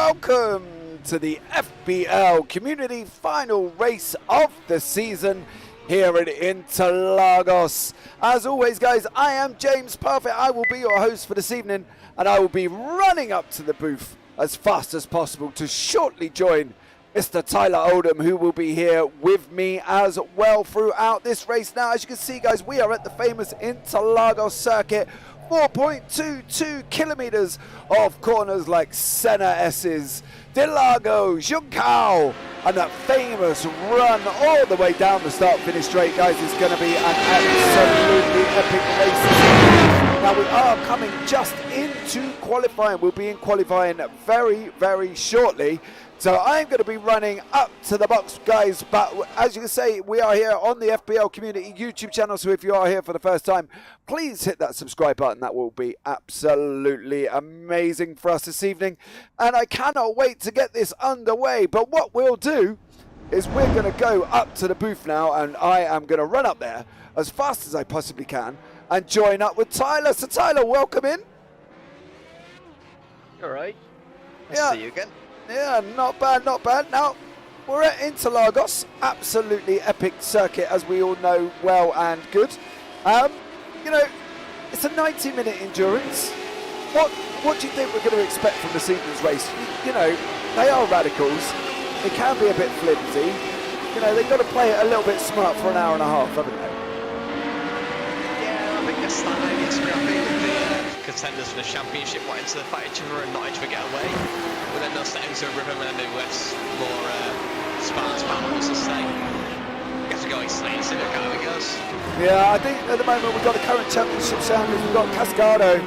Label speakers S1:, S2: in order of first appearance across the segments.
S1: welcome to the FBL Community final race of the season here in Interlagos. As always, guys, I am James Perfect. I will be your host for this evening, and I will be running up to the booth as fast as possible to shortly join Mr. Tyler Oldham, who will be here with me as well throughout this race. Now, as you can see, guys, we are at the famous Interlagos circuit. 4.22 kilometers of corners like Senna S's, Dilago, Juncao, and that famous run all the way down the start-finish straight. Guys, it's going to be an absolutely epic race. Now, we are coming just into qualifying. We'll be in qualifying very, very shortly. So I'm going to be running up to the box, guys, but as you can see, we are here on the FBL Community YouTube channel, so if you are here for the first time, please hit that subscribe button. That will be absolutely amazing for us this evening, and I cannot wait to get this underway. But what we'll do is we're going to go up to the booth now, and I am going to run up there as fast as I possibly can and join up with Tyler. So Tyler, welcome in.
S2: All right. Nice to see you again.
S1: Yeah, not bad, not bad. Now, we're at Interlagos, absolutely epic circuit, as we all know well and good. You know, it's a 90-minute endurance. What do you think we're going to expect from this evening's race? You know, they are radicals. It can be a bit flimsy. You know, they've got to play it a little bit smart for an hour and a half, haven't they?
S2: Yeah, I think they're slightly scrappy with the contenders for the championship wanting to fight each other and not each other get away. But then they'll step into a rhythm and then less more sparse battles to say. I guess we're going slate, so look how it goes.
S1: Yeah, I think at the moment we've got the current championship champions. We've got Cascado,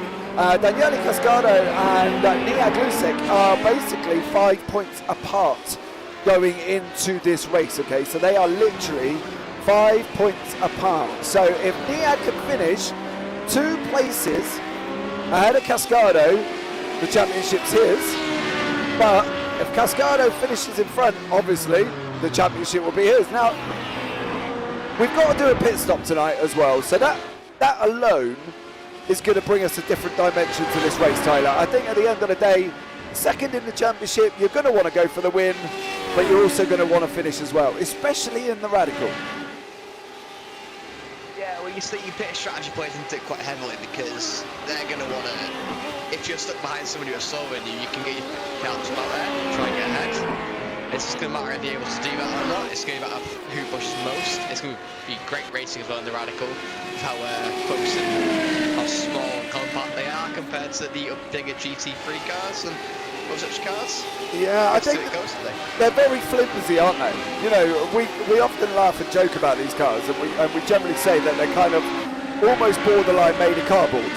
S1: Daniele Cascado and Nia Glusek are basically 5 points apart going into this race, okay? So they are literally 5 points apart. So if Nia can finish 2 places ahead of Cascado, the championship's his. But if Cascado finishes in front, obviously, the championship will be his. Now, we've got to do a pit stop tonight as well. So that alone is going to bring us a different dimension to this race, Tyler. I think at the end of the day, second in the championship, you're going to want to go for the win, but you're also going to want to finish as well, especially in the radical.
S2: Yeah, well, you see your pit strategy plays into it quite heavily because they're going to want to, if you're stuck behind somebody who's slower than you, you can get your counts about there and try and get ahead. It's just going to matter if you're able to do that or not. It's going to matter who pushes most. It's going to be great racing as well in the radical, with how close and how small and compact they are compared to the bigger GT3 cars and those such cars.
S1: Yeah, I think they're very flimsy, aren't they? You know, we often laugh and joke about these cars, and we generally say that they're kind of almost borderline made of cardboard,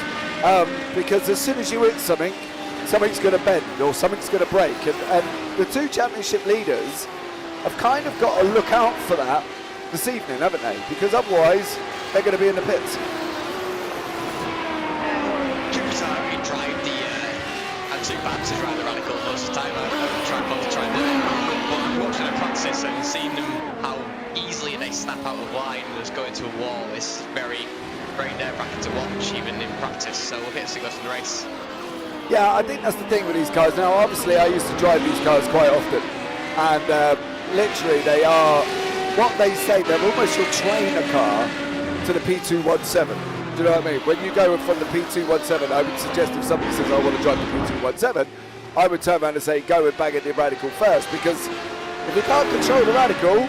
S1: because as soon as you hit something, something's going to bend or something's going to break, and the 2 championship leaders have kind of got to look out for that this evening, haven't they? Because otherwise, they're going to be in the pits.
S2: We drive the two bounces around the radical most of the time. I would try and do it. But watching them practice and seeing them how easily they snap out of line and just go into a wall is very, very nerve-wracking to watch, even in practice. So we'll get to see what's in the race. Yeah,
S1: I think that's the thing with these cars. Now, obviously, I used to drive these cars quite often, and literally, they are what they say. They're almost your trainer car to the P217. Do you know what I mean? When you go from the P217, I would suggest if somebody says, I want to drive the P217, I would turn around and say, go and bang at the radical first, because if you can't control the radical,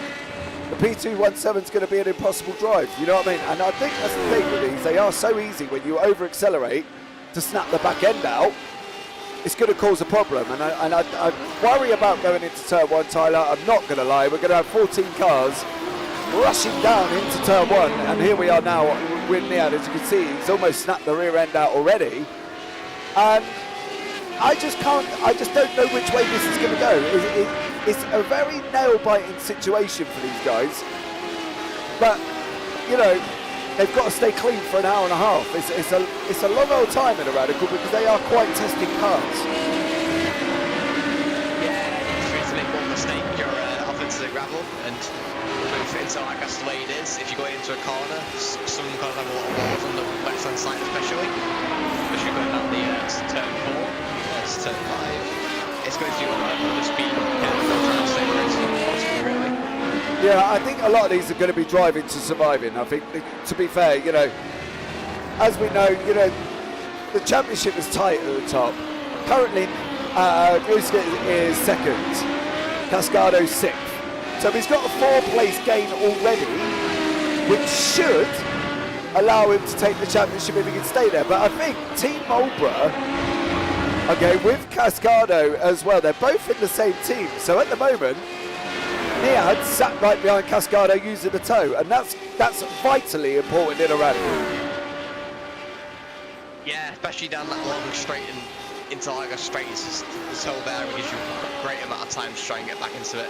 S1: the P217 is going to be an impossible drive. You know what I mean? And I think that's the thing with these. They are so easy when you over-accelerate to snap the back end out. It's going to cause a problem, and I worry about going into turn 1, Tyler. I'm not going to lie. We're going to have 14 cars rushing down into turn 1, and here we are now with Niad. As you can see, he's almost snapped the rear end out already, and I just don't know which way this is going to go. It's a very nail-biting situation for these guys, but you know, they've got to stay clean for an hour and a half. It's a long old time in a radical because they are quite testing cars.
S2: Yeah, if you make one mistake, you're off into the gravel, and move into like as the way it is. If you go into a corner, some cars have a lot of walls on the left-hand side, especially going down the turn 4, turn 5. it's going to do the speed and trying to stay race possibly, really.
S1: Yeah, I think a lot of these are going to be driving to surviving. I think, to be fair, you know, as we know, you know, the championship is tight at the top. Currently, Gruska is second, Cascado sixth. So he's got a 4-place gain already, which should allow him to take the championship if he can stay there. But I think Team Marlborough, okay, with Cascado as well, they're both in the same team. So at the moment, Niad sat right behind Cascado using the toe, and that's vitally important in a rally.
S2: Yeah, especially down that long straight and into Lagos straight, it's so there, it gives you a great amount of time to try and get back into it.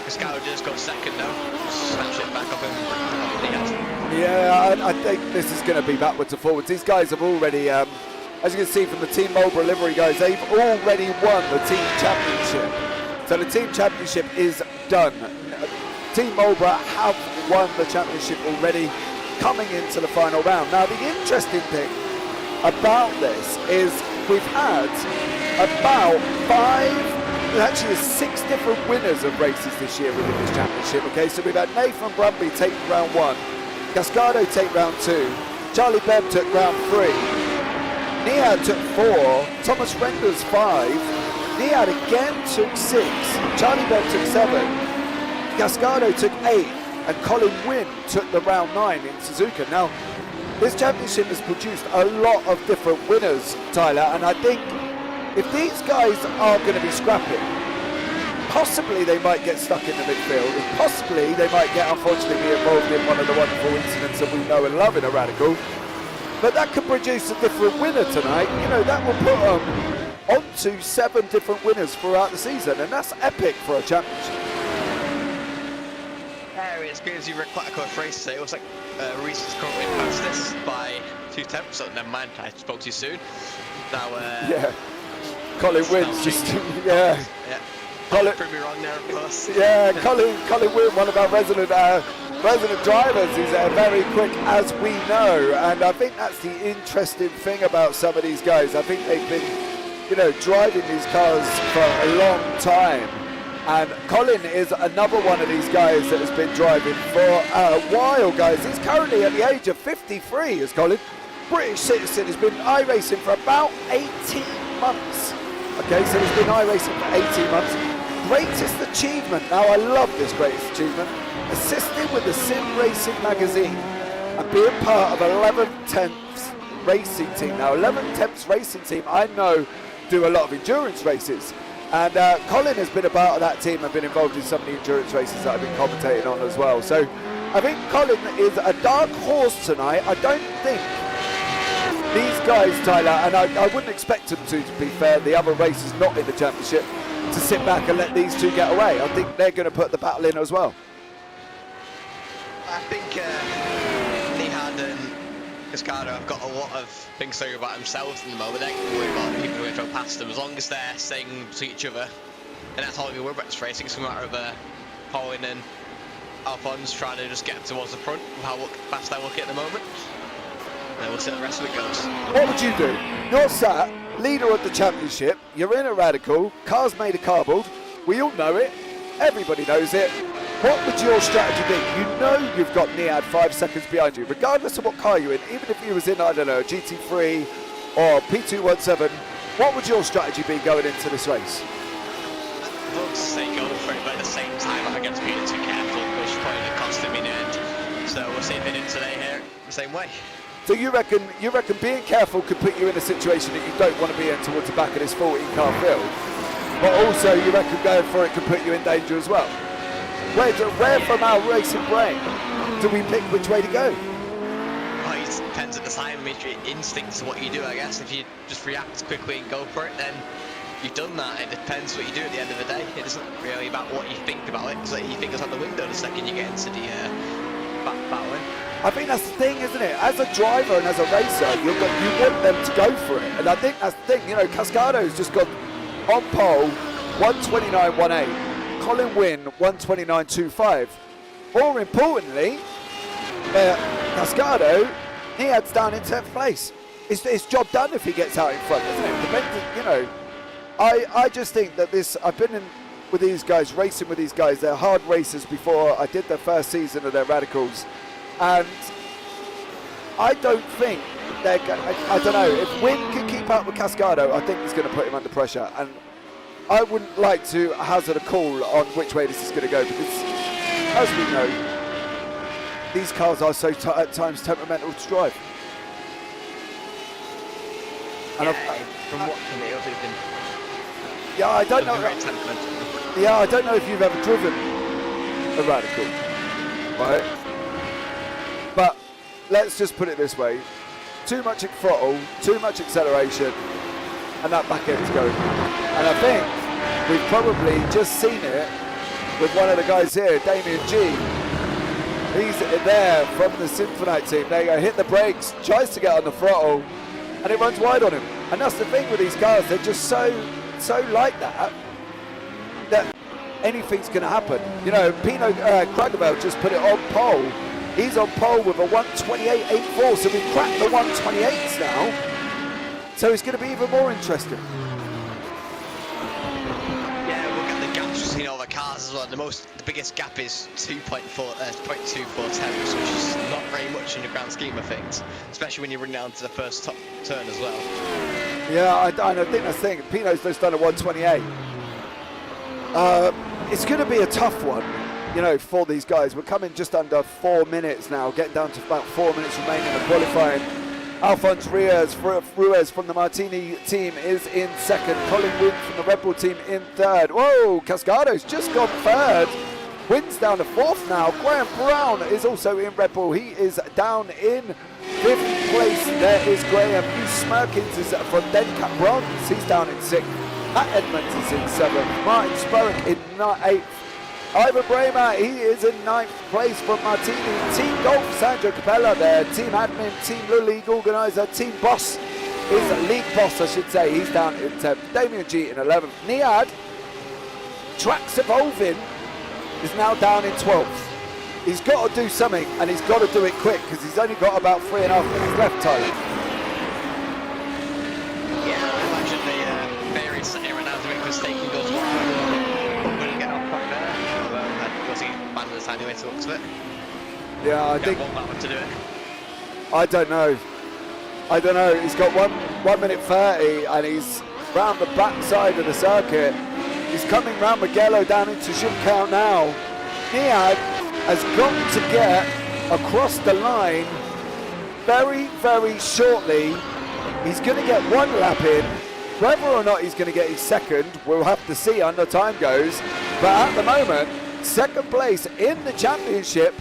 S2: Cascado just got second now, snatch it back up and Niad.
S1: Yeah, I think this is going to be backwards and forwards. These guys have already, as you can see from the Team Marlborough livery guys, they've already won the team championship. So the team championship is done. Team Marlborough have won the championship already, coming into the final round. Now the interesting thing about this is we've had about 6 different winners of races this year within this championship. Okay, so we've had Nathan Brumby take round 1, Cascado take round 2, Charlie Bebb took round 3, Niad took 4, Thomas Renders 5, Niad again took 6, Charlie Bebb took 7, Cascado took 8, and Colin Wynn took the round 9 in Suzuka. Now, this championship has produced a lot of different winners, Tyler, and I think if these guys are going to be scrapping, possibly they might get stuck in the midfield, and possibly they might get, unfortunately, be involved in one of the wonderful incidents that we know and love in a Radical. But that could produce a different winner tonight. You know, that will put them onto 7 different winners throughout the season, and that's epic for a championship.
S2: Yeah, it's because you were quite a close race today. It was like Reese is currently past this by 2 tenths, so never mind, I spoke to you soon. Now,
S1: yeah, Colin Wynn's just, yeah.
S2: Colin, prove me wrong there, of course.
S1: Yeah, Colin Wynn, one of our resident drivers, is very quick, as we know, and I think that's the interesting thing about some of these guys. I think they've been, you know, driving these cars for a long time. And Colin is another one of these guys that has been driving for a while, guys. He's currently at the age of 53, is Colin. British citizen, has been iRacing for about 18 months. Okay, so he's been iRacing for 18 months. Greatest achievement, now I love this greatest achievement, assisting with the Simracing magazine and being part of 11th Temps racing team. Now 11th Temps racing team, I know, do a lot of endurance races. And Colin has been a part of that team and been involved in some of the endurance races that I've been commentating on as well. So I think Colin is a dark horse tonight. I don't think these guys, Tyler, and I wouldn't expect them to be fair, the other races not in the championship, to sit back and let these two get away. I think they're going to put the battle in as well.
S2: I think Nihad and Cascado have got a lot of things to say about themselves in the moment. They can worry about people who are going to go past them as long as they're staying to each other. And that's all we worry about this racing. It's a matter of Colin and Alphonse trying to just get towards the front with how fast they're looking at the moment. And we'll see how the rest of it goes.
S1: What would you do? You're sat, leader of the championship, you're in a Radical, car's made of cardboard, we all know it, everybody knows it. What would your strategy be? You know you've got Niad 5 seconds behind you, regardless of what car you're in, even if you was in, I don't know, GT3 or P217, what would your strategy be going into this race?
S2: I would say go for it, but at the same time, I get to be too careful, which is probably the cost of me in the end. So we'll see if it in today here the same way.
S1: So you reckon being careful could put you in a situation that you don't want to be in towards the back of this 14-car field, but also you reckon going for it could put you in danger as well? Where from our racing brain do we pick which way to go?
S2: Well, it depends at the time, your instincts to what you do, I guess. If you just react quickly and go for it, then you've done that. It depends what you do at the end of the day. It isn't really about what you think about it. It's like you think it's out the window the second you get into the battling.
S1: I think that's the thing, isn't it? As a driver and as a racer, you want them to go for it. And I think that's the thing. You know, Cascado's just got on pole 129.18. Colin Wynn 129.25. More importantly, Cascado, he heads down in 10th place. It's job done if he gets out in front, isn't it? Depends, you know, I just think that I've been in with these guys, racing with these guys. They're hard racers before. I did their first season of their radicals, and I don't think they're I don't know, if Wynn can keep up with Cascado, I think he's going to put him under pressure, and I wouldn't like to hazard a call on which way this is going to go, because as we know, these cars are so at times temperamental to drive. And
S2: from watching it, it's been...
S1: Yeah, I don't know. Yeah, I don't know if you've ever driven a radical, right? But let's just put it this way: too much throttle, too much acceleration, and that back end's going. And I think we've probably just seen it with one of the guys here, Damien G. He's there from the Symphonite team. There you go, hit the brakes, tries to get on the throttle, and it runs wide on him. And that's the thing with these cars; they're just so like that anything's going to happen. You know, Pino Krageveld just put it on pole. He's on pole with a 128.84, so we've cracked the 128s now. So it's going to be even more interesting.
S2: Yeah, we'll get the gaps between all the cars as well. The biggest gap is 0.24 which is not very much in the grand scheme of things, especially when you run down to the first top turn as well.
S1: Yeah, I think that's the thing. Pino's just done a 128. It's going to be a tough one, you know, for these guys. We're coming just under 4 minutes now, getting down to about 4 minutes remaining in qualifying. Alphonse Ruiz from the Martini team is in second. Colin Wynn from the Red Bull team in third. Whoa, Cascado's just gone third. Wynn's down to fourth now. Graham Brown is also in Red Bull. He is down in fifth place. There is Graham. Hugh Smirkins is from Dencat Bronze. He's down in sixth. Matt Edmonds is in seventh. Martin Spurrick in eighth. Ivan Bramer, he is in ninth place from Martini. Team Golf, Sandro Capella there. Team Admin, Team Little League Organiser. Team Boss is a league boss, I should say. He's down in 10th. Damien G in 11th. Niad, Tracks Evolving, is now down in 12th. He's got to do something, and he's got to do it quick, because he's only got about 3.5 minutes left, Tyler.
S2: Yeah, I imagine the various sitting right now doing mistaking goes wide. Will he get off back there? Although, was he banned this anyway to look to it?
S1: Yeah, I think...
S2: want that one to do it.
S1: I don't know. He's got 1 minute 30, and he's round the back side of the circuit. He's coming round Mugello down into Junção now. Niad has got to get across the line very, very shortly. He's going to get one lap in. Whether or not he's going to get his second, we'll have to see as the time goes. But at the moment, second place in the championship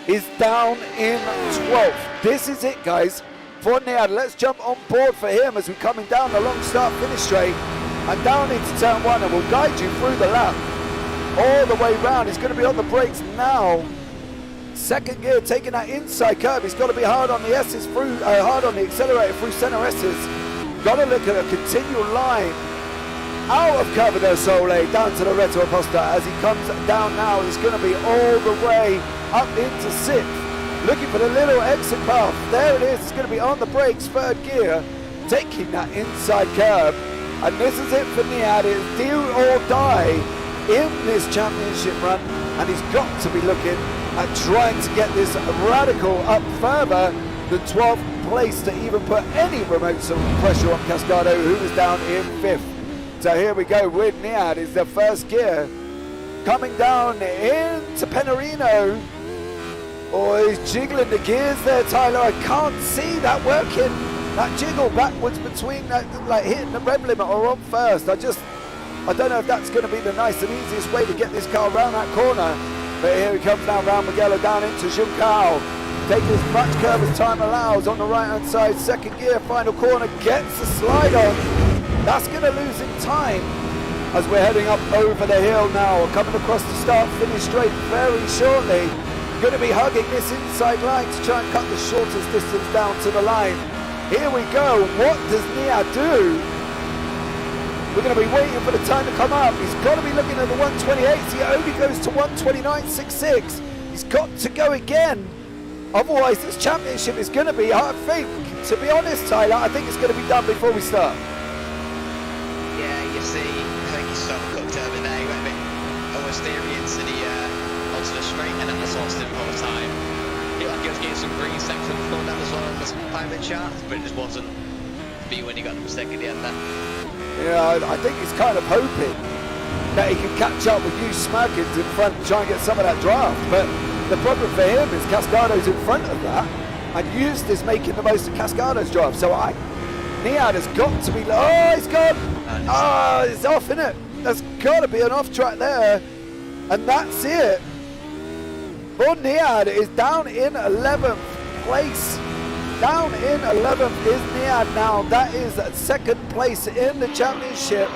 S1: is down in 12th. This is it, guys, for Niad. Let's jump on board for him as we're coming down the long start-finish straight and down into turn one, and we'll guide you through the lap all the way round. He's going to be on the brakes now. Second gear, taking that inside curve. He's got to be hard on the S's through, hard on the accelerator through center S's. Got to look at a continual line out of Curva del Sole down to the Reto Acosta. As he comes down now, he's going to be all the way up into sixth, looking for the little exit path. There it is. It's going to be on the brakes, third gear, taking that inside curve. And this is it for Niad. It's do or die in this championship run, and he's got to be looking at trying to get this radical up further than 12th place to even put any remote pressure on Cascado, who is down in 5th. So here we go with Niad. Is the first gear coming down into Penarino. Oh, he's jiggling the gears there, Tyler. I can't see that working. That jiggle backwards between that, like hitting the rev limit or on first. I don't know if that's going to be the nice and easiest way to get this car around that corner. But here he comes now round Mugello down into Junção. Taking as much curve as time allows on the right hand side. Second gear, final corner, gets the slide on. That's going to lose him time as we're heading up over the hill now. Coming across the start finish straight very shortly. Going to be hugging this inside line to try and cut the shortest distance down to the line. Here we go. What does Niad do? We're going to be waiting for the time to come up. He's got to be looking at the 128s. He only goes to 129.66. He's got to go again. Otherwise, this championship is going to be, I think, to be honest, Tyler, I think it's going to be done before we start.
S2: Yeah, you see, I think he's sort of cooked over there. He went a bit oversteery onto the straight, and that sort of him all the time. He like he was getting some green section flown down as well on the climbing chart, but it just wasn't be when he got the mistake at the end there.
S1: Yeah, I think he's kind of hoping that he can catch up with you Smirkins in front and try and get some of that draft. But the problem for him is Cascado's in front of that, and Eust is making the most of Cascado's draft. So Niad has got to be. Oh, he's gone. Oh, it's off, innit? There's got to be an off track there, and that's it. For Niad is down in 11th place. Down in 11th is Niad now. That is second place in the championship.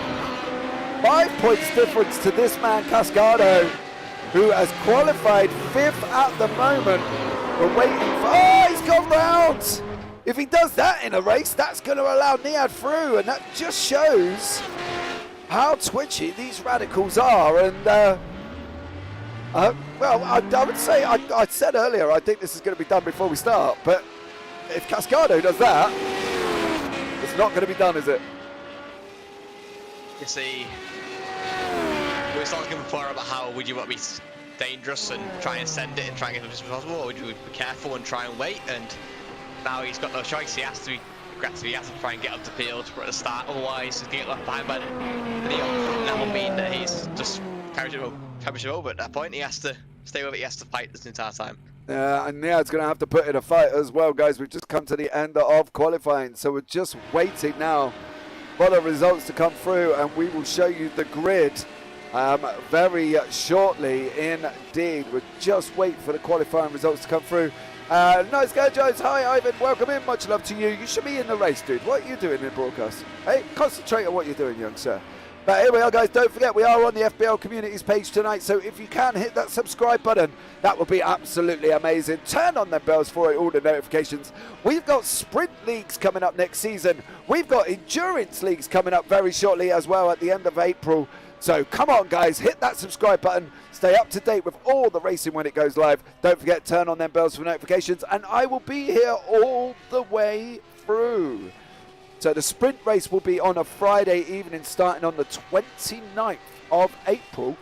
S1: 5 points difference to this man Cascado, who has qualified 5th at the moment. We're waiting for. Oh, he's gone round. If he does that in a race, that's going to allow Niad through, and that just shows how twitchy these radicals are. And well, I would say, I said earlier, I think this is going to be done before we start, but if Cascado does that, it's not going to be done, is it?
S2: You see, we were talking before about how would you want to be dangerous and try and send it and try and get as much as possible, or would you be careful and try and wait? And now he's got no choice. He has to be aggressive. He has to try and get up the field at the start. Otherwise, he's going to get left behind by the and that will mean that he's just championship over at that point. He has to stay with it. He has to fight this entire time.
S1: And Niad's going to have to put in a fight as well, guys. We've just come to the end of qualifying, so we're just waiting now for the results to come through, and we will show you the grid very shortly indeed. We'll just wait for the qualifying results to come through. Nice guy, Jones. Hi, Ivan. Welcome in. Much love to you. You should be in the race, dude. What are you doing in broadcast? Hey, concentrate on what you're doing, young sir. But here we are, guys. Don't forget, we are on the FBL Communities page tonight, so if you can hit that subscribe button, that would be absolutely amazing. Turn on the bells for all the notifications. We've got sprint leagues coming up next season. We've got endurance leagues coming up very shortly as well at the end of April. So come on, guys, hit that subscribe button. Stay up to date with all the racing when it goes live. Don't forget, turn on them bells for notifications, and I will be here all the way through. So the sprint race will be on a Friday evening starting on the 29th of April.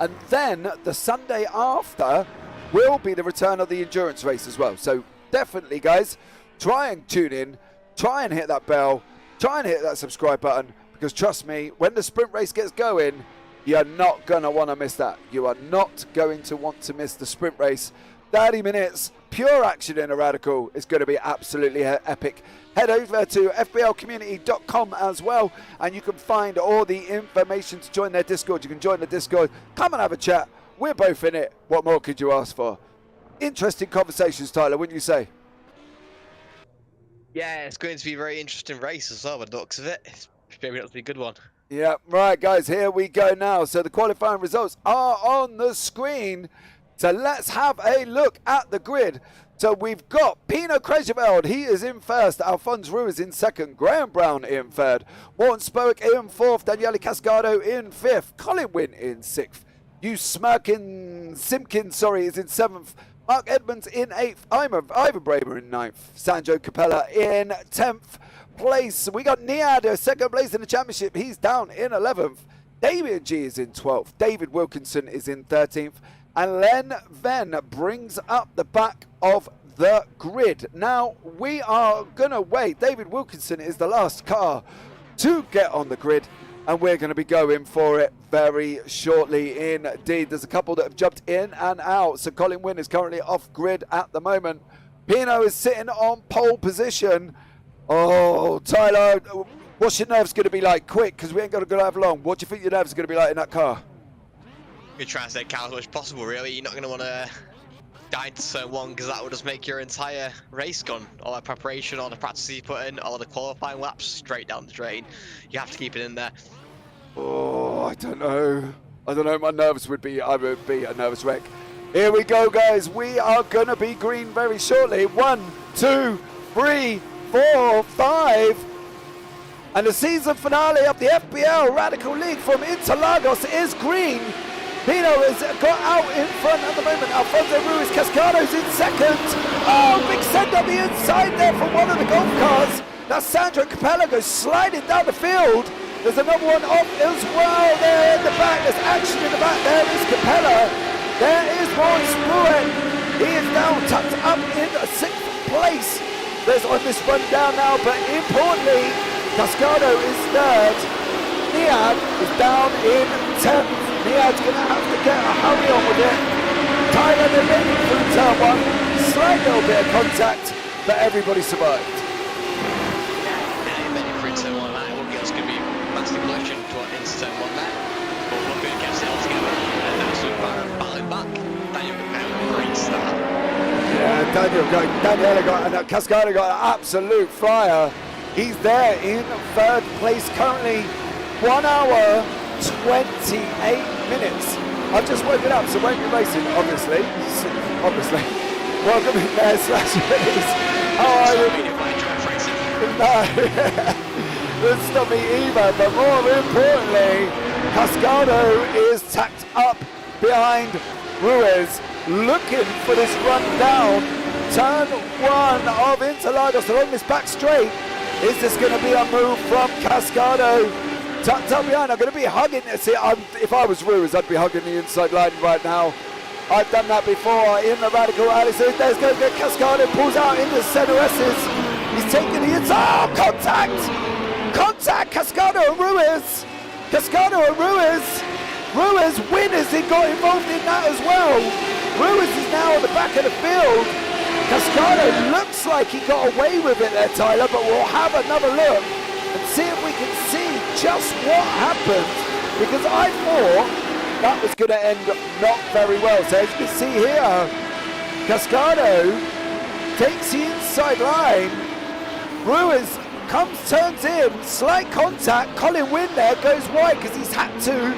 S1: And then the Sunday after will be the return of the endurance race as well. So definitely, guys, try and tune in, try and hit that bell, try and hit that subscribe button, because trust me, when the sprint race gets going, you're not going to want to miss that. You are not going to want to miss the sprint race. 30 minutes, pure action in a radical. It's going to be absolutely epic. Head over to FBLcommunity.com as well, and you can find all the information to join their Discord. You can join the Discord. Come and have a chat. We're both in it. What more could you ask for? Interesting conversations, Tyler, wouldn't you say?
S2: Yeah, it's going to be a very interesting race as well, by the looks of it. It's shaping up to be a good one.
S1: Yeah, right, guys, here we go now. So the qualifying results are on the screen. So let's have a look at the grid. So we've got Pino Krejeveld, he is in first. Alphonse Roux is in second. Graham Brown in third. Morton Spoke in fourth. Daniele Cascado in fifth. Colin Wynn in sixth. Simpkins is in seventh. Mark Edmonds in eighth. Ivan Braber in ninth. Sandro Capella in 10th place. We got Niad, second place in the championship. He's down in 11th. Damien G is in 12th. David Wilkinson is in 13th. And Len Venn brings up the back of the grid. Now, we are going to wait. David Wilkinson is the last car to get on the grid, and we're going to be going for it very shortly indeed. There's a couple that have jumped in and out. So Colin Wynn is currently off grid at the moment. Pino is sitting on pole position. Oh, Tyler, what's your nerves going to be like? Quick, because we ain't going to have long. What do you think your nerves are going to be like in that car?
S2: You're trying to stay calm as much as possible, really. You're not going to want to die into turn one, because that would just make your entire race gone. All that preparation, all the practice you put in, all the qualifying laps straight down the drain. You have to keep it in there.
S1: Oh, I don't know. My nerves would be, I would be a nervous wreck. Here we go, guys. We are going to be green very shortly. 1, 2, 3, 4, 5. And the season finale of the FBL Radical League from Interlagos is green. Pino has got out in front at the moment. Alfonso Ruiz Cascado's in second. Oh, big send up the inside there from one of the golf cars. Now Sandro Capella goes sliding down the field. There's another one off as well there in the back. There's action in the back. There is Capella. There is Lawrence Ruin. He is now tucked up in 6th place. There's on this run down now, but importantly, Cascado is 3rd. Niad is down in 10th. Niad's going to have to get a hurry on with it. Tyler, they're making through turn 1. Slight little bit of contact, but everybody survived.
S2: Yeah, making through turn 1 now. Look, it's going to be a massive collision into turn 1 there. But look who gets it all together. And now Super battling back. Daniel got a great start.
S1: Yeah, Daniela got, and Cascado got an absolute flyer. He's there in 3rd place currently. 1 hour, 28 minutes. I've just woken up, so won't be racing, obviously. Obviously. Welcome in there, Slash Release. How are you? No, that's not me either, but more importantly, Cascado is tacked up behind Ruiz, looking for this run down. Turn 1 of Interlagos along this back straight. Is this going to be a move from Cascado? Tucked up behind, I'm going to be hugging. See, if I was Ruiz, I'd be hugging the inside line right now. I've done that before in the Radical Alley. So there's going to get Cascado, pulls out into center S's. He's taking the inside. Oh, contact! Contact! Cascado and Ruiz! Cascado and Ruiz! Ruiz winners, he got involved in that as well. Ruiz is now on the back of the field. Cascado looks like he got away with it there, Tyler, but we'll have another look and see if we can see just what happened, because I thought that was going to end not very well. So as you can see here, Cascado takes the inside line. Ruiz turns in, slight contact. Colin Wynn there goes wide because he's had to.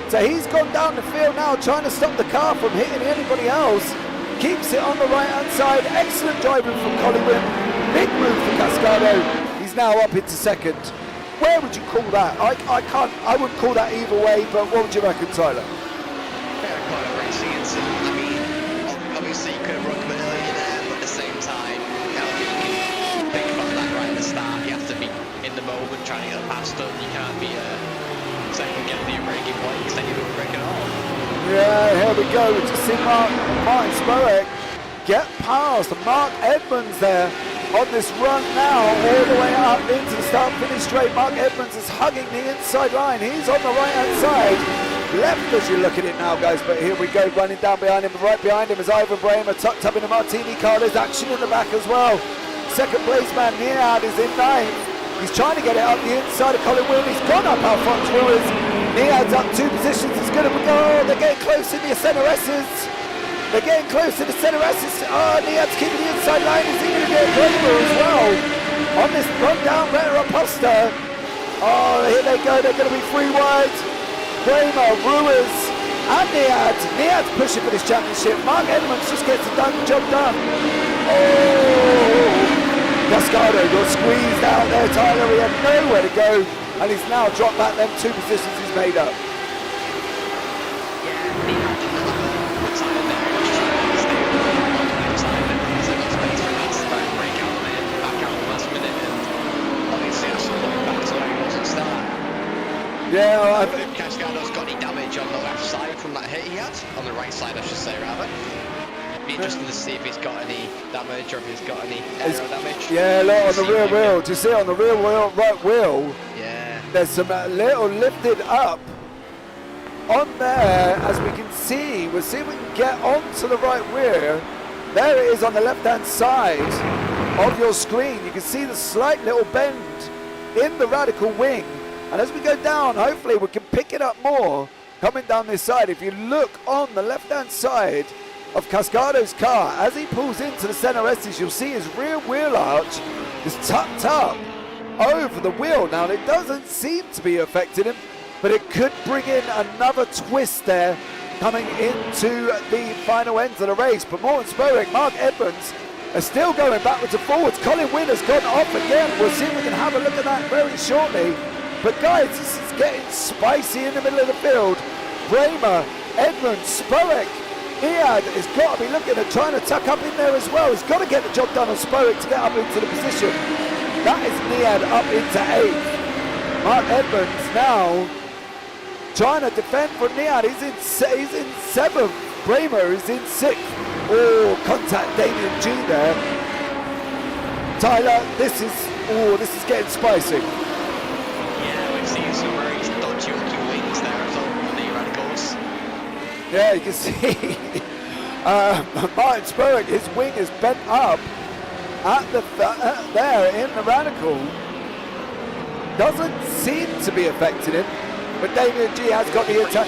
S1: So he's gone down the field now trying to stop the car from hitting anybody else. Keeps it on the right hand side. Excellent driving from Colin Wynn. Big move for Cascado. He's now up into 2nd. Where would you call that? I wouldn't call that either way, but what would you reckon, Tyler?
S2: Fair kind of racing into, I mean, obviously you could have broken it earlier there, but at the same time, you can think about that right at the start. You have to be in the moment trying to get past them. You can't be second guessing your braking point because then you don't break at all.
S1: Yeah, here we go. We just see Martin Spoek get past Mark Edmonds there on this run now, all the way up into the start-finish straight. Mark Edmonds is hugging the inside line. He's on the right-hand side. Left as you look at it now, guys, but here we go, running down behind him. Right behind him is Ivan Bramer, tucked up in the Martini car. There's action in the back as well. 2nd place man, Niad, is in 9th. He's trying to get it up the inside of Colin Wynn. He's gone up Alphonse Ruiz. Niad's up 2 positions. It's going to go. They're getting close in the center S's. They're getting close to the center S's. Oh, Niad's keeping the inside line. Is he going to get Bramer as well? On this run down, Retta Aposta. Oh, here they go. They're going to be 3 wide. Bramer, Ruiz, and Niad. Niad's pushing for this championship. Mark Edmonds just gets the job done. Oh! Cascado got squeezed out there, Tyler. He had nowhere to go, and he's now dropped back them 2 positions he's made up. Yeah, I think
S2: Cascado's got any damage on the left side from that hit he had, on the right side I should say rather. Be interesting to see if he's got any damage or if he's got any aero damage.
S1: Yeah, look on the rear wheel. Do you see on the rear wheel, right wheel?
S2: Yeah.
S1: There's some little lifted up on there, as we can see. We'll see if we can get onto the right rear. There it is on the left-hand side of your screen. You can see the slight little bend in the radical wing. And as we go down, hopefully we can pick it up more coming down this side. If you look on the left-hand side of Cascado's car, as he pulls into the center S's, you'll see his rear wheel arch is tucked up over the wheel. Now, it doesn't seem to be affecting him, but it could bring in another twist there coming into the final ends of the race. But Morten Spoek, Mark Edmonds are still going backwards and forwards. Colin Wynn has gone off again. We'll see if we can have a look at that very shortly. But guys, this is getting spicy in the middle of the field. Bramer, Edmonds, Spoek, Niad has got to be looking at trying to tuck up in there as well. He's got to get the job done on Spoek to get up into the position. That is Niad up into 8th. Mark Edmonds now trying to defend for Niad. He's in 7th. Bramer is in 6th. Oh, contact Damien G there. Tyler, this is getting spicy.
S2: Yeah, we've seen some very dodgy looking wings there as well from the radicals.
S1: Yeah, you can see Martin Spurrick, his wing is bent up at there in the radical. Doesn't seem to be affecting him, but Damien G has got the attack.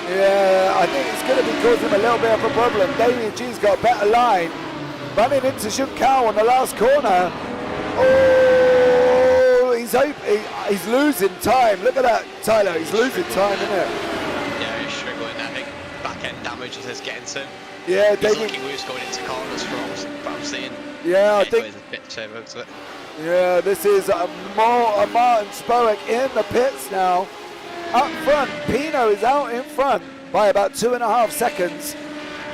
S1: Yeah, I think it's going to be causing him a little bit of a problem. Damien G's got a better line. Running into Junkao on the last corner. Oh, he's losing time. Look at that, Tyler. He's losing time, isn't it?
S2: Yeah, he's struggling. I think back end damage is getting to him.
S1: Yeah,
S2: he's looking loose going into corners from what I'm seeing.
S1: Yeah, I think.
S2: A bit to it.
S1: Yeah, this is a Martin Spurrick in the pits now. Up front, Pino is out in front by about 2.5 seconds.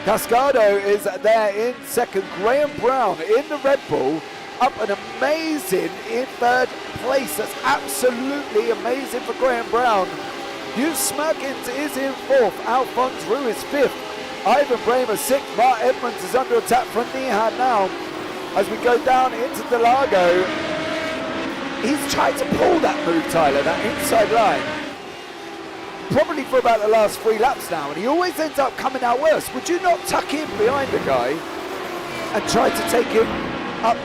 S1: Cascado is there in 2nd. Graham Brown in the Red Bull, up an amazing in 3rd place. That's absolutely amazing for Graham Brown. Hugh Smirkins is in 4th. Alphonse Roux is 5th. Ivan Bramer 6th. Mark Edmonds is under attack from Nihad now. As we go down into Delago, he's tried to pull that move, Tyler, that inside line. Probably for about the last 3 laps now, and he always ends up coming out worse. Would you not tuck in behind the guy and try to take him up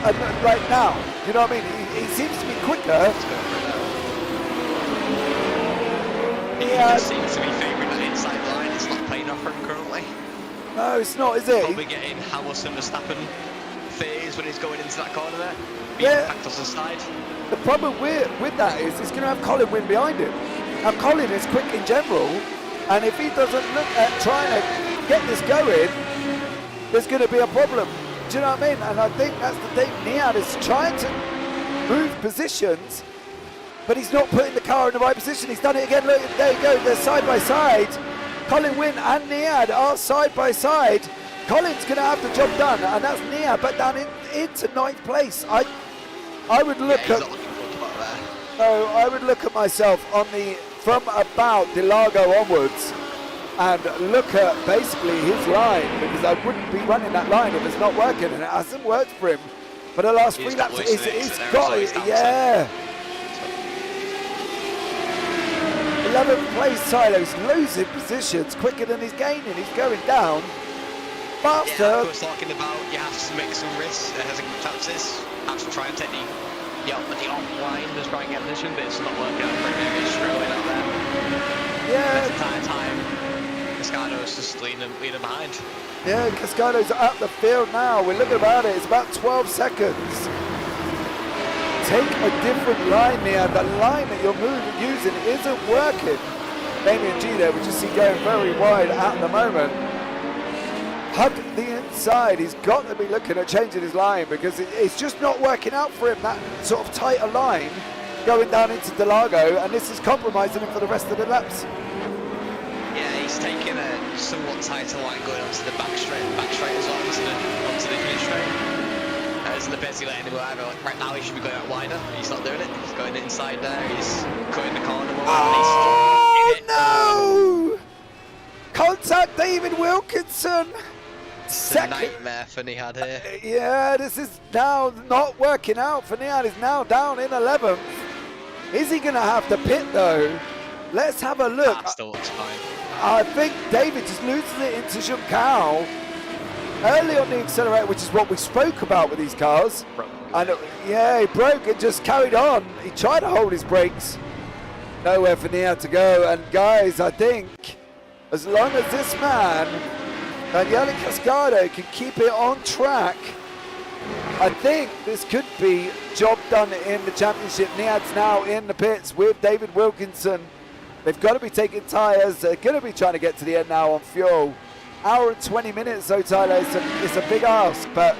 S1: right now? You know what I mean? He seems to be quicker.
S2: He just seems to be favouring that inside line. It's not paying off for him currently.
S1: No, it's not, is it?
S2: Probably getting Hamilton Verstappen phase when he's going into that corner there.
S1: Yeah.
S2: Back to the side.
S1: The problem with that is he's going to have Colin win behind him. Now Colin is quick in general, and if he doesn't look at trying to get this going, there's going to be a problem. Do you know what I mean? And I think that's the thing. Niad is trying to move positions, but he's not putting the car in the right position. He's done it again. Look, there you go. They're side by side. Colin Wynn and Niad are side by side. Colin's going to have the job done, and that's Niad, but down into 9th place. I would look at. No, I would look at myself from about Delago onwards and look at basically his line, because I wouldn't be running that line if it's not working, and it hasn't worked for him. But the last 3 laps, he's got it, yeah. 11th place, Tyler. He's losing positions quicker than he's gaining. He's going down faster.
S2: Yeah, I was talking about you have to make some risks, chances. Have to try and take the offline to try and get position, but it's not working out for him. He's struggling out there.
S1: Yeah.
S2: The entire time, Cascado's just leading behind.
S1: Yeah, Cascado's up the field now. We're looking about it. It's about 12 seconds. Take a different line there. The line that you're using isn't working. Damien G there, we just see going very wide at the moment. Hug the inside. He's got to be looking at changing his line, because it's just not working out for him, that sort of tighter line going down into Delago, and this is compromising him for the rest of the laps.
S2: Yeah, he's taking a somewhat tighter line going onto the back straight as well, onto the finish straight. Isn't the busy letting him go either. Right now he should be going out wider. He's not doing it. He's going inside there. He's cutting the corner more.
S1: Oh no! Contact David Wilkinson.
S2: Second nightmare for Nihad here.
S1: Yeah, this is now not working out for Nihad. He's now down in 11th. Is he going to have to pit though? Let's have a look.
S2: That still looks fine.
S1: I think David just loses it into Junkao early on the accelerator, which is what we spoke about with these cars. And yeah, he broke and just carried on. He tried to hold his brakes. Nowhere for Nihad to go. And guys, I think as long as this man, Daniele Cascado, can keep it on track, I think this could be job done in the championship. Nihad's now in the pits with David Wilkinson. They've got to be taking tyres. They're going to be trying to get to the end now on fuel. Hour and 20 minutes, so Tyler, it's a big ask, but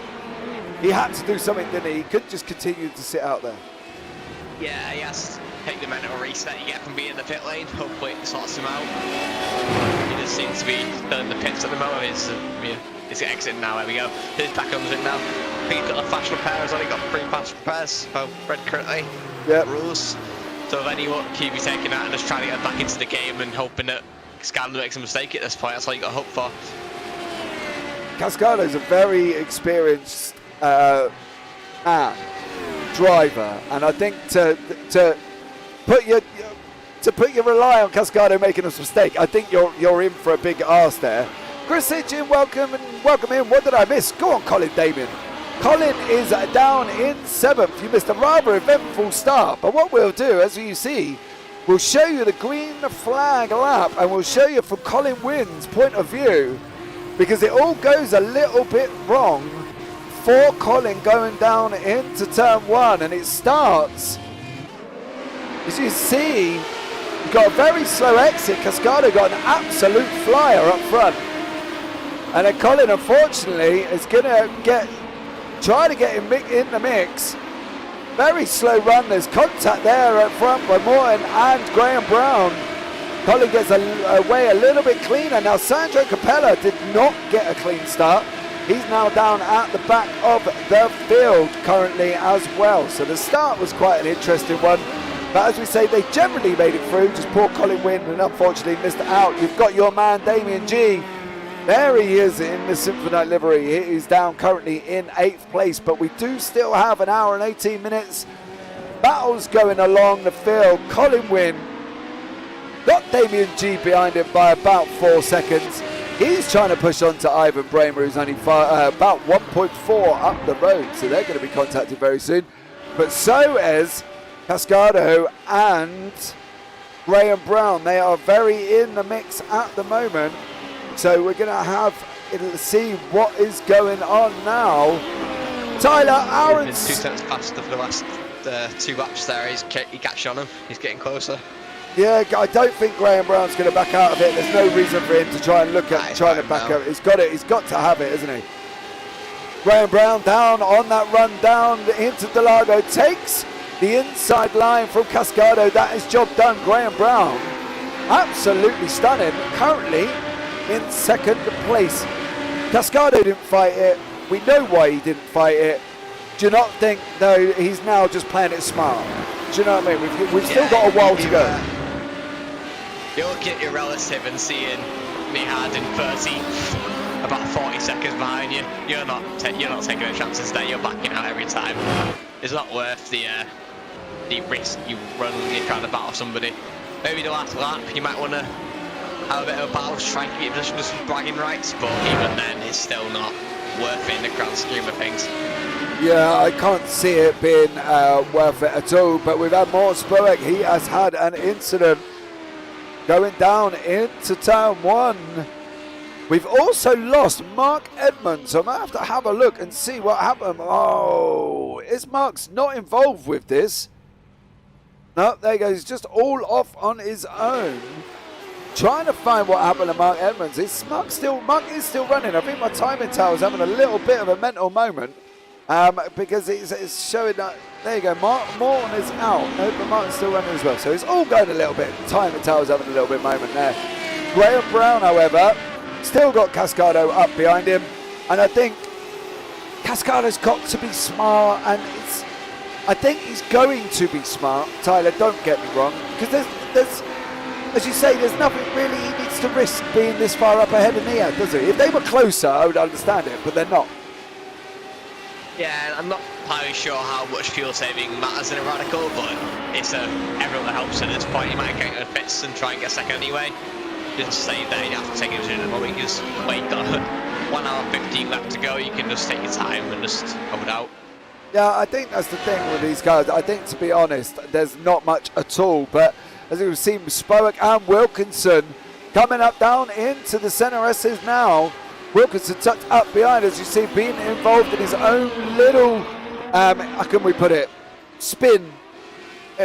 S1: he had to do something, didn't he? He couldn't just continue to sit out there.
S2: Yeah, he has to take the mental reset you get from being in the pit lane. Hopefully it sorts him out. He just seems to be still in the pits at the moment. He's exiting now. There we go. His back comes in now. I think he's got a fast repair as well. He got 3 fast repairs. Oh, Red currently.
S1: Yep.
S2: Rules. So if any luck, he'd be taking that and just trying to get back into the game and hoping that Cascado makes a mistake at this point. That's all you got to hope for.
S1: Cascado's a very experienced driver, and I think to put your rely on Cascado making a mistake, I think you're in for a big arse there. Chris Hitchin, welcome in. What did I miss? Go on, Colin Damien. Colin is down in 7th. You missed a rather eventful start, but what we'll do, as you see, we'll show you the green flag lap, and we'll show you from Colin Wynn's point of view, because it all goes a little bit wrong for Colin going down into turn 1, and it starts, as you see, you've got a very slow exit. Cascado got an absolute flyer up front, and then Colin, unfortunately, is going to try to get him in the mix. Very slow run. There's contact there up front by Morton and Graham Brown. Colin gets away a little bit cleaner. Now Sandro Capella did not get a clean start. He's now down at the back of the field currently as well. So the start was quite an interesting one. But as we say, they generally made it through. Just poor Colin Wynn, and unfortunately missed out. You've got your man Damien G. There he is in the Symphonite livery. He is down currently in 8th place, but we do still have an hour and 18 minutes. Battles going along the field. Colin Wynn got Damien G behind him by about 4 seconds. He's trying to push on to Ivan Bramer, who's only about 1.4 up the road, so they're going to be contacted very soon. But so is Cascado and Graham Brown. They are very in the mix at the moment. So we're going to see what is going on now. Tyler Aarons.
S2: 2 cents past for the last 2 laps there. He's catching on him. He's getting closer.
S1: Yeah, I don't think Graham Brown's going to back out of it. There's no reason for him to try and look at trying to back out. He's got it. He's got to have it, isn't he? Graham Brown down on that run down into Delago. Takes the inside line from Cascado. That is job done. Graham Brown, absolutely stunning. Currently in 2nd place. Cascado didn't fight it. We know why he didn't fight it. Do you not think, though, he's now just playing it smart? Do you know what I mean? We've still got a while to go.
S2: You'll look at your relative and seeing Mihad in 13th, about 40 seconds behind you. You're not taking the chances there. You're backing out every time. It's not worth the risk you run when you're trying to battle somebody. Maybe the last lap, you might want to have a bit of a battle, try and keep position with some bragging rights, but even then, it's still not worth it in the grand scheme of things.
S1: Yeah, I can't see it being worth it at all, but we've had more Spoek. He has had an incident going down into turn 1. We've also lost Mark Edmonds, so I might have to have a look and see what happened. Oh, is Mark's not involved with this? No, there he goes. He's just all off on his own. Trying to find what happened to Mark Edmonds. Mark is still running. I think my timing tower is having a little bit of a mental moment because it's showing that, there you go, Morton is out. No, but Martin's still running as well. So it's all going a little bit. Timing tower's having a little bit moment there. Graham Brown, however, still got Cascado up behind him. And I think Cascado's got to be smart, and I think he's going to be smart. Tyler, don't get me wrong, because there's as you say, there's nothing really he needs to risk being this far up ahead of Nia, does he? If they were closer, I would understand it, but they're not.
S2: Yeah, I'm not entirely sure how much fuel saving matters in a radical, but it's everyone helps at this point. You might get into pits and try and get second anyway. Just stay there, you have to take it in the moment, because when you've got 1 hour 15 left to go, you can just take your time and just hold out.
S1: Yeah, I think that's the thing with these guys. I think, to be honest, there's not much at all, but as we've seen, Spoek and Wilkinson coming up down into the centre S's now. Wilkinson tucked up behind, as you see, being involved in his own little, how can we put it, spin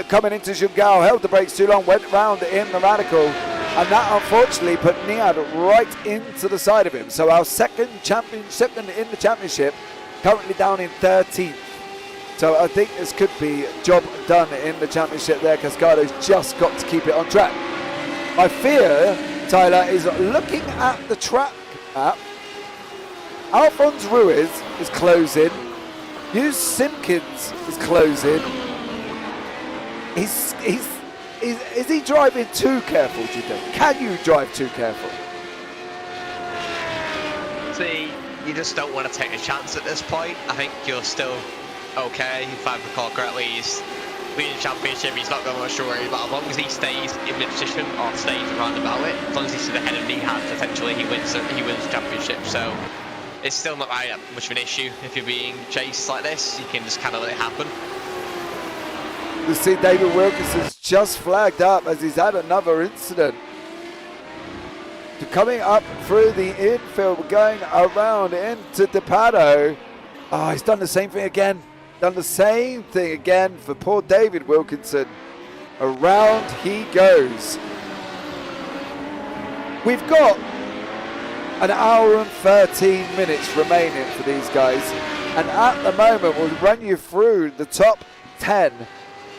S1: coming into Jungao. Held the brakes too long, went round in the radical, and that unfortunately put Niad right into the side of him. So our second in the championship, currently down in 13th. So I think this could be job done in the championship there. Cascado's just got to keep it on track. My fear, Tyler, is looking at the track app. Alphonse Ruiz is closing. Hugh Simpkins is closing. He's is he driving too careful, do you think? Can you drive too careful?
S2: See, you just don't want to take a chance at this point. I think you're still okay. If I recall correctly, he's leading the championship. He's not got much to worry about. As long as he stays in the position or stays around about it, as long as he's to the head of Nihad, potentially he wins the championship. So it's still not that much of an issue if you're being chased like this. You can just kind of let it happen.
S1: You see David Wilkinson's just flagged up as he's had another incident. Coming up through the infield, going around into DePato. Oh, he's done the same thing again. Done the same thing again for poor David Wilkinson. Around he goes. We've got an hour and 13 minutes remaining for these guys. And at the moment, we'll run you through the top 10.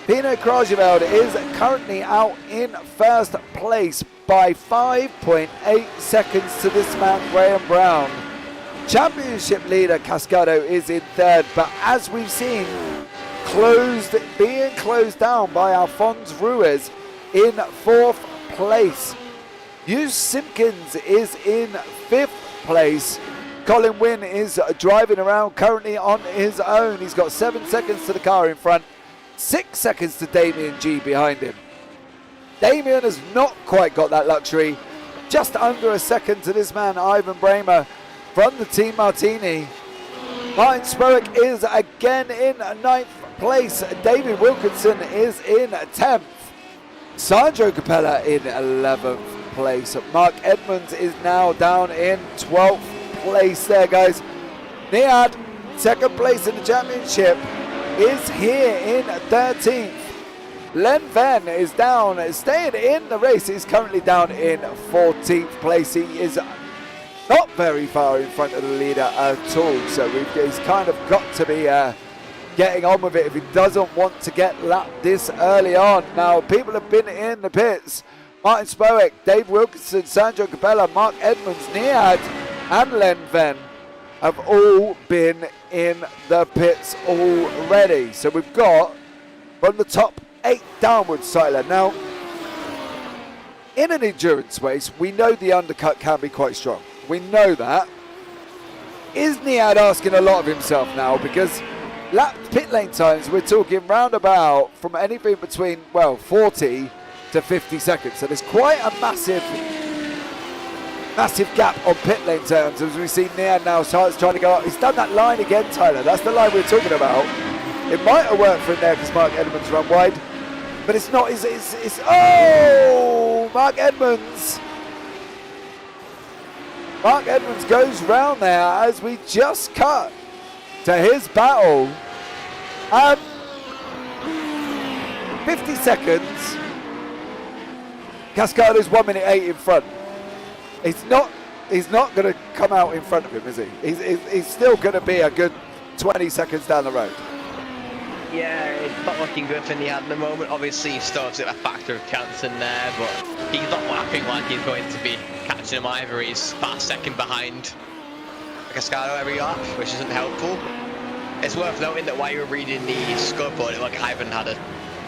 S1: Pino Krajeveld is currently out in first place by 5.8 seconds to this man, Graham Brown. Championship leader Cascado is in third, but as we've seen, being closed down by Alphonse Ruiz in fourth place. Hugh Simpkins is in fifth place. Colin Wynn is driving around currently on his own. He's got 7 seconds to the car in front, 6 seconds to Damien G behind him. Damien has not quite got that luxury. Just under a second to this man, Ivan Bramer from the Team Martini. Martin Spoick is again in ninth place. David Wilkinson is in 10th. Sandro Capella in 11th place. Mark Edmonds is now down in 12th place there, guys. Nihad, second place in the championship, is here in 13th. Len Ven is down, staying in the race. He's currently down in 14th place. He is not very far in front of the leader at all. So he's kind of got to be getting on with it if he doesn't want to get lapped this early on. Now, people have been in the pits. Martin Spoick, Dave Wilkinson, Sandro Capella, Mark Edmonds, Nihad, and Len Ven have all been in the pits already. So we've got from the top 8 downwards, Tyler. Now, in an endurance race, we know the undercut can be quite strong. We know that. Is Nihad asking a lot of himself now? Because pit lane times, we're talking roundabout from anything between, well, 40 to 50 seconds. So there's quite a massive gap on pit lane terms as we see Nihad now starts trying to go up. He's done that line again, Tyler. That's the line we're talking about. It might have worked for him there because Mark Edmonds run wide. But it's not, it's oh, Mark Edmonds. Mark Edmonds goes round there as we just cut to his battle. 50 seconds. Cascado's 1 minute 8 in front. He's not going to come out in front of him, is he? He's still going to be a good 20 seconds down the road.
S2: Yeah, it's not looking good for Nihad at the moment. Obviously, he still has a factor of chance in there, but he's not lapping like he's going to be catching him either. He's about a second behind Cascado every lap, which isn't helpful. It's worth noting that while you were reading the scoreboard, it looked like Ivan had an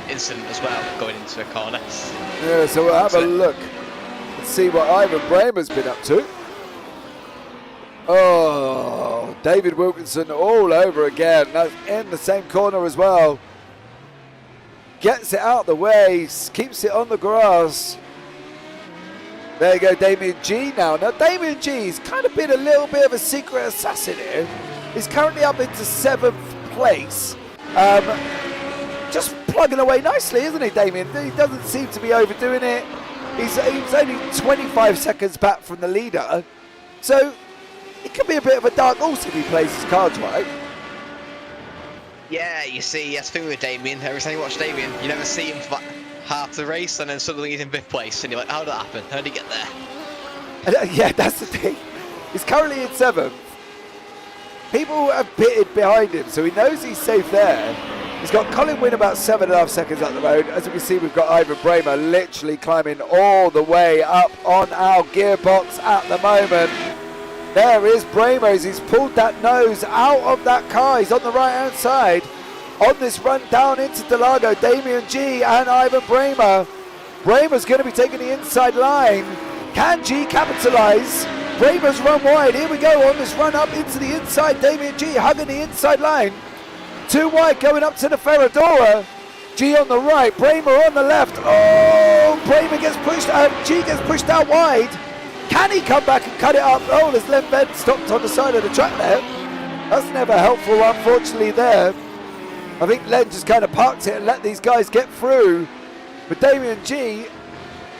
S2: incident as well going into a corner.
S1: Yeah, so we'll have a look and see what Ivan Bramer's been up to. Oh, David Wilkinson all over again. That's in the same corner as well. Gets it out the way, keeps it on the grass. There you go, Damien G now. Now, Damien G's kind of been a little bit of a secret assassin here. He's currently up into 7th place. Just plugging away nicely, isn't he, Damien? He doesn't seem to be overdoing it. He's only 25 seconds back from the leader. So, it could be a bit of a dark horse if he plays his cards right.
S2: Yeah, you see, that's the thing with Damien. Every time you watch Damien, you never see him for half the race, and then suddenly he's in 5th place, and you're like, how did that happen? How did he get there?
S1: Yeah, that's the thing. He's currently in 7th. People have pitted behind him, so he knows he's safe there. He's got Colin Wynn about 7.5 seconds up the road. As we can see, we've got Ivan Bramer literally climbing all the way up on our gearbox at the moment. There is Bramer as he's pulled that nose out of that car. He's on the right-hand side on this run down into Delago. Damien G and Ivan Bramer Bramer's going to be taking the inside line. Can G capitalise? Bramer's run wide. Here we go on this run up into the inside. Damien G hugging the inside line. Too wide going up to the Ferradora. G on the right, Bramer on the left. Oh, Bramer gets pushed out. G gets pushed out wide. Can he come back and cut it up? Oh, there's Len Ben stopped on the side of the track there. That's never helpful, unfortunately, there. I think Len just kind of parked it and let these guys get through. But Damien G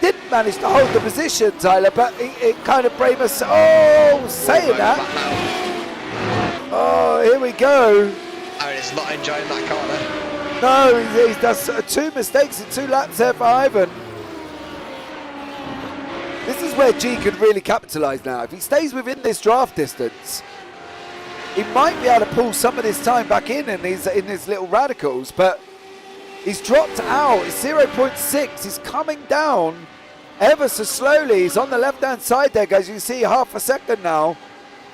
S1: didn't manage to hold the position, Tyler, but it kind of Bramer, saying that. Oh, here we go.
S2: I mean, it's not enjoying that corner.
S1: No, he does 2 mistakes in 2 laps there for Ivan. This is where G could really capitalise now. If he stays within this draft distance, he might be able to pull some of this time back in his little radicals, but he's dropped out. It's 0.6. He's coming down ever so slowly. He's on the left-hand side there, guys. You can see half a second now.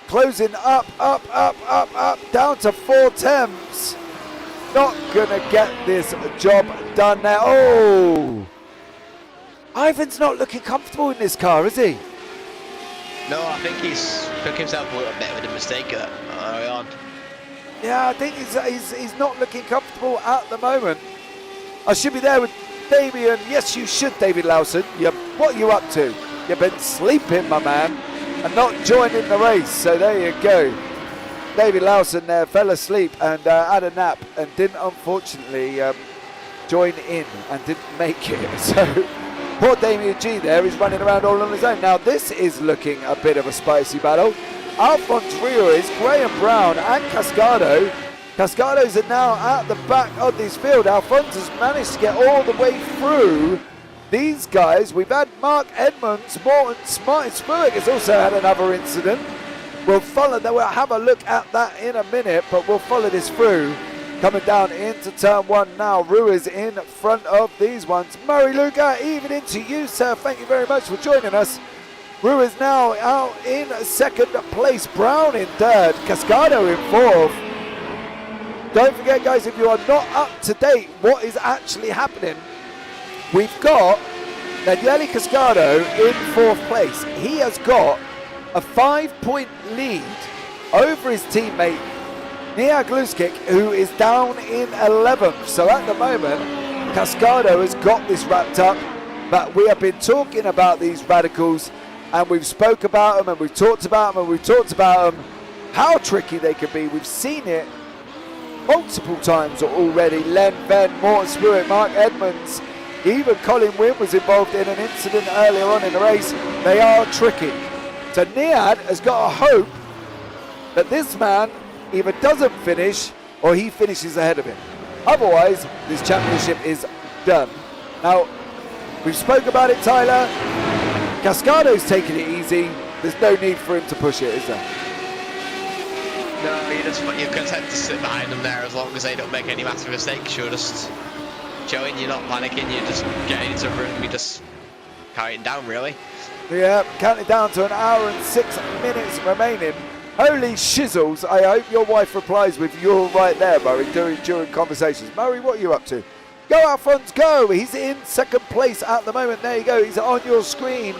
S1: Closing up, down to 4 tenths. Not going to get this job done there. Oh! Ivan's not looking comfortable in this car, is he?
S2: No, I think he's took himself a little bit of a mistake early on.
S1: Yeah, I think he's not looking comfortable at the moment. I should be there with Damien. Yes, you should, David Lawson. What are you up to? You've been sleeping, my man, and not joining the race. So there you go. David Lawson there fell asleep and had a nap and didn't, unfortunately, join in and didn't make it. So poor Damien G there is running around all on his own. Now this is looking a bit of a spicy battle. Alphonse Ruiz, Graham Brown and Cascado. Cascado's are now at the back of this field. Alphonse has managed to get all the way through these guys. We've had Mark Edmonds, Martin Spurrick has also had another incident. We'll have a look at that in a minute, but we'll follow this through. Coming down into turn 1 now. Ruiz in front of these ones. Murray Luca, even into you, sir. Thank you very much for joining us. Ruiz now out in 2nd place. Brown in 3rd. Cascado in 4th. Don't forget, guys, if you are not up to date what is actually happening, we've got Daniele Cascado in 4th place. He has got a 5-point lead over his teammate Nia Gluskic, who is down in 11th. So at the moment, Cascado has got this wrapped up, but we have been talking about these radicals, and we've spoke about them, and we've talked about them, and we've talked about them, how tricky they can be. We've seen it multiple times already. Len Ben, Morton Stewart, Mark Edmonds, even Colin Wynn was involved in an incident earlier on in the race. They are tricky. So Niad has got to hope that this man either doesn't finish or he finishes ahead of him. Otherwise, this championship is done. Now, we've spoke about it, Tyler. Cascado's taking it easy. There's no need for him to push it, is there?
S2: No, you're content to sit behind them there as long as they don't make any massive mistakes. You're just showing you're not panicking, you're just getting into a room, you just carrying down, really.
S1: Yeah, counting down to 1 hour and 6 minutes remaining. Holy shizzles, I hope your wife replies with "you're right there, Murray," during conversations. Murray, what are you up to? Go, Alphonse, go! He's in 2nd place at the moment. There you go, he's on your screen.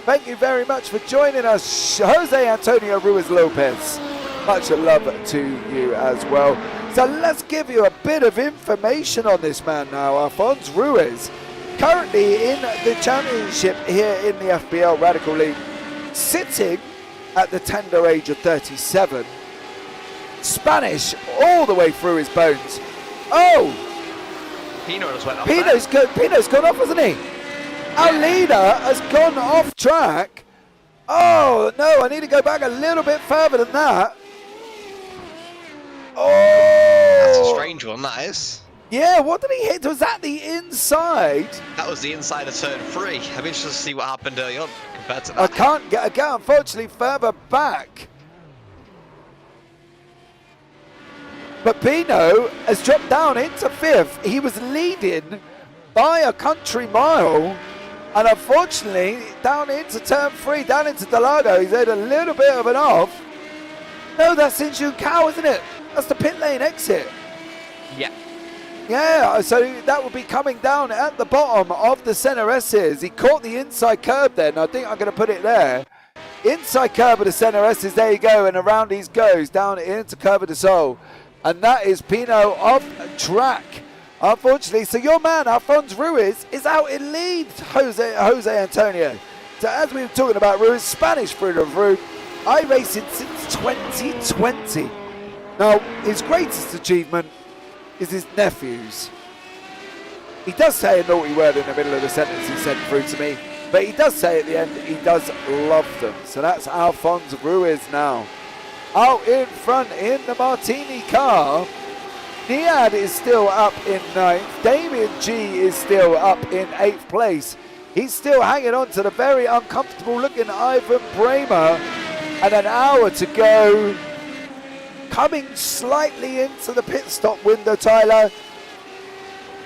S1: Thank you very much for joining us, Jose Antonio Ruiz Lopez. Much love to you as well. So let's give you a bit of information on this man now, Alphonse Ruiz. Currently in the championship here in the FBL Radical League, sitting at the tender age of 37. Spanish all the way through his bones. Oh!
S2: Pino just went off.
S1: Pino's gone off, hasn't he? Our leader has gone off track. Oh, no, I need to go back a little bit further than that. Oh!
S2: That's a strange one, that is.
S1: Yeah, what did he hit? Was that the inside?
S2: That was the inside of turn 3. I'm interested to see what happened early on compared to that.
S1: I can't get, unfortunately, further back. But Pino has dropped down into 5th. He was leading by a country mile. And unfortunately, down into turn 3, down into Delago, he's had a little bit of an off. No, that's Sinjun Cow, isn't it? That's the pit lane exit.
S2: Yeah.
S1: Yeah, so that would be coming down at the bottom of the center S's. He caught the inside curb there, and I think I'm going to put it there. Inside curb of the center S's, there you go, and around he goes, down into Curva de Sol. And that is Pino off track, unfortunately. So your man, Alphonse Ruiz, is out in lead, Jose Antonio. So as we were talking about Ruiz, Spanish through the roof, iRacing since 2020. Now, his greatest achievement is his nephews. He does say a naughty word in the middle of the sentence he sent through to me, but he does say at the end he does love them. So that's Alphonse Ruiz now. Out in front in the Martini car, Niad is still up in 9th. Damien G is still up in 8th place. He's still hanging on to the very uncomfortable looking Ivan Bramer. And an hour to go. Coming slightly into the pit stop window, Tyler.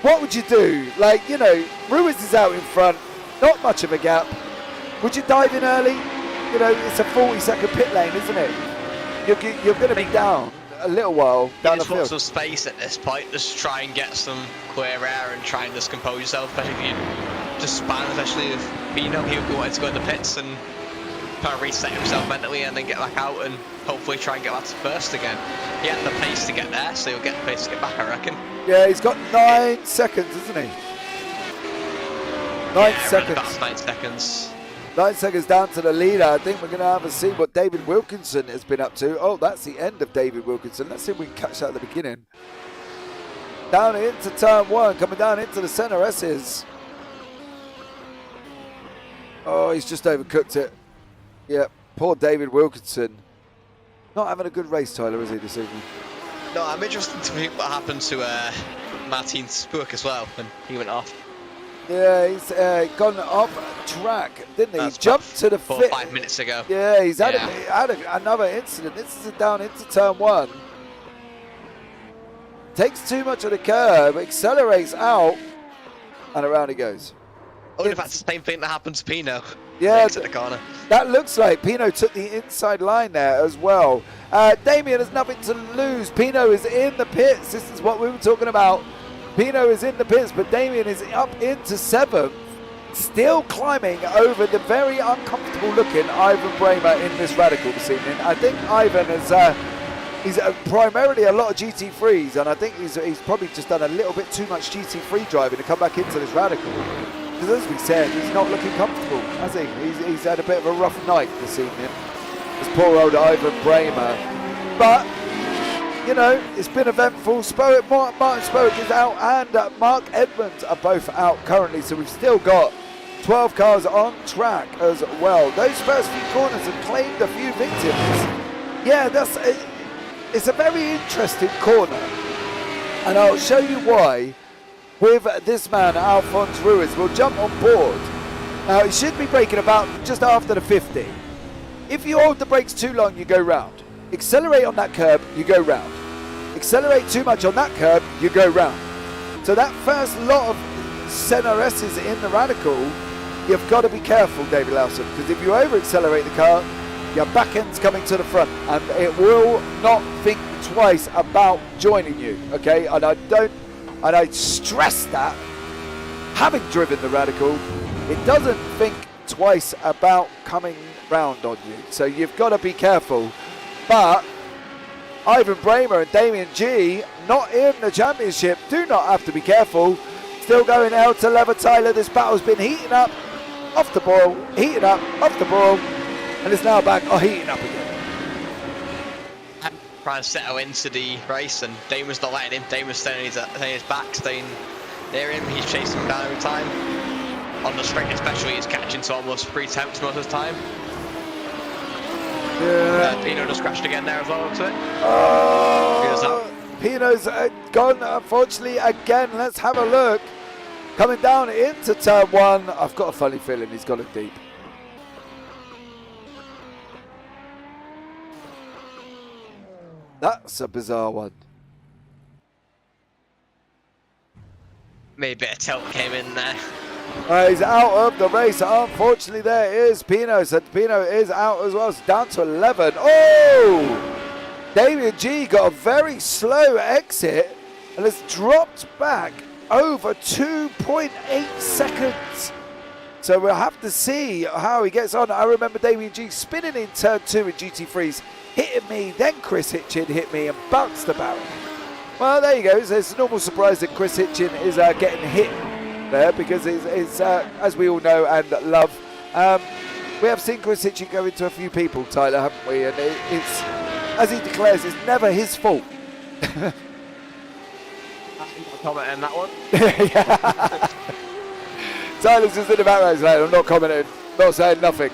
S1: What would you do? Like, you know, Ruiz is out in front. Not much of a gap. Would you dive in early? You know, it's a 40-second pit lane, isn't it? You're going to be down a little while down the field.
S2: You just want some space at this point. Just try and get some clear air and try and just compose yourself, especially if you just span, especially if Pino, he wanted to go in the pits and kind of reset himself mentally and then get back out and hopefully try and get back to first again. He had the pace to get there, so he'll get the pace to get back, I reckon.
S1: Yeah, he's got 9 seconds, isn't he? 9 seconds.
S2: About 9 seconds.
S1: 9 seconds down to the leader. I think we're going to have a see what David Wilkinson has been up to. Oh, that's the end of David Wilkinson. Let's see if we can catch that at the beginning. Down into turn 1, coming down into the center S's. Oh, he's just overcooked it. Yeah, poor David Wilkinson. Not having a good race, Tyler, is he, this evening?
S2: No, I'm interested to see what happened to Martin Spook as well when he went off.
S1: Yeah, he's gone off track, didn't he? He jumped to the
S2: 4 or 5 minutes ago.
S1: Yeah, he's had, another incident. This is down into turn 1. Takes too much of the curb, accelerates out, and around he goes.
S2: I wonder if that's the same thing that happened to Pino.
S1: Yeah,
S2: at the corner.
S1: That looks like Pino took the inside line there as well. Damien has nothing to lose. Pino is in the pits. This is what we were talking about. Pino is in the pits, but Damien is up into 7th, still climbing over the very uncomfortable looking Ivan Bramer in this radical this evening. I think Ivan is he's primarily a lot of GT3s, and I think he's probably just done a little bit too much GT3 driving to come back into this radical. Because as we said, he's not looking comfortable, has he? He's had a bit of a rough night this evening. This poor old Ivan Bramer. But, you know, it's been eventful. Martin Spoke is out, and Mark Edmonds are both out currently. So we've still got 12 cars on track as well. Those first few corners have claimed a few victims. Yeah, it's a very interesting corner. And I'll show you why. With this man, Alphonse Ruiz, will jump on board. Now, he should be braking about just after the 50. If you hold the brakes too long, you go round. Accelerate on that curb, you go round. Accelerate too much on that curb, you go round. So that first lot of center S's in the radical, you've got to be careful, David Lawson, because if you over-accelerate the car, your back end's coming to the front, and it will not think twice about joining you, okay? And I stress that, having driven the radical, it doesn't think twice about coming round on you. So you've got to be careful. But Ivan Bramer and Damien G, not in the championship, do not have to be careful. Still going out to lever Tyler. This battle's been heating up, off the boil, heating up, off the boil, and it's now back, heating up again.
S2: Trying to settle into the race, and Damon's not letting him. Damon's staying his back, staying near him. He's chasing him down every time. On the straight especially, he's catching to almost 3 attempts most of the time.
S1: Yeah.
S2: Pino just crashed again there as well, looks like.
S1: Pino's gone, unfortunately, again. Let's have a look. Coming down into turn 1. I've got a funny feeling he's got it deep. That's a bizarre one.
S2: Maybe a bit of tilt came in there.
S1: He's out of the race. Unfortunately, there is Pino. So Pino is out as well. It's down to 11. Oh! Damien G got a very slow exit and has dropped back over 2.8 seconds. So we'll have to see how he gets on. I remember Damien G spinning in turn 2 in GT3s, hitting me, then Chris Hitchin hit me and bounced about. Well, there you go. So it's a normal surprise that Chris Hitchin is getting hit there, because it's as we all know and love, we have seen Chris Hitchin go into a few people, Tyler, haven't we? And it's, as he declares, it's never his fault.
S3: I'm not commenting on that one.
S1: Yeah. Tyler's just in the background saying, I'm not commenting, not saying nothing.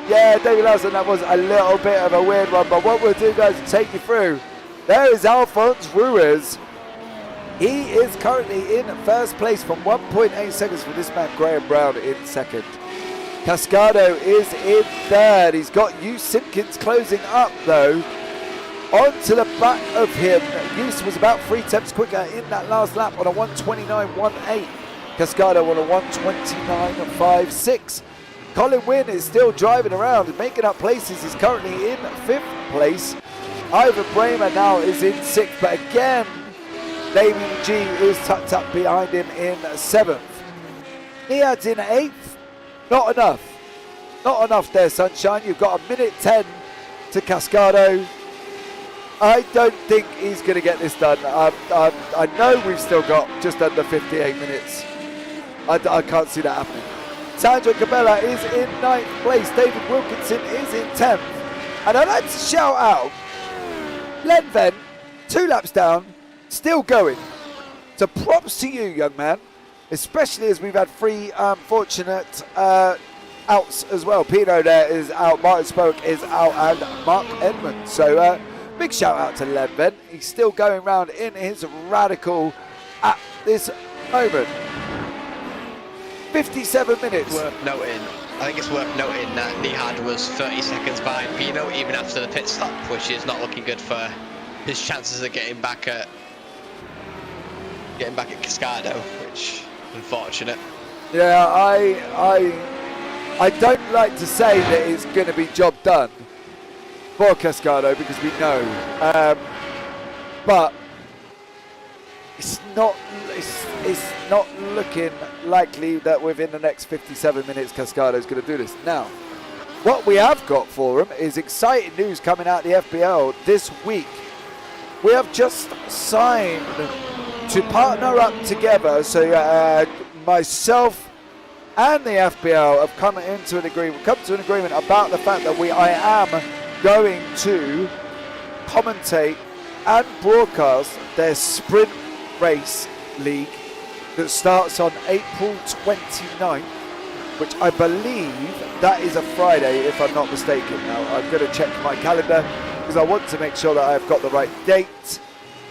S1: Yeah, David Larson, that was a little bit of a weird one, but what we'll do, guys, is take you through. There is Alphonse Ruiz. He is currently in first place from 1.8 seconds for this man, Graham Brown, in second. Cascado is in third. He's got Hugh Simpkins closing up, though. On to the back of him. Hughes was about 3 tenths quicker in that last lap on a 1:29.18. Cascado on a 1:29.56. Colin Wynn is still driving around, making up places. He's currently in 5th place. Ivan Bramer now is in 6th, but again, Damien G is tucked up behind him in 7th. Niad's in 8th. Not enough. Not enough there, Sunshine. You've got 1:10 to Cascado. I don't think he's going to get this done. I know we've still got just under 58 minutes. I can't see that happening. Sandro Cabela is in 9th place. David Wilkinson is in 10th. And I'd like to shout out Len Venn, 2 laps down, still going. So props to you, young man. Especially as we've had 3 fortunate outs as well. Pino there is out, Martin Spoke is out, and Mark Edmonds. So big shout out to Len Venn. He's still going round in his Radical at this moment. 57 minutes.
S2: Worth noting. I think it's worth noting that Nihad was 30 seconds behind Pino even after the pit stop, which is not looking good for his chances of getting back at Cascado, which unfortunate.
S1: Yeah, I don't like to say that it's going to be job done for Cascado, because we know, but it's not looking likely that within the next 57 minutes Cascado is going to do this. Now, what we have got for him is exciting news coming out of the FBL this week. We have just signed to partner up together, so myself and the FBL have come to an agreement about the fact that I am going to commentate and broadcast their sprint race league that starts on April 29th, which I believe that is a Friday, if I'm not mistaken. Now, I'm going to check my calendar because I want to make sure that I've got the right date.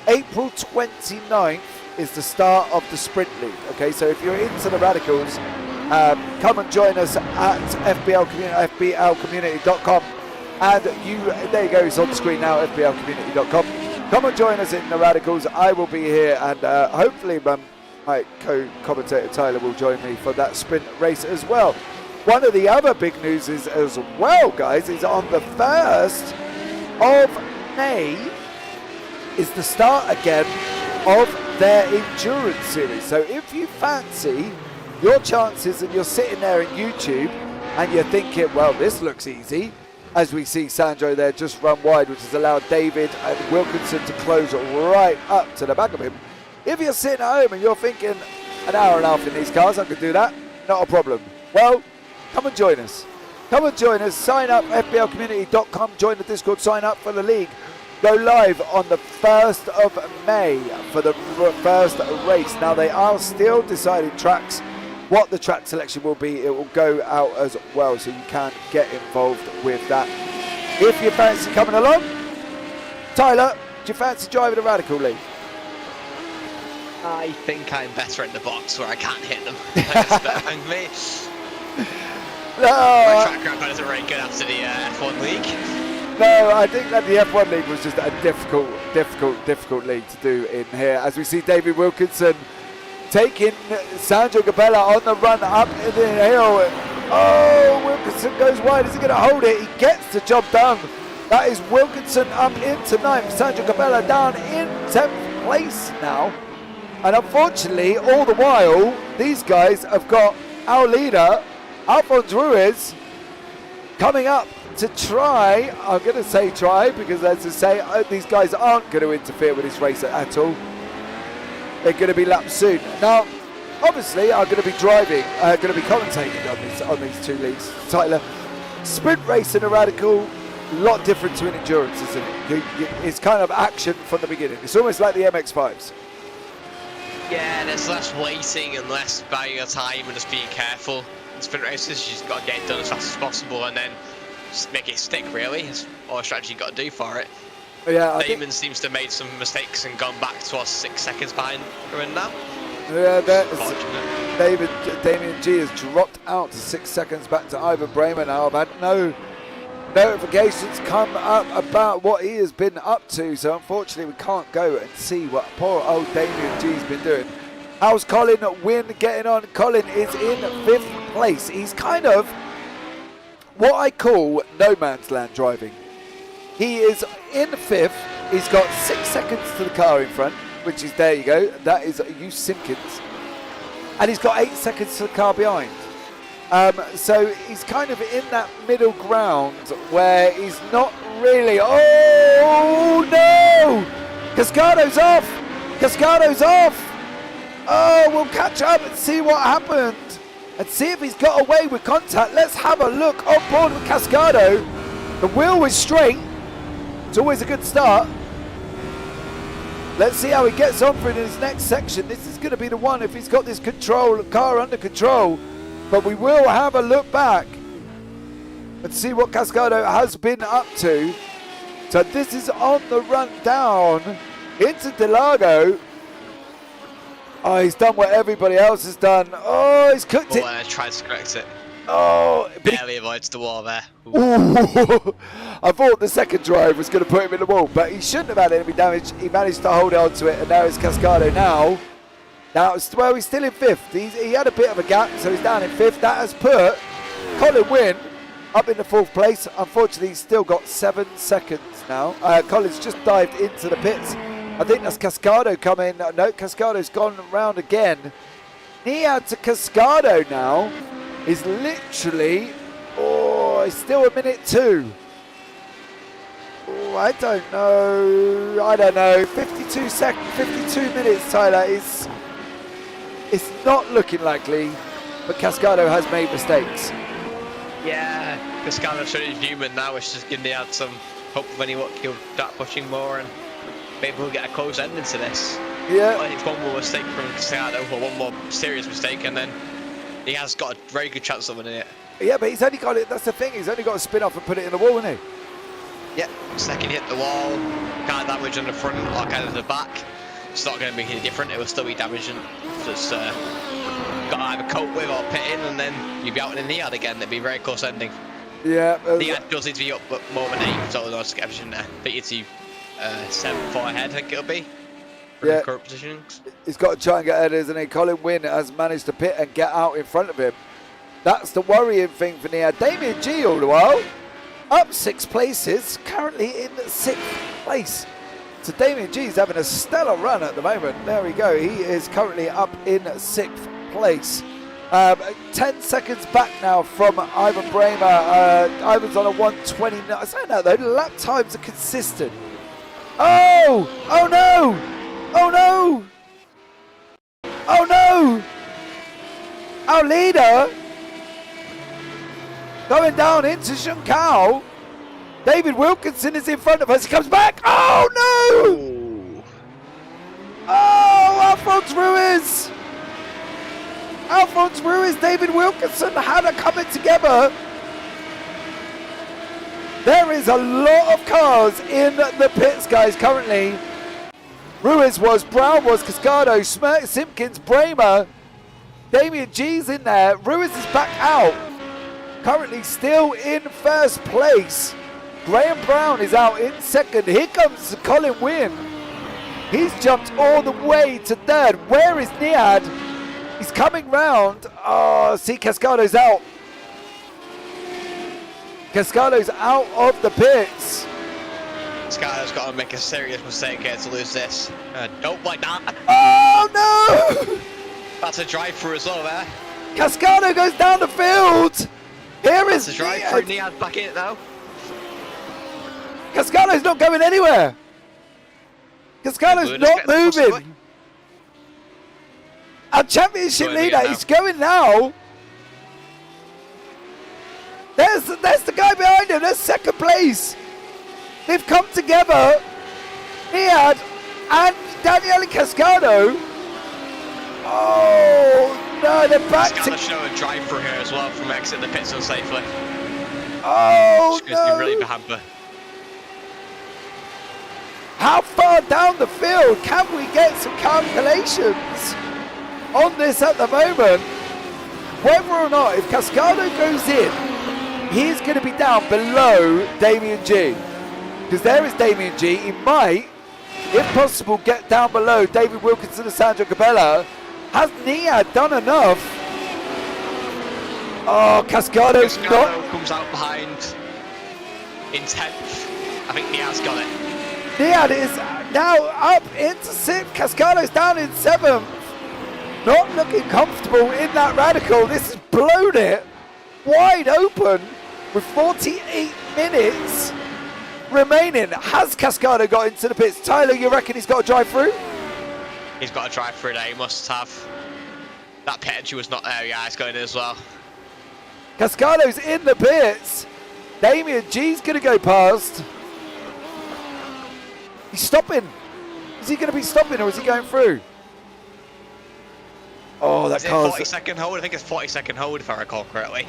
S1: April 29th is the start of the sprint league. Okay, so if you're into the Radicals, come and join us at FBL-Community.com. And there you go, it's on the screen now, FBL-Community.com. Come and join us in the Radicals. I will be here, and hopefully my co-commentator Tyler will join me for that sprint race as well. One of the other big news is as well, guys, is on the 1st of May is the start again of their endurance series. So if you fancy your chances and you're sitting there in YouTube and you're thinking, well, this looks easy, as we see Sandro there just run wide, which has allowed David and Wilkinson to close right up to the back of him. If you're sitting at home and you're thinking, an hour and a half in these cars, I could do that, not a problem. Well, come and join us. Come and join us. Sign up, FBLcommunity.com, join the Discord, sign up for the league. Go live on the 1st of May for the first race. Now, they are still deciding tracks. What the track selection will be, it will go out as well, so you can get involved with that. If you fancy coming along, Tyler, do you fancy driving a Radical League?
S2: I think I'm better in the box where I can't hit them. That's better than me.
S1: No,
S2: My track record isn't very good after the F1 League.
S1: No, I think that the F1 League was just a difficult league to do in here. As we see David Wilkinson taking Sandro Gabella on the run up in the hill. Oh, Wilkinson goes wide. Is he going to hold it? He gets the job done. That is Wilkinson up into 9th. Sandro Gabella down in 10th place now. And unfortunately, all the while, these guys have got our leader, Alphonse Ruiz, coming up to try. I'm going to say try because, as I say, these guys aren't going to interfere with this race at all. They're going to be lapped soon. Now, obviously, I'm going to be driving, going to be commentating on these two leagues. Tyler, sprint racing a radical, lot different to an endurance, isn't it? It's kind of action from the beginning. It's almost like the MX-5s.
S2: Yeah, there's less waiting and less buying your time and just being careful. In sprint races, you just got to get it done as fast as possible and then just make it stick, really. That's all the strategy you've got to do for it.
S1: Yeah,
S2: Damon seems to have made some mistakes and gone back to us 6 seconds behind her now.
S1: Yeah, Damien G has dropped out to 6 seconds back to Ivan Bremer now. I've had no notifications come up about what he has been up to, so unfortunately we can't go and see what poor old Damien G's been doing. How's Colin Wynn getting on? Colin is in 5th place. He's kind of what I call no man's land driving. He is in 5th. He's got 6 seconds to the car in front, which is, there you go, that is Hugh Simpkins. And he's got 8 seconds to the car behind. So he's kind of in that middle ground where he's not really, oh no! Cascado's off! Cascado's off! Oh, we'll catch up and see what happened. And see if he's got away with contact. Let's have a look on board with Cascado. The wheel was straight. It's always a good start. Let's see how he gets on for it in his next section. This is going to be the one if he's got this car under control. But we will have a look back and see what Cascado has been up to. So this is on the run down into Delago. Oh, he's done what everybody else has done. Oh, he's cooked it.
S2: Oh, and tried to correct it.
S1: Oh,
S2: barely avoids the wall there.
S1: I thought the second drive was going to put him in the wall, but he shouldn't have had any damage. He managed to hold on to it, and now it's Cascado now. Well, he's still in 5th. He had a bit of a gap, so he's down in 5th. That has put Colin Wynn up in the 4th place. Unfortunately, he's still got 7 seconds now. Colin's just dived into the pits. I think that's Cascado coming. No, Cascado's gone round again. Niad to Cascado now is literally, he's still a minute 2. Oh, I don't know. 52 minutes, Tyler, it's not looking likely, but Cascado has made mistakes.
S2: Yeah, Cascado showed his human now, which is giving Niad some hope when he'll start pushing more and maybe we'll get a close ending to this.
S1: Yeah.
S2: I think it's one more mistake from Cascado, or one more serious mistake, and then he has got a very good chance of winning it.
S1: Yeah, but he's only got it, that's the thing, he's only got to spin off and put it in the wall, hasn't he?
S2: Yep, second hit the wall, kind of damage on the front or kind of the back. It's not going to make any different, it will still be damaging. Just got to either cope with or pit in, and then you'll be out in the Niad again. It'd be a very close ending.
S1: Yeah.
S2: Niad does need to be up but more than 8, so I'll just get everything there. Beat you to 7-4 ahead, I think it'll be.
S1: Yeah.
S2: Current positions.
S1: He's got to try and get ahead, isn't he? Colin Wynn has managed to pit and get out in front of him. That's the worrying thing for Niad. Damien G all the while, up 6 places, currently in 6th place. So Damien G is having a stellar run at the moment. There we go. He is currently up in 6th place. 10 seconds back now from Ivan Bremer. Ivan's on a 1:29. Saying that though, the lap times are consistent. Oh! Oh no! Oh no! Oh no! Our leader going down into Shunkao. David Wilkinson is in front of us. He comes back. Oh no! Oh, Alphonse Ruiz! Alphonse Ruiz, David Wilkinson, how are coming together. There is a lot of cars in the pits, guys, currently. Ruiz was, Brown was, Cascado, Simpkins, Bremer. Damien G's in there. Ruiz is back out. Currently still in 1st place. Graham Brown is out in 2nd. Here comes Colin Wynn. He's jumped all the way to 3rd. Where is Niad? He's coming round. Oh, see, Cascado's out. Cascado's out of the pits.
S2: Cascado's got to make a serious mistake here to lose this. Don't like that.
S1: Oh no!
S2: That's a drive-through as well there.
S1: Cascado goes down the field. Here is
S2: That's a drive-through. Niad back in it now.
S1: Cascado's not going anywhere. Cascado's not moving. Our championship leader is going now. There's the guy behind him. There's second place. They've come together. Niad and Daniele Cascado. Oh no, they're back to.
S2: Cascado showing a drive through here as well from exit the pit so safely.
S1: Oh
S2: It's going to be really hamper.
S1: How far down the field can we get some calculations on this at the moment? Whether or not, if Cascado goes in, he's going to be down below Damien G. Because there is Damien G. He might, if possible, get down below David Wilkinson and Sandro Capella. Has Niad done enough? Oh, Cascado's not.
S2: Comes out behind in 10th. I think Niad's got it.
S1: Niad is now up into 6th. Cascado's down in 7th. Not looking comfortable in that radical. This has blown it wide open with 48 minutes remaining. Has Cascado got into the pits? Tyler, you reckon he's got to drive through?
S2: He's got to drive through there. He must have. That pit entry was not there. Yeah, he's going in as well.
S1: Cascado's in the pits. Damien G's going to go past. He's stopping. Is he going to be stopping or is he going through? Oh, that car's...
S2: 40-second hold? I think it's 40-second hold if I recall correctly.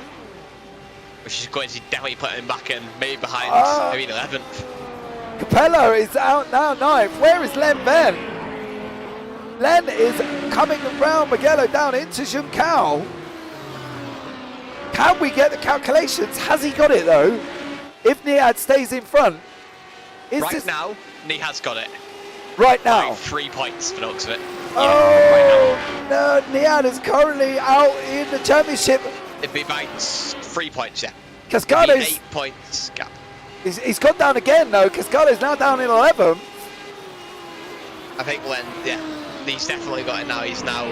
S2: Which is going to definitely put him back in, maybe behind, maybe 11th.
S1: Capello is out now 9th. Where is Len Ben? Len is coming around Mugello down into Junção. Can we get the calculations? Has he got it though? If Niad stays in front.
S2: Now, Niad's got it.
S1: Right now?
S2: 3 points for the looks of it.
S1: Oh, right no, Niad is currently out in the championship.
S2: It'd be by 3 points, yeah.
S1: Cascado's
S2: 8 points gap.
S1: He's gone down again though. Cascado's now down in 11th.
S2: I think Len, yeah, he's definitely got it now. He's now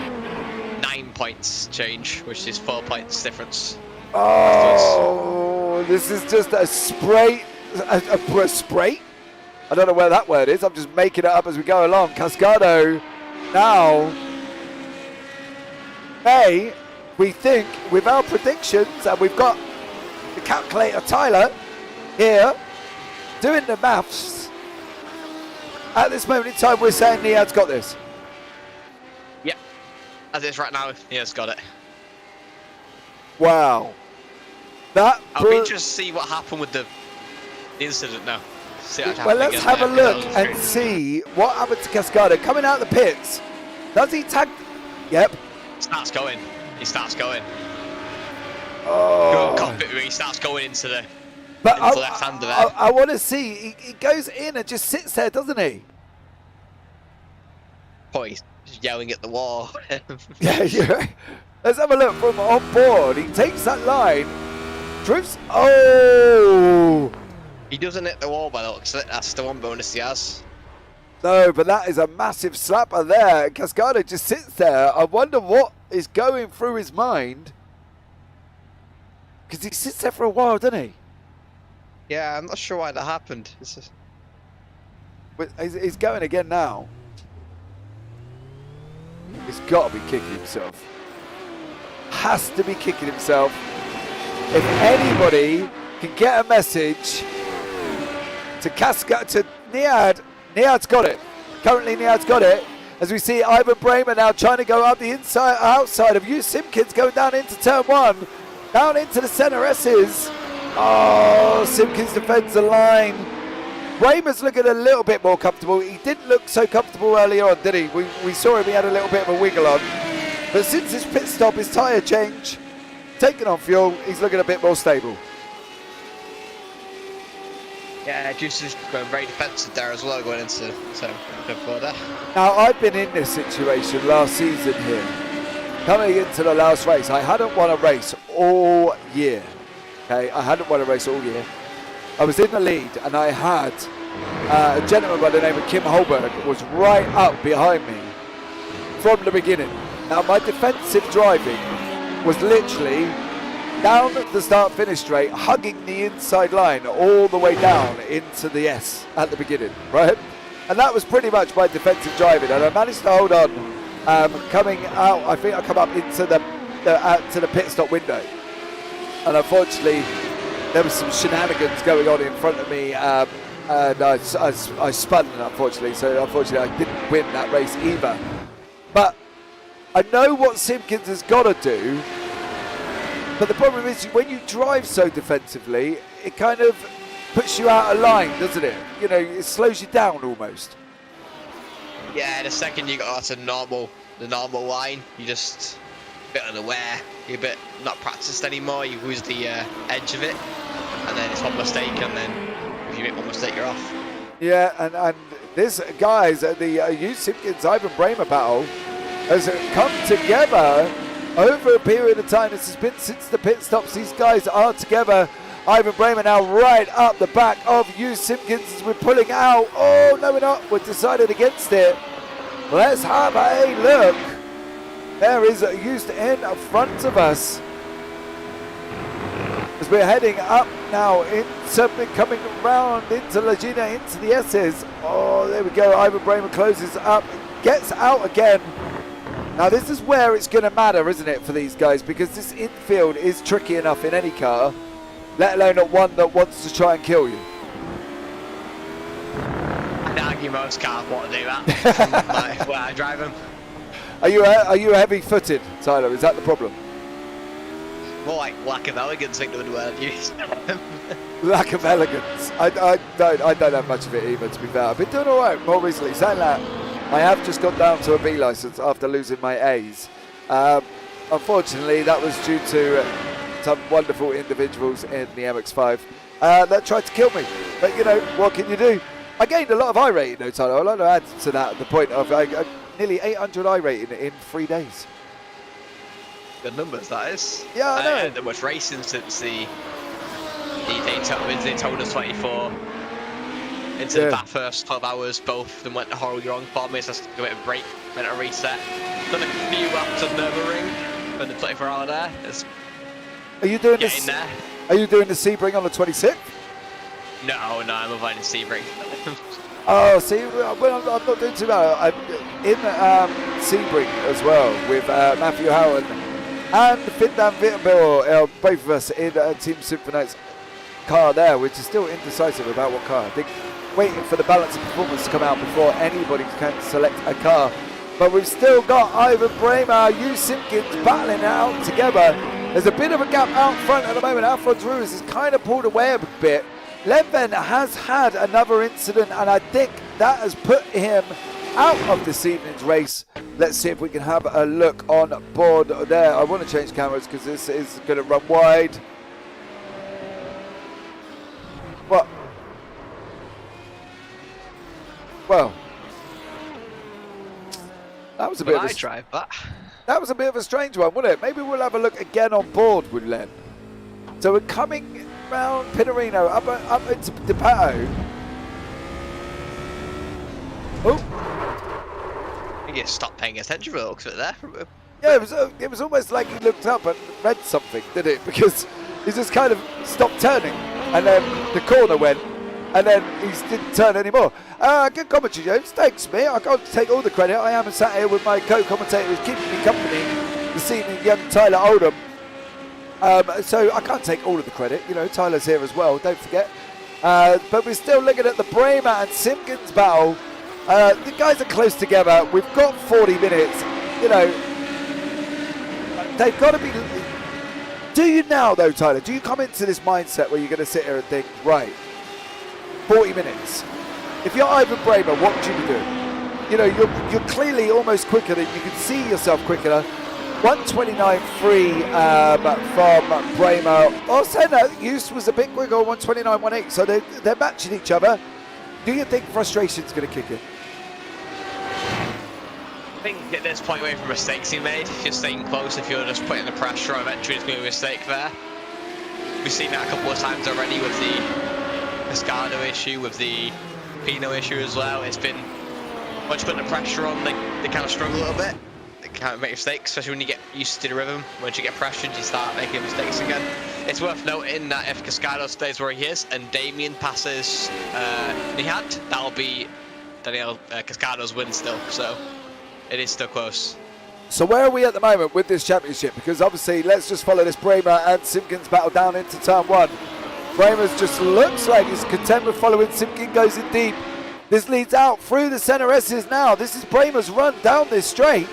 S2: 9 points change, which is 4 points difference.
S1: Oh, this is just a spray. A spray? I don't know where that word is. I'm just making it up as we go along. Cascado now. Hey, we think with our predictions, and we've got the calculator Tyler here doing the maths. At this moment in time, we're saying Niad's got this.
S2: Yep, as it is right now, Niad's got it.
S1: Wow.
S2: I'll be interested to see what happened with the incident now.
S1: Well, let's have a look and see what happened to Cascado. Coming out of the pits. Does he tag? Yep.
S2: Starts going. He starts going.
S1: Oh.
S2: Cockpit, he starts going into the, left-hander there.
S1: I want to see. He goes in and just sits there, doesn't he?
S2: Oh, he's just yelling at the wall.
S1: Yeah. Let's have a look from on board. He takes that line. Drifts. Oh.
S2: He doesn't hit the wall by the looks of it. That's the one bonus he has.
S1: No, but that is a massive slapper there. Cascado just sits there. I wonder what is going through his mind. Because he sits there for a while, doesn't he?
S2: Yeah, I'm not sure why that happened.
S1: But he's going again now. He's got to be kicking himself. Has to be kicking himself. If anybody can get a message to Niad, Niad's got it. Currently Niad's got it. As we see Ivan Bremer now trying to go up the outside of you. Simpkins going down into turn 1. Down into the center S's. Oh, Simpkins defends the line. Bremer's looking a little bit more comfortable. He didn't look so comfortable earlier on, did he? We saw him, he had a little bit of a wiggle on. But since his pit stop, his tyre change, taking on fuel, he's looking a bit more stable.
S2: Yeah, Juice is going very defensive there as well, going into good border.
S1: Now, I've been in this situation last season here. Coming into the last race, I hadn't won a race all year. Okay, I hadn't won a race all year. I was in the lead, and I had a gentleman by the name of Kim Holberg was right up behind me from the beginning. Now, my defensive driving was literally down the start-finish straight, hugging the inside line all the way down into the S at the beginning, right? And that was pretty much my defensive driving, and I managed to hold on coming out. I think I come up into the pit stop window, and unfortunately there was some shenanigans going on in front of me, and I spun, unfortunately. So unfortunately I didn't win that race either. But I know what Simpkins has got to do. But the problem is, when you drive so defensively, it kind of puts you out of line, doesn't it? You know, it slows you down almost.
S2: Yeah, the second you got to the normal line, you just a bit unaware, you're a bit not practiced anymore, you lose the edge of it, and then it's one mistake, and then if you make one mistake, you're off.
S1: Yeah, and this, guys, the Hugh Simpkins Ivan Bramer battle has come together over a period of time. This has been since the pit stops. These guys are together. Ivan Bramer now right up the back of Hugh Simpkins as we're pulling out. Oh, no, we're not. We're decided against it. Let's have a look. There is Hughes in front of us as we're heading up now into coming round into Lagina, into the S's. Oh, there we go. Ivan Bramer closes up, gets out again. Now this is where it's going to matter, isn't it, for these guys, because this infield is tricky enough in any car, let alone at one that wants to try and kill you.
S2: I'd argue most cars want to do that when I drive them.
S1: Are you heavy-footed, Tyler? Is that the problem?
S2: More like lack of elegance, I think the word used.
S1: Lack of elegance. I don't have much of it either, to be fair. I've been doing all right more recently. Saying that, I have just got down to a B licence after losing my A's. Unfortunately, that was due to some wonderful individuals in the MX-5 that tried to kill me. But, you know, what can you do? I gained a lot of I rating, though, Tyler. I'd like to add to that at the point of nearly 800 I rating in 3 days.
S2: Good numbers, that is.
S1: Yeah, I know.
S2: I haven't done much racing since they told us 24. Into the first 12 hours, both of them went horribly wrong for me, so I took a bit of a break, went a reset. Done a few laps of Nürburgring for the 24-hour there.
S1: Are you doing this?
S2: There.
S1: Are you doing the Sebring on the 26th?
S2: No, I'm avoiding Sebring.
S1: Oh, see, well, I'm not doing too bad. I'm in Sebring as well with Matthew Howard and Finn Dan Vittenbill, both of us in Team Symphonite's car there, which is still indecisive about what car. I think waiting for the balance of performance to come out before anybody can select a car. But we've still got Ivan Bramer, Hugh Simpkins battling out together. There's a bit of a gap out front at the moment. Alfred Ruiz has kind of pulled away a bit. Leven has had another incident, and I think that has put him out of this evening's race. Let's see if we can have a look on board there. I want to change cameras because this is going to run wide. What? Well, that was a bit of a that was a bit of a strange one, wasn't it? Maybe we'll have a look again on board with Len. So we're coming round Pinarino up into Depato. Oh,
S2: You get stopped paying attention for the looks of it there.
S1: yeah, it was almost like he looked up and read something, did it? Because he just kind of stopped turning, and then the corner went, and then he didn't turn anymore. Good commentary, James. Thanks, mate. I can't take all the credit. I am sat here with my co-commentator who's keeping me company this evening, young Tyler Oldham. So I can't take all of the credit. You know, Tyler's here as well, don't forget. But we're still looking at the Bramer and Simpkins battle. The guys are close together. We've got 40 minutes. You know, they've got to be... Do you now, though, Tyler? Do you come into this mindset where you're going to sit here and think, right, 40 minutes. If you're Ivan Bramer, what would you be doing? You know, you're clearly almost quicker than you can see yourself quicker. 129.3 from Bramer. Or Senna, Hughes was a bit quicker, 129.18. So they're matching each other. Do you think frustration's going to kick in?
S2: I think at this point, away from mistakes he made, if you're staying close, if you're just putting the pressure on, eventually it's going to be a mistake there. We've seen that a couple of times already with the Cascado issue, with the Pino issue as well. It's been, once you put the pressure on, they kind of struggle a little bit. They kind of make mistakes, especially when you get used to the rhythm. Once you get pressured, you start making mistakes again. It's worth noting that if Cascado stays where he is and Damien passes Nihad, that'll be Daniel Cascado's win still. So it is still close.
S1: So where are we at the moment with this championship? Because obviously, let's just follow this Bramer and Simpkins battle down into turn 1. Bramer's just looks like he's content with following. Simpkin goes in deep. This leads out through the center S's now. This is Bramer's run down this straight.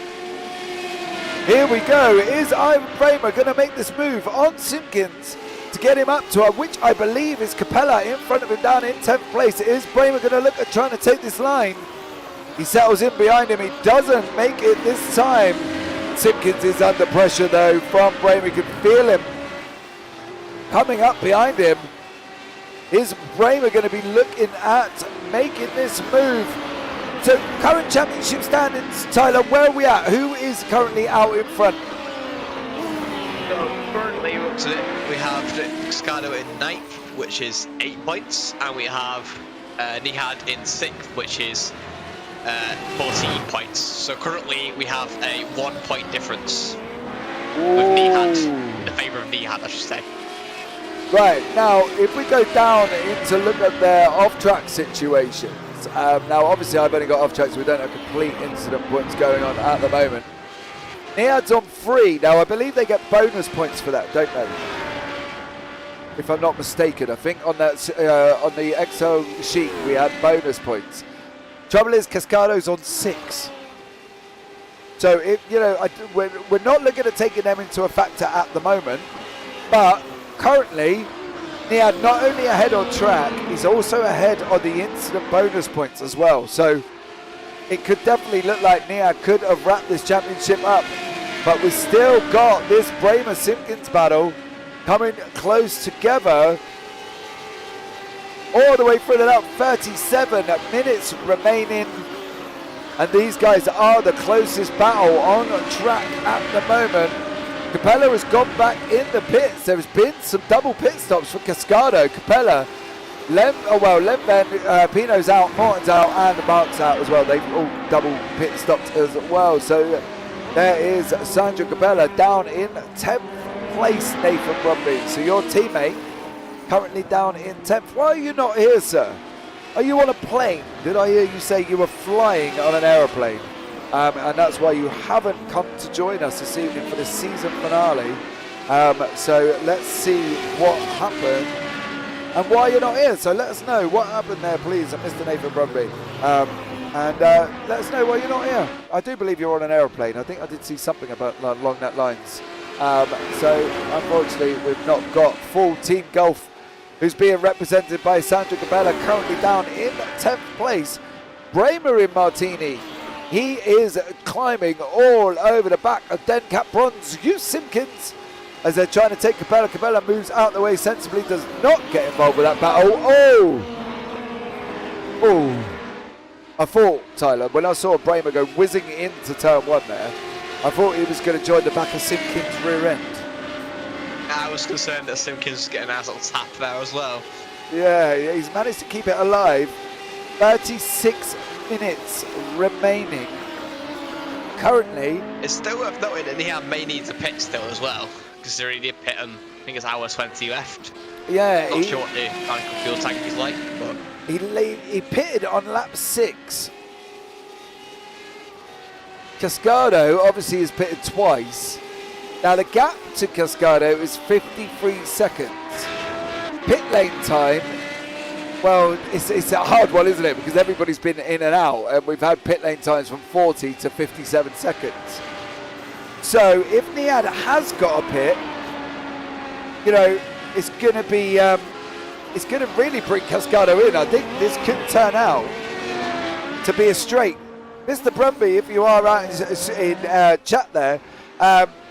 S1: Here we go. Is Ivan Bramer going to make this move on Simpkins to get him up to which I believe is Capella in front of him down in 10th place? Is Bramer going to look at trying to take this line? He settles in behind him. He doesn't make it this time. Simpkins is under pressure though from Bramer. You can feel him coming up behind him. Is Bramer going to be looking at making this move? So current championship standings, Tyler, where are we at? Who is currently out in front?
S2: So currently we're up to it. We have Cascado in 9th, which is 8 points, and we have Nihad in 6th, which is 14 points. So currently we have a 1 point difference with Nihad, in the favour of Nihad, I should say.
S1: Right, now if we go down into look at their off-track situations, now obviously I've only got off-track, so we don't have complete incident points going on at the moment. Nihad's on 3, now I believe they get bonus points for that, don't they? If I'm not mistaken, I think on that on the Excel sheet we had bonus points. Trouble is Cascado's on 6. So if we're not looking at taking them into a factor at the moment, but currently, Nihad not only ahead on track, he's also ahead on the incident bonus points as well. So it could definitely look like Nihad could have wrapped this championship up. But we've still got this Bramer-Simpkins battle coming close together. All the way through the lap, 37 minutes remaining. And these guys are the closest battle on track at the moment. Capella has gone back in the pits. There's been some double pit stops for Cascado. Capella, Pino's out, Morton's out, and Mark's out as well. They've all double pit stopped as well. So there is Sandro Capella down in 10th place, Nathan Brumby. So your teammate currently down in 10th. Why are you not here, sir? Are you on a plane? Did I hear you say you were flying on an aeroplane? And that's why you haven't come to join us this evening for the season finale. So let's see what happened and why you're not here. So let us know what happened there, please, Mr. Nathan Brumby. And let us know why you're not here. I do believe you're on an aeroplane. I think I did see something about along that lines. So unfortunately, we've not got full Team Golf, who's being represented by Sandro Capella, currently down in 10th place. Bramer in Martini. He is climbing all over the back of Dencat Bronze. Hugh Simpkins, as they're trying to take Capella. Capella moves out the way sensibly, does not get involved with that battle. Oh! I thought, Tyler, when I saw Bramer go whizzing into turn 1 there, I thought he was going to join the back of Simpkins' rear end.
S2: I was concerned that Simpkins was getting a nice little tap there as well.
S1: Yeah, he's managed to keep it alive. 36 minutes remaining. Currently,
S2: it's still worth noting that Nihad may need to pit still as well, because they already did pit and I think it's hour 20 left.
S1: Yeah,
S2: not sure what the mechanical fuel tank is like, but
S1: he pitted on lap 6. Cascado obviously has pitted twice. Now the gap to Cascado is 53 seconds. Pit lane time, well, it's a hard one, isn't it? Because everybody's been in and out, and we've had pit lane times from 40 to 57 seconds. So if Nihad has got a pit, it's going to be, it's going to really bring Cascado in. I think this could turn out to be a straight. Mr. Brumby, if you are out in chat there,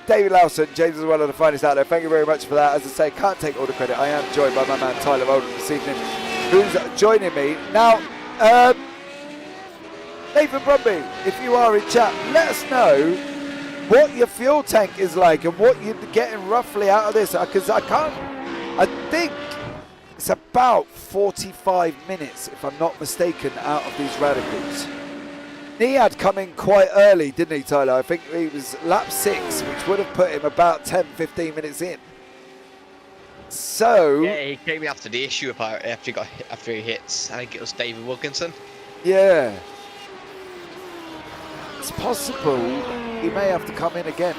S1: David Lawson, James is one of the finest out there. Thank you very much for that. As I say, can't take all the credit. I am joined by my man Tyler Oldham this evening, who's joining me. Now, Nathan Brumby, if you are in chat, let us know what your fuel tank is like and what you're getting roughly out of this. Because I think it's about 45 minutes, if I'm not mistaken, out of these radicals. Niad come in quite early, didn't he, Tyler? I think he was lap 6, which would have put him about 10-15 minutes in. So
S2: yeah, he came after the issue after he hits. I think it was David Wilkinson.
S1: yeah, it's possible he may have to come in again,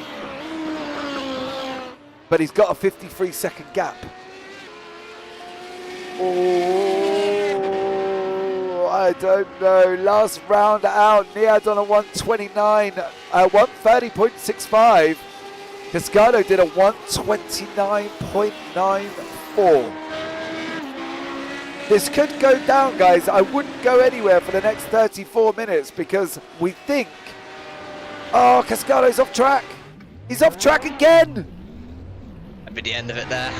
S1: but he's got a 53-second gap. Oh, I don't know. Last round out, Niad on a 130.65. Cascado did a 129.94. This could go down, guys. I wouldn't go anywhere for the next 34 minutes because we think, oh, Cascado's off track. He's off track again.
S2: That'd be the end of it there.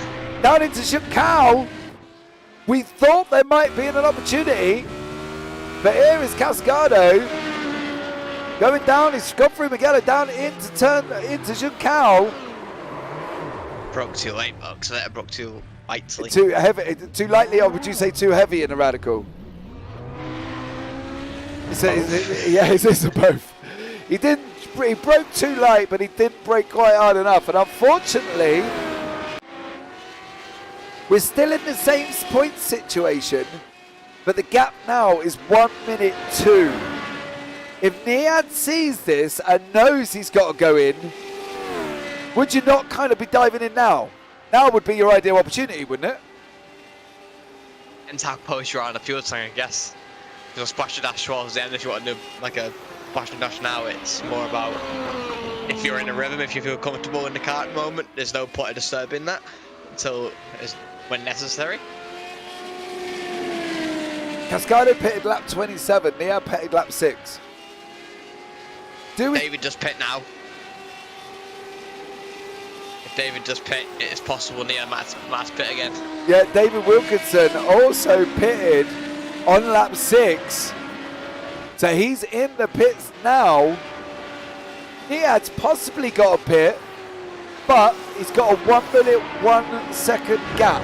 S1: Down into Chicao. We thought there might be an opportunity, but here is Cascado going down. He's gone through Mugello down into Chicao.
S2: Broke too late, Bucks. That broke too lightly.
S1: Too heavy, too lightly, or would you say too heavy in a radical? Yeah, it's a both. He broke too light, but he didn't break quite hard enough, and unfortunately, we're still in the same point situation, but the gap now is 1:02. If Niad sees this and knows he's got to go in, would you not kind of be diving in now? Now would be your ideal opportunity, wouldn't it?
S2: And tag post you're on a fuel tank, I guess. You'll splash the dash towards the end if you want to do like a splash and dash now. It's more about if you're in a rhythm, if you feel comfortable in the car at the moment, there's no point of disturbing that until when necessary.
S1: Cascado pitted lap 27, Niad pitted lap 6.
S2: David just pit now. If David does pit, it is possible Niad might pit again.
S1: Yeah, David Wilkinson also pitted on lap 6. So he's in the pits now. Niad's possibly got a pit, but he's got a 1 second gap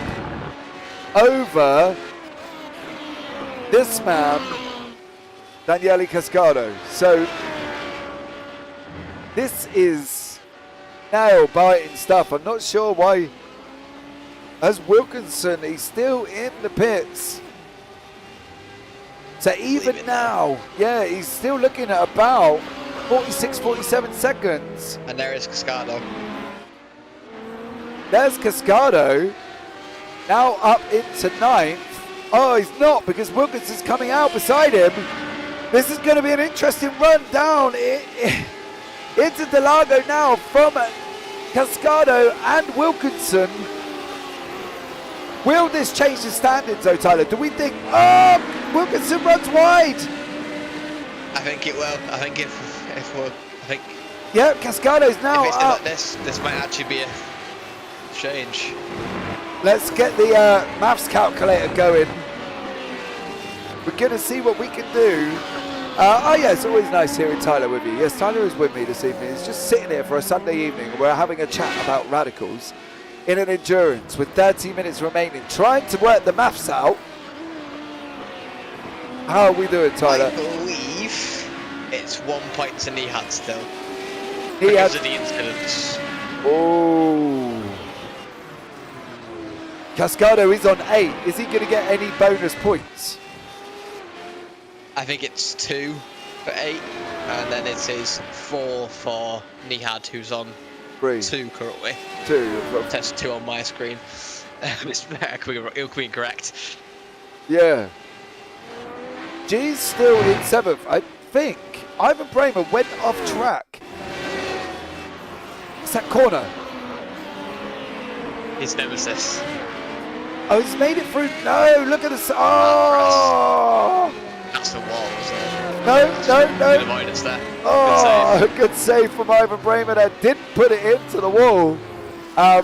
S1: over this man, Daniele Cascado. So this is nail-biting stuff. I'm not sure why, as Wilkinson, he's still in the pits. So even now, yeah, he's still looking at about 46, 47 seconds.
S2: And there is Cascado.
S1: There's Cascado, now up into 9th. Oh, he's not, because Wilkinson's coming out beside him. This is going to be an interesting run down into Delago now from Cascado and Wilkinson. Will this change the standings though, Tyler? Do we think, oh, Wilkinson runs wide?
S2: I think it will. I think
S1: yeah, Cascado's now
S2: if it's
S1: up.
S2: like this might actually be a change.
S1: Let's get the maths calculator going. We're going to see what we can do. Oh yeah, it's always nice hearing Tyler with you. Yes, Tyler is with me this evening. He's just sitting here for a Sunday evening. We're having a chat about radicals in an endurance with 30 minutes remaining, trying to work the maths out. How are we doing, Tyler?
S2: I believe it's 1 point to Nihat still.
S1: He
S2: because
S1: has
S2: of the incidents.
S1: Oh. Cascado is on 8. Is he going to get any bonus points?
S2: I think it's 2 for 8, and then it is 4 for Nihad, who's on
S1: 3.
S2: 2 currently.
S1: 2.
S2: Test 2 on my screen. It could be incorrect.
S1: Yeah. G's still in 7th. I think Ivan Bramer went off track. It's that corner.
S2: His nemesis.
S1: Oh, he's made it through. No, look at this. Oh!
S2: That's the wall, isn't it?
S1: No.
S2: Good avoidance there.
S1: Oh, good save from Ivan Bramer there. Didn't put it into the wall. But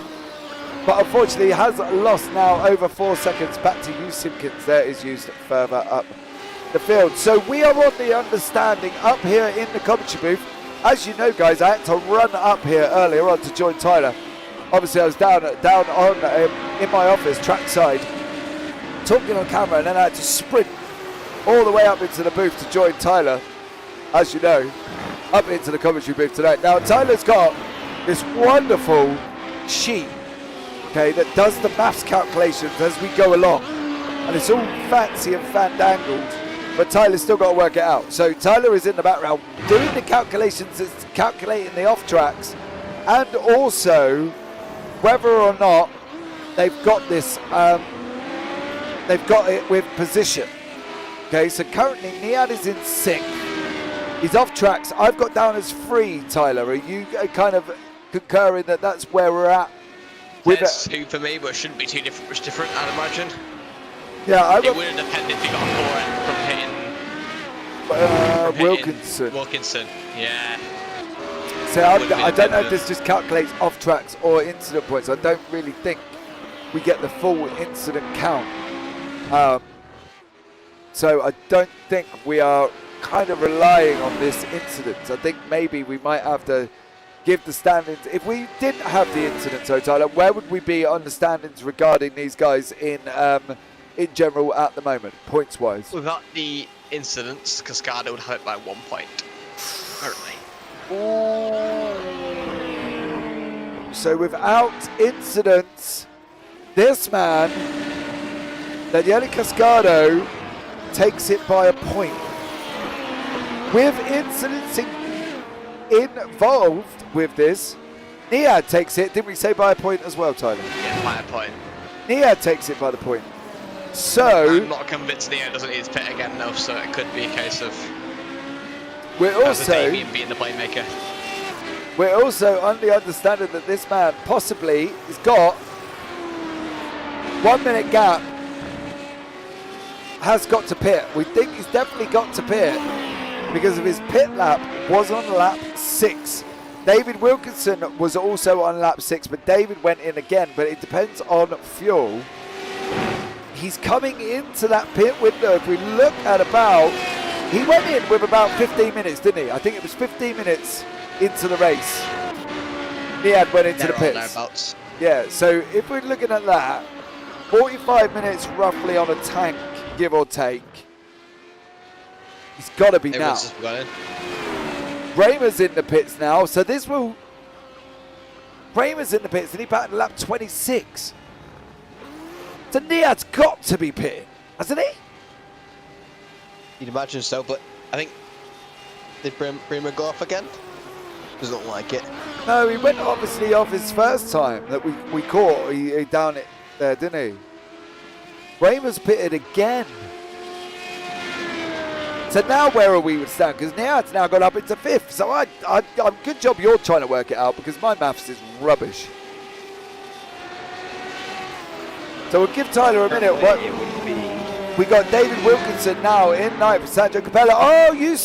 S1: unfortunately, he has lost now over 4 seconds back to Hugh Simpkins. There is used further up the field. So we are on the understanding up here in the commentary booth. As you know, guys, I had to run up here earlier on to join Tyler. Obviously, I was down on in my office, trackside, talking on camera, and then I had to sprint all the way up into the booth to join Tyler, as you know, up into the commentary booth tonight. Now, Tyler's got this wonderful sheet, okay, that does the maths calculations as we go along. And it's all fancy and fandangled, but Tyler's still got to work it out. So Tyler is in the background doing the calculations, it's calculating the off tracks, and also whether or not they've got this, they've got it with position. Okay, so currently Niad is in 6th. He's off tracks. I've got down as 3, Tyler. Are you kind of concurring that that's where we're at?
S2: It's 2 for me, but it shouldn't be too much different, I'd imagine.
S1: Yeah,
S2: it would have depended if you got a 4 from hitting
S1: Wilkinson.
S2: Wilkinson, yeah.
S1: So I don't know if this just calculates off tracks or incident points. I don't really think we get the full incident count. So I don't think we are kind of relying on this incident. I think maybe we might have to give the standings. If we didn't have the incident, so Tyler, where would we be on the standings regarding these guys in general at the moment, points wise?
S2: Without the incidents, Cascada would have it by 1 point currently.
S1: Ooh. So without incidents, this man, Daniele Cascado, takes it by a point. With incidents involved with this, Niad takes it, didn't we say by a point as well, Tyler?
S2: Yeah, by a point.
S1: Niad takes it by the point. So
S2: I'm not convinced Niad doesn't need his pit again though, so it could be a case of Damien being the playmaker.
S1: We're also on the understanding that this man possibly has got 1 minute gap, has got to pit. We think he's definitely got to pit because of his pit lap was on lap 6. David Wilkinson was also on lap 6, but David went in again, but it depends on fuel. He's coming into that pit window. If we look at he went in with about 15 minutes, didn't he? I think it was 15 minutes into the race. Niad went into the pits. Yeah, so if we're looking at that, 45 minutes roughly on a tank, give or take. He's got to be now. Raymer's in the pits now, so this will... Raymer's in the pits, and he batted lap 26. So Niad's got to be pitting, hasn't he?
S2: You'd imagine so, but I think... Did Raymer go off again? Doesn't look like it.
S1: No, he went obviously off his first time that we caught. He down it there, didn't he? Raymer's pitted again. So now where are we with stand? Because Niad's now gone up into 5th. So I'm good job you're trying to work it out because my maths is rubbish. So we'll give Tyler a minute. We got David Wilkinson now in 9th for Sergio Capella. Oh, Hugh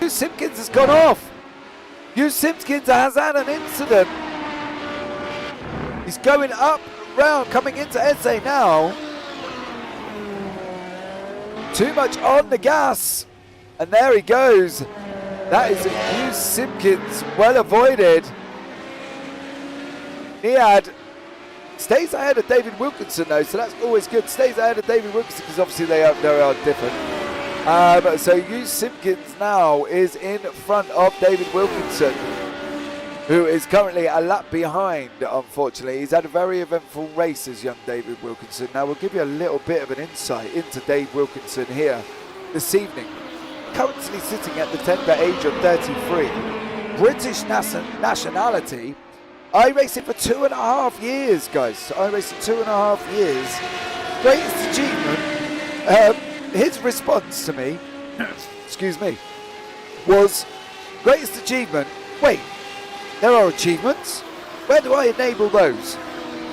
S1: Simpkins has gone off. Hugh Simpkins has had an incident. He's going up, round, coming into SA now. Too much on the gas. And there he goes. That is Hugh Simpkins, well avoided. Niad stays ahead of David Wilkinson though, so that's always good. Stays ahead of David Wilkinson because obviously they are different. So Hugh Simpkins now is in front of David Wilkinson, who is currently a lap behind, unfortunately. He's had a very eventful race as young David Wilkinson. Now we'll give you a little bit of an insight into Dave Wilkinson here this evening. Currently sitting at the tender age of 33. British nationality. I raced it for 2.5 years, guys. I raced it 2.5 years. Greatest achievement. His response to me, excuse me, was greatest achievement. Wait, there are achievements? Where do I enable those?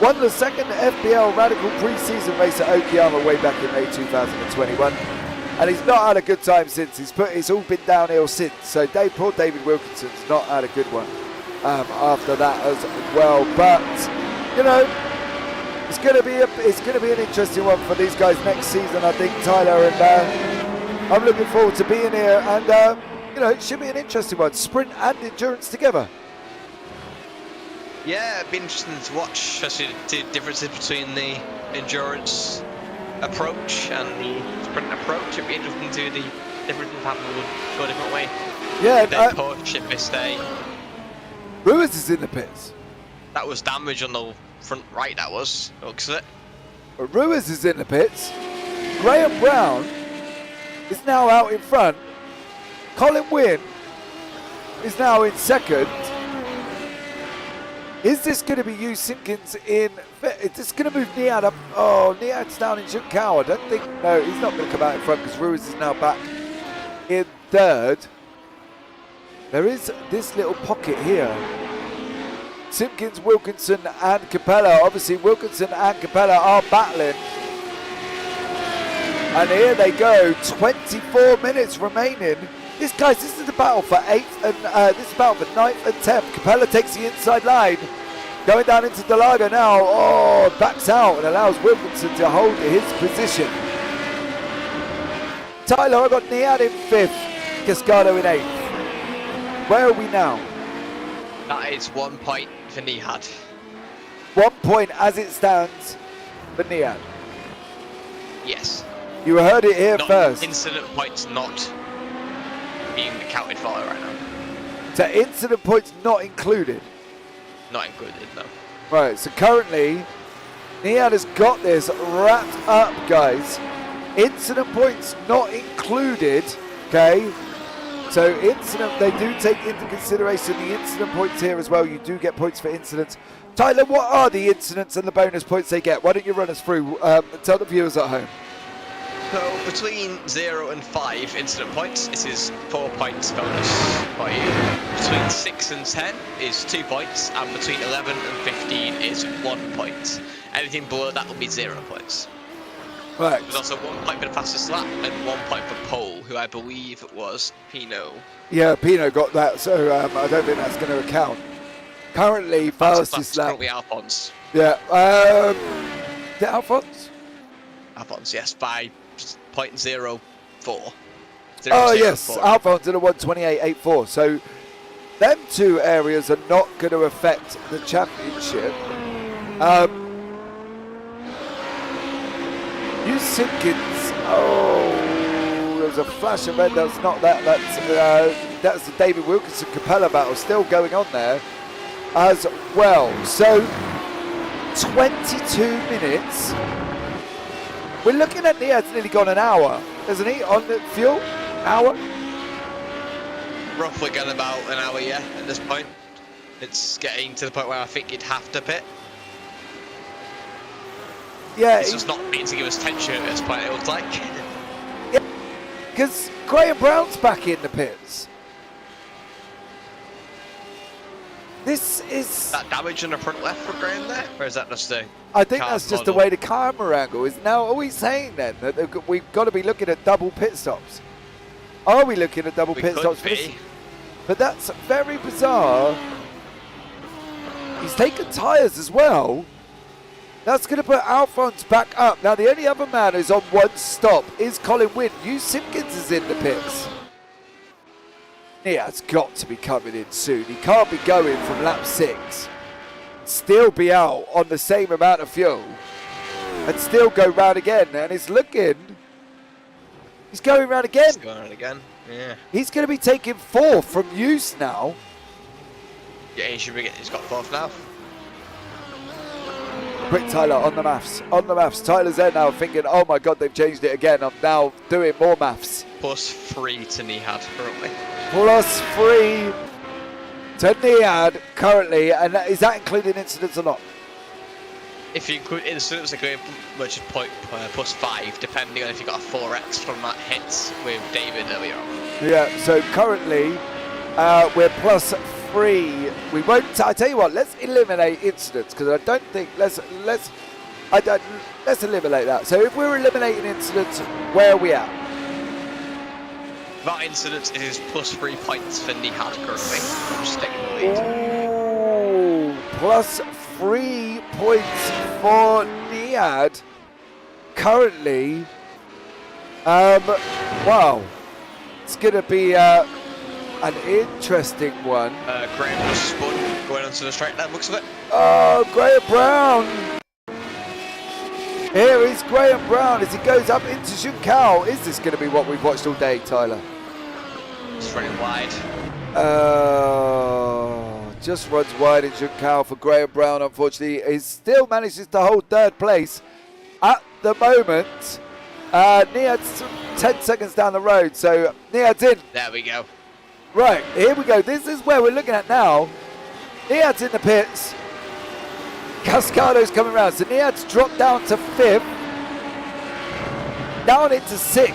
S1: Won the 2nd FBL Radical pre-season race at Okayama way back in May 2021. And he's not had a good time since. It's all been downhill since. So poor David Wilkinson's not had a good one after that as well. But you know, it's going to be an interesting one for these guys next season, I think, Tyler. And I'm looking forward to being here. And you know, it should be an interesting one. Sprint and endurance together.
S2: Yeah, it'd be interesting to watch, especially the differences between the endurance approach and the sprint approach. It'd be interesting to see the different happen would go a different way.
S1: Yeah,
S2: If they push, if they stay.
S1: Ruiz is in the pits.
S2: That was damage on the front right, that was. Looks of it.
S1: Ruiz is in the pits. Graham Brown is now out in front. Colin Wynn is now in second. Is this going to be you, Simpkins, in... Is this going to move Niad up? Oh, Niad's down in Juncow. I don't think... No, he's not going to come out in front because Ruiz is now back in third. There is this little pocket here. Simpkins, Wilkinson and Capella. Obviously, Wilkinson and Capella are battling. And here they go. 24 minutes remaining. This is the battle for 8th and this is the battle for 9th and 10th. Capella takes the inside line. Going down into Delago now. Oh, backs out and allows Wilkinson to hold his position. Tyler, I got Niad in 5th. Cascado in 8th. Where are we now?
S2: That is 1 point for Niad.
S1: 1 point as it stands for Niad.
S2: Yes.
S1: You heard it here first.
S2: Incident points not being accounted for right now.
S1: So incident points not included.
S2: Not included, no.
S1: Right, so currently Niad has got this wrapped up, guys. Incident points not included, okay? So incident, they do take into consideration the incident points here as well. You do get points for incidents. Tyler, what are the incidents and the bonus points they get? Why don't you run us through, tell the viewers at home.
S2: So between 0 and 5 incident points, this is 4 points bonus for you. Between 6 and 10 is 2 points, and between 11 and 15 is 1 point. Anything below that will be 0 points.
S1: Right.
S2: There's also 1 point for the fastest lap and 1 point for pole, who I believe was Pino.
S1: Yeah, Pino got that, so I don't think that's going to account. Currently, fastest lap.
S2: Currently Alphonse.
S1: Yeah. Is it Alphonse?
S2: Alphonse, yes, by 0.04.
S1: Oh, yes, Alphonse in a 1:28.84. So, them two areas are not going to affect the championship. You Simpkins, oh, there's a flash of red. That's not that. That's the David Wilkinson Capella battle still going on there as well. So, 22 minutes. We're looking at Niad's nearly gone an hour, isn't he, on the fuel? Hour?
S2: Roughly gone about an hour, yeah, at this point. It's getting to the point where I think you'd have to pit.
S1: Yeah.
S2: It's just not meant to give us tension at this point, it looks like.
S1: Yeah, because Graham Brown's back in the pits. This is...
S2: that damage on the front left for Graham there? Or is that just a...
S1: I think that's just the way the camera angle is. Now, are we saying then that we've got to be looking at double pit stops? Are we looking at double pit stops? But that's very bizarre. He's taken tyres as well. That's going to put Alphonse back up. Now, the only other man who's on one stop is Colin Wynn. You Simpkins is in the pits. Yeah, it's got to be coming in soon. He can't be going from lap 6, still be out on the same amount of fuel, and still go round again. And he's looking. He's going round again.
S2: He's going round again, yeah.
S1: He's going to be taking 4th from use now.
S2: Yeah, he's got 4th now.
S1: Quick, Tyler, on the maths. On the maths. Tyler's there now thinking, oh my God, they've changed it again. I'm now doing more maths.
S2: +3 to Niad currently.
S1: +3 to Niad currently. And is that including incidents or not?
S2: If you include incidents, they're going much +5, depending on if you got a 4x from that hit with David earlier on.
S1: Yeah, so currently we're +3. We won't. I tell you what. Let's eliminate incidents because I don't think. Let's eliminate that. So if we're eliminating incidents, where are we at?
S2: That incident is +3 points for Niad currently. I'm just taking the lead.
S1: Ooh, +3 points for Niad currently. Wow, it's gonna be an interesting one.
S2: Graham was spun going onto the straight line, looks of it.
S1: Oh, Graham Brown. Here is Graham Brown as he goes up into Juncal. Is this going to be what we've watched all day, Tyler?
S2: Just running wide.
S1: Just runs wide in Juncal for Graham Brown, unfortunately. He still manages to hold third place at the moment. Niad's 10 seconds down the road, so Niad's in.
S2: There we go.
S1: Right, here we go. This is where we're looking at now. Niad's in the pits. Cascado's coming around. So Niad's dropped down to 5th. Down into 6th.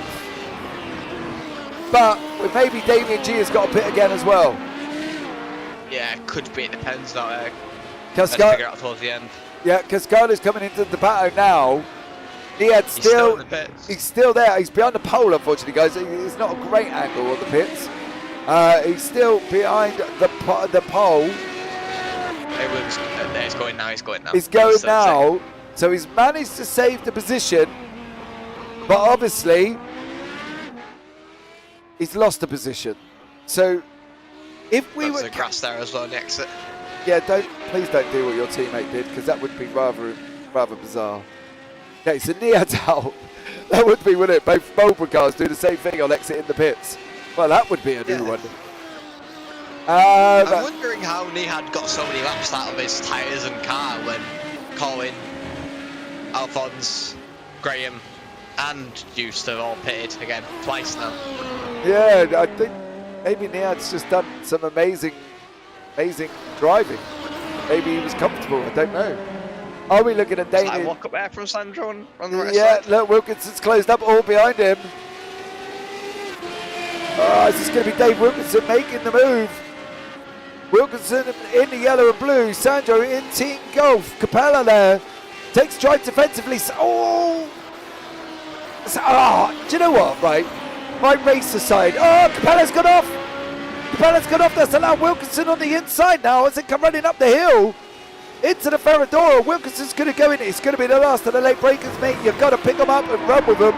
S1: But maybe Damien G has got a pit again as well.
S2: Yeah, it could be. It depends. Not
S1: Cascado.
S2: Let's figure out towards the end.
S1: Yeah, Cascado's coming into the battle now. Niad's
S2: Still in the pits.
S1: He's still there. He's behind the pole, unfortunately, guys. It's not a great angle on the pits. He's still behind the pole.
S2: He's going now. He's going now.
S1: He's going now. So he's managed to save the position, but obviously he's lost the position. So if we were
S2: the grass there as well, the exit.
S1: Yeah, please don't do what your teammate did, because that would be rather bizarre. Okay, so Niad's out. That would be, wouldn't it? Both Marlboro cars do the same thing on exit in the pits. Well, that would be a new one.
S2: I'm wondering how Nihad got so many laps out of his tyres and car when Colin, Alphonse, Graham and Juice have all pitted again twice now.
S1: Yeah, I think maybe Nihad's just done some amazing driving. Maybe he was comfortable, I don't know. Are we looking at Damien?
S2: Walk up there from Sandro on the right
S1: side?
S2: Yeah,
S1: look, Wilkinson's closed up all behind him. Oh, is this going to be Dave Wilkinson making the move? Wilkinson in the yellow and blue. Sandro in team golf. Capella there. Takes stride defensively. Do you know what, right? My race aside. Oh, Capella's gone off. That's allowed Wilkinson on the inside now as it come running up the hill into the Ferradura. Wilkinson's going to go in. It's going to be the last of the late breakers, mate. You've got to pick them up and run with them.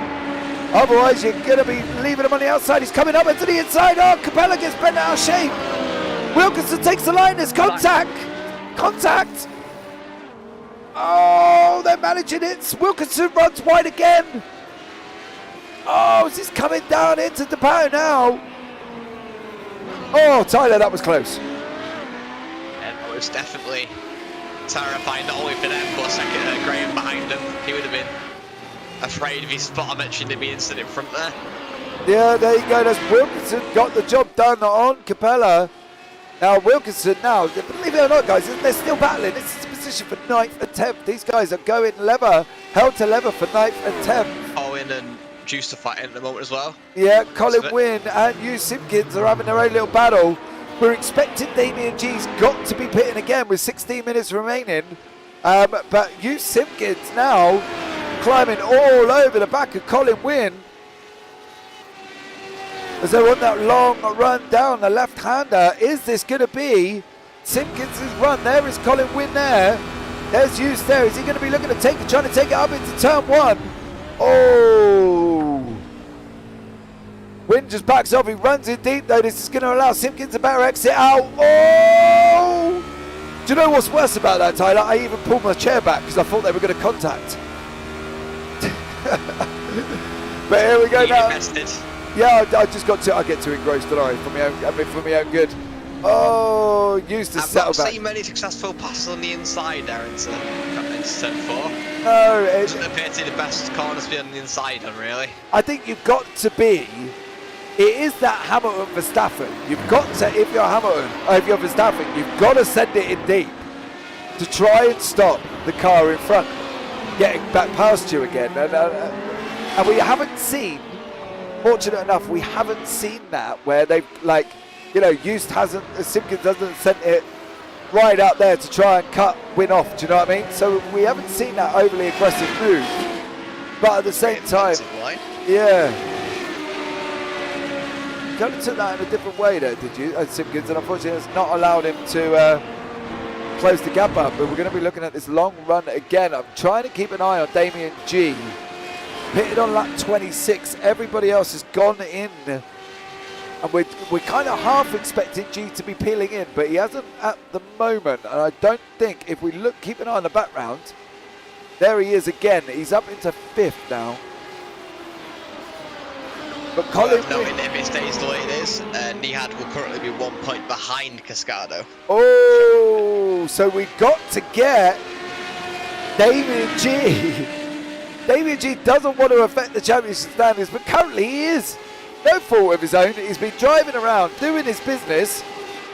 S1: Otherwise, you're going to be leaving him on the outside. He's coming up into the inside. Oh, Capella gets bent out of shape. Wilkinson takes the line. There's contact. Oh, they're managing it. Wilkinson runs wide again. Oh, is this coming down into the power now? Oh, Tyler, that was close.
S2: Yeah, that was definitely terrifying, not only for them, but second Graham behind him. He would have been afraid if he spotted him, should be instant in front there.
S1: Yeah, there you go. That's Wilkinson got the job done on Capella. Now Wilkinson now, believe it or not, guys, they're still battling. This is a position for 9th and 10th. These guys are going held to leather for 9th and 10th.
S2: Owen and Juice are fighting at the moment as well.
S1: Yeah, Colin Wynn and Hugh Simpkins are having their own little battle. We're expecting Damien G's got to be pitting again with 16 minutes remaining. But Hugh Simpkins now climbing all over the back of Colin Wynn as they want that long run down the left-hander. Is this going to be Simpkins' run? There is Colin Wynn there. There's Hughes there. Is he going to be looking to trying to take it up into turn 1? Oh! Wynn just backs off. He runs in deep though. This is going to allow Simpkins a better exit out. Oh! Do you know what's worse about that, Tyler? I even pulled my chair back because I thought they were going to contact. But here we go now.
S2: Invested.
S1: Yeah, I get too engrossed, don't I? For my own good. Oh, used to settle back.
S2: I've not seen many successful passes on the inside there into turn 4.
S1: No, it
S2: doesn't appear to be the best corners to be on the inside on, really.
S1: I think you've got to be. It is that Hamilton Verstappen. You've got to, if you're Hamilton, or if you're Verstappen, you've got to send it in deep to try and stop the car in front getting back past you again. And we haven't seen. Fortunate enough, we haven't seen that where they've Simpkins hasn't sent it right out there to try and cut Wynn off. Do you know what I mean? So we haven't seen that overly aggressive move. But at the same time, yeah, you kind of took that in a different way there, did you, Simpkins? And unfortunately, it's not allowed him to close the gap up. But we're going to be looking at this long run again. I'm trying to keep an eye on Damien G. Pitted on lap 26. Everybody else has gone in. And we're kind of half expecting G to be peeling in, but he hasn't at the moment. And I don't think, if we keep an eye on the background, There he is again. He's up into 5th now. But Colin...
S2: Noting if it stays the way it is, Nihad will currently be 1 point behind Cascado.
S1: Oh, so we got to get Damien G. Damien G doesn't want to affect the championship standings, but currently he is. No fault of his own. He's been driving around, doing his business,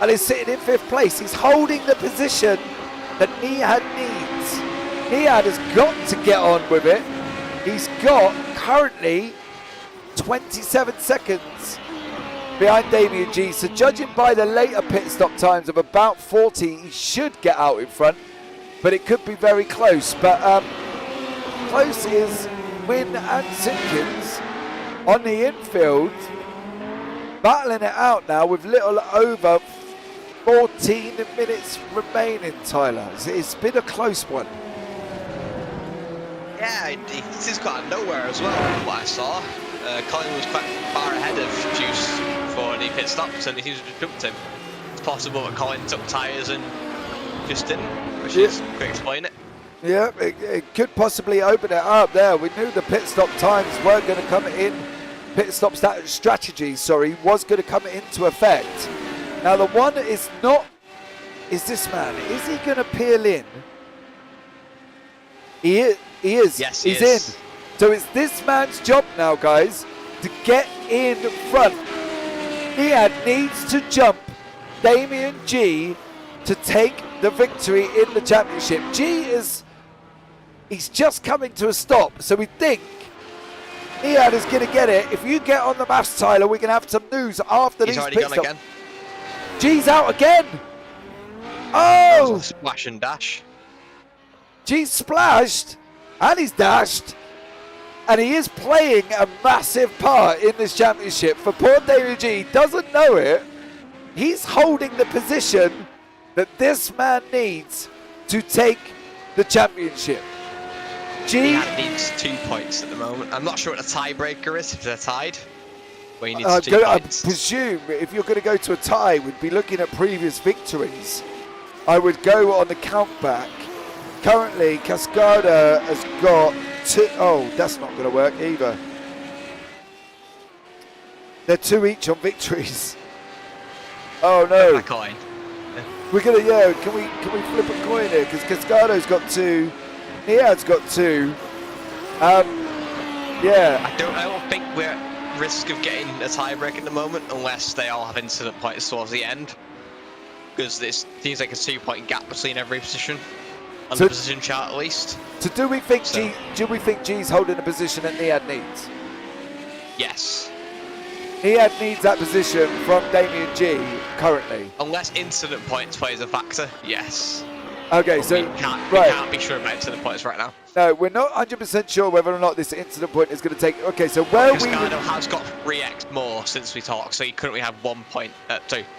S1: and is sitting in 5th place. He's holding the position that Nihad needs. Nihad has got to get on with it. He's got currently 27 seconds behind Damien G. So judging by the later pit stop times of about 40, he should get out in front, but it could be very close. But close is Wynn and Simpkins on the infield, battling it out now with little over 14 minutes remaining, Tyler. It's been a close one.
S2: Yeah, this is quite out of nowhere as well, from what I saw. Colin was quite far ahead of Juice before the pit stops, and he seems to have jumped him. It's possible that Colin took tyres and just didn't, which is could explain it.
S1: Yeah, it could possibly open it up there. We knew the pit stop times were going to come in. Pit stop strategy, was going to come into effect. Now the one is not, is this man, is he going to peel in? He is.
S2: Yes, he
S1: is.
S2: is.
S1: In. So it's this man's job now, guys, to get in front. Nihad needs to jump Damien G to take the victory in the championship. He's just coming to a stop, so we think Nihad is going to get it. If you get on the maths, Tyler, we can have some news after these pit stops. He's already gone again. G's out again. Oh!
S2: Splash and dash.
S1: G's splashed and he's dashed, and he is playing a massive part in this championship. For poor David G, doesn't know it. He's holding the position that this man needs to take the championship. G
S2: needs 2 points at the moment. I'm not sure what the tiebreaker is if they're tied. Where he needs 2 points.
S1: I presume if you're going to go to a tie, we'd be looking at previous victories. I would go on the count back. Currently, Cascada has got 2. Oh, that's not going to work either. They're 2 each on victories. Oh no!
S2: A coin.
S1: We're gonna can we flip a coin here, because Cascado's got 2, Nihad's got 2. Yeah.
S2: I don't think we're at risk of getting a tiebreak at the moment unless they all have incident points towards the end, because this seems like a 2 point gap between every position on the position chart at least.
S1: So do we think G's holding a position that Nihad needs?
S2: Yes.
S1: Nihad needs that position from Damien G currently.
S2: Unless incident points plays a factor, yes.
S1: Okay,
S2: but
S1: so
S2: we can't be sure about incident points right now.
S1: No, we're not 100% sure whether or not this incident point is going to take. Okay, so where we
S2: has got 3x more since we talked, so he currently have 1 point.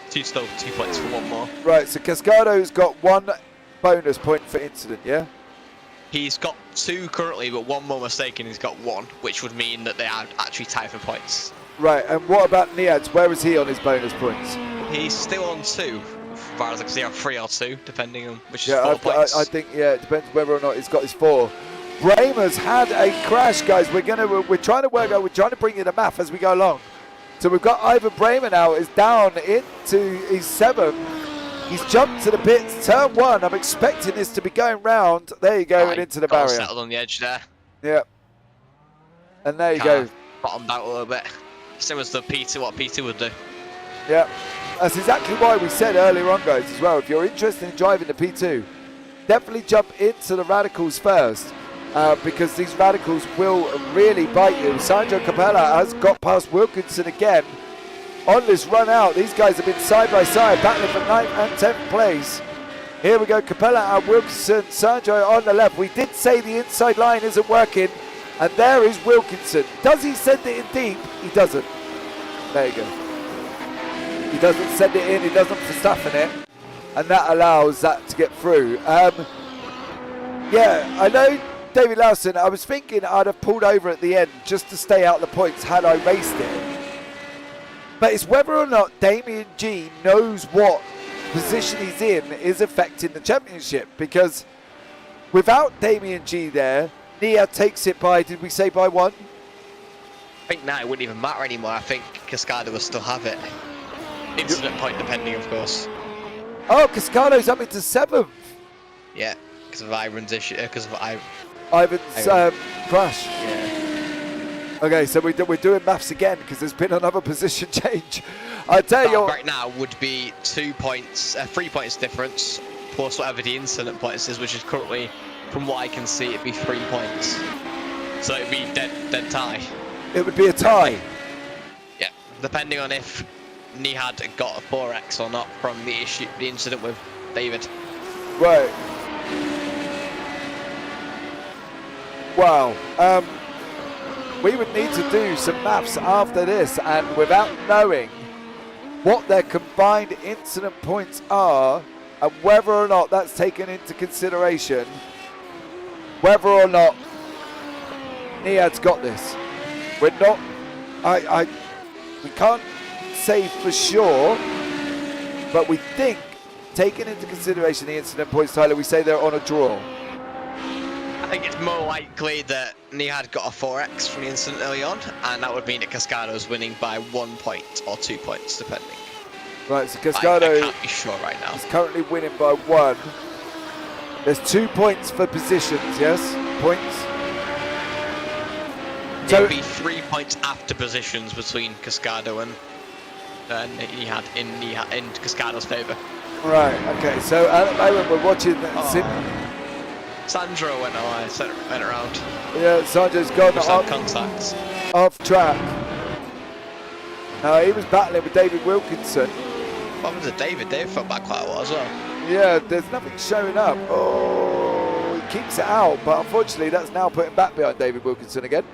S2: Still 2 points for 1 more.
S1: Right, so Cascado's got 1 bonus point for incident, yeah?
S2: He's got 2 currently, but 1 more mistake and he's got 1, which would mean that they are actually tied for points.
S1: Right, and what about Nihad's? Where is he on his bonus points?
S2: He's still on 2, as far as I can see, 3 or 2, depending on which is 4 points.
S1: I think, it depends whether or not he's got his 4. Brahmer's had a crash, guys. We're trying to work out, we're trying to bring in the math as we go along. So we've got Ivan Brahmer now is down into his 7th. He's jumped to the pits, turn 1. I'm expecting this to be going round. There you go, and into the barrier.
S2: Settled on the edge there.
S1: Yeah. And there you go.
S2: Bottomed out a little bit. Same as the P2, what P2 would do.
S1: Yeah. That's exactly why we said earlier on, guys, as well. If you're interested in driving the P2, definitely jump into the radicals first, because these radicals will really bite you. Sandro Capella has got past Wilkinson again on this run out. These guys have been side by side, battling for 9th and 10th place. Here we go, Capella and Wilkinson, Sandro on the left. We did say the inside line isn't working, and there is Wilkinson. Does he send it in deep? He doesn't. There you go. He doesn't send it in, he doesn't for stuffing it, and that allows that to get through. Yeah, I know David Lawson, I was thinking I'd have pulled over at the end just to stay out the points had I raced it. But it's whether or not Damien G knows what position he's in is affecting the championship, because without Damien G there, Niad takes it by, did we say by 1?
S2: I think now it wouldn't even matter anymore. I think Cascada will still have it. Incident point depending, of course.
S1: Oh, Cascado's up into 7th.
S2: Yeah, because of Ivan's issue. Because of
S1: Ivan's crash.
S2: Yeah.
S1: Okay, so we're doing maths again because there's been another position change. I tell you,
S2: right now would be 2 points, 3 points difference plus whatever the incident points is, which is currently, from what I can see, it'd be 3 points. So it'd be dead tie.
S1: It would be a tie.
S2: Yeah, depending on if Nihad got a 4x or not from the incident with David.
S1: Right. Wow. We would need to do some maths after this, and without knowing what their combined incident points are and whether or not that's taken into consideration, whether or not Niad's got this. We're not, we can't say for sure, but we think, taking into consideration the incident points, Tyler, we say they're on a draw.
S2: I think it's more likely that Nihad got a 4x from the incident early on, and that would mean that Cascado's winning by 1 point or 2 points, depending.
S1: Right, so Cascado
S2: I can't be sure right now.
S1: is currently winning by 1. There's 2 points for positions, yes? Points?
S2: So it'd be 3 points after positions between Cascado and Nihad in Cascado's favour.
S1: Right, okay, so at the moment we're watching
S2: Sandro went around.
S1: Yeah, Sandro's gone
S2: Contacts.
S1: off track. He was battling with David Wilkinson.
S2: What happened to David? David fell back quite a while as well.
S1: Yeah, there's nothing showing up. Oh, he keeps it out, but unfortunately that's now putting back behind David Wilkinson again,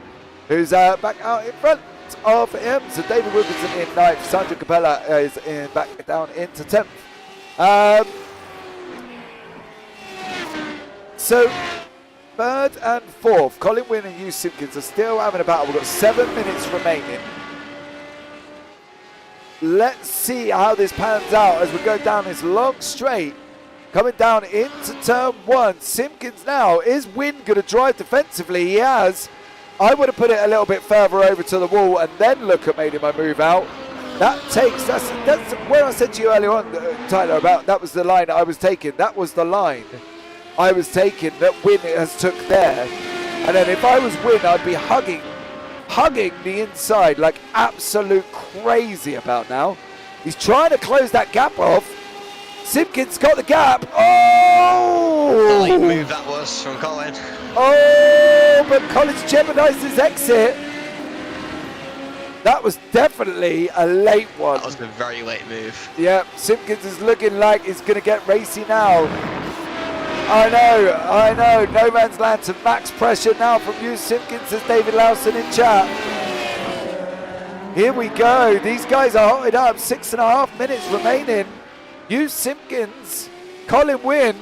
S1: who's back out in front of him. So David Wilkinson in 9th, Sandro Capella is back down into 10th. So 3rd and 4th, Colin Wynn and Hugh Simpkins are still having a battle. We've got 7 minutes remaining. Let's see how this pans out as we go down this long straight. Coming down into turn 1. Simpkins now, is Wynn going to drive defensively? He has. I would have put it a little bit further over to the wall and then look at making my move out. That's where I said to you earlier on, Tyler, about that was the line I was taking. That was the line I was taking that Wynn has took there. And then if I was Wynn, I'd be hugging the inside like absolute crazy about now. He's trying to close that gap off. Simpkins got the gap. Oh!
S2: Late move that was from Colin.
S1: Oh, but Colin's jeopardized his exit. That was definitely a late one.
S2: That was a very late move.
S1: Yeah, Simpkins is looking like he's going to get racy now. I know. No man's land to max pressure now from you, Simpkins, says David Lawson in chat. Here we go. These guys are hotted up. 6.5 minutes remaining. You, Simpkins, Colin Wynn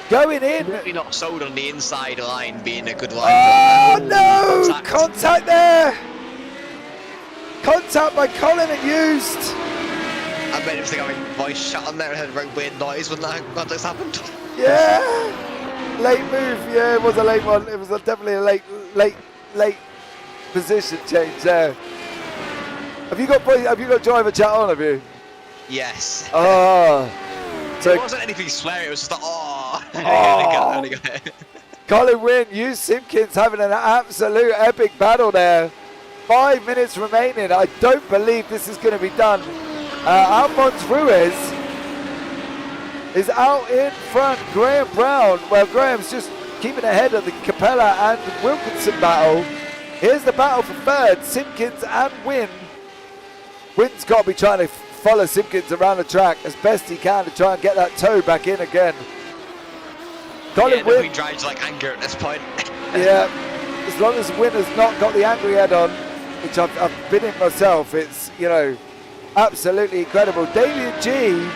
S1: going in.
S2: Really not sold on the inside line being a good line.
S1: Oh no! Contact there. Contact by Colin and used.
S2: I made him think I mean voice chat on there and had a very weird noise when that contact happened.
S1: Yeah, late move. Yeah, it was a late one. It was definitely a late position change there. Have you got driver chat on? Have you?
S2: Yes.
S1: Oh, so
S2: it wasn't anything swearing. It was just like
S1: Colin Wynn, you Simpkins having an absolute epic battle there. 5 minutes remaining. I don't believe this is going to be done. Alphonse Ruiz is out in front. Graham Brown, well, Graham's just keeping ahead of the Capella and Wilkinson battle. Here's the battle for 3rd, Simpkins and Wynn. Wynn's got to be trying to follow Simpkins around the track as best he can to try and get that toe back in again. Colin Wynn.
S2: He drives like anger at this point.
S1: Yeah, as long as Wynn has not got the angry head on, which I've been in myself, it's, you know, absolutely incredible. Damien G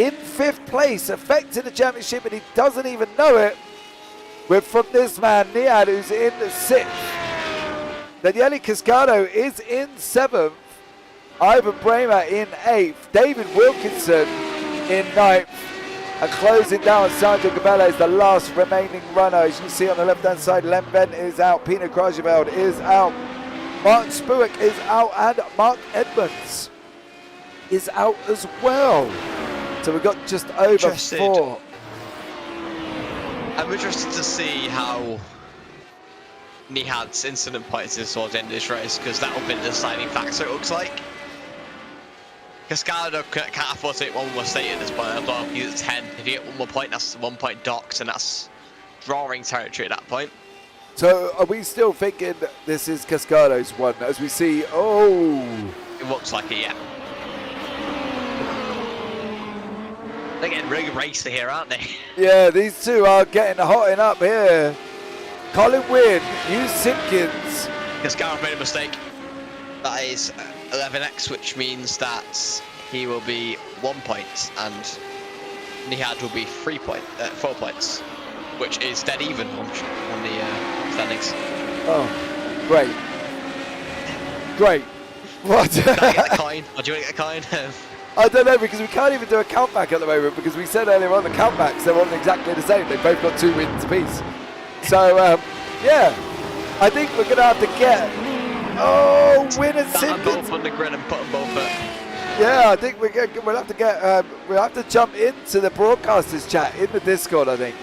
S1: in 5th place, affecting the championship, and he doesn't even know it. We're from this man, Niad, who's in 6th. Daniele Cascado is in 7th. Ivan Bremer in 8th. David Wilkinson in 9th. And closing down, Sergio Gabella is the last remaining runner. As you see on the left-hand side, Len Vent is out, Pino Krajeveld is out, Martin Spuick is out, and Mark Edmonds is out as well. So we've got just over 4.
S2: I'm interested to see how Nihad's incident points is towards the end of this race, because that will be the deciding factor, it looks like. Cascado can't afford to take one more state at this point as well. He's at 10. If you get 1 more point, that's 1 point docked, and that's drawing territory at that point.
S1: So are we still thinking that this is Cascado's one as we see, oh.
S2: It looks like it, yeah. They're getting really racy here, aren't they?
S1: Yeah, these two are getting hotting up here. Colin Wynn, Hugh Simpkins.
S2: Cascado made a mistake. That is 11x, which means that he will be 1 point and Nihad will be 4 points, which is dead even on the standings.
S1: Oh, great. Great. What?
S2: Can I get the coin? Or do you want to get a coin?
S1: I don't know, because we can't even do a countback at the moment, because we said earlier on the countbacks, they weren't exactly the same. They both got 2 wins apiece. So, yeah, I think we're going to have to get... Oh, Wynn and Simpkins.
S2: Both on the grid and put them both up.
S1: Yeah, I think we'll have to get... we'll have to jump into the broadcasters chat in the Discord, I think.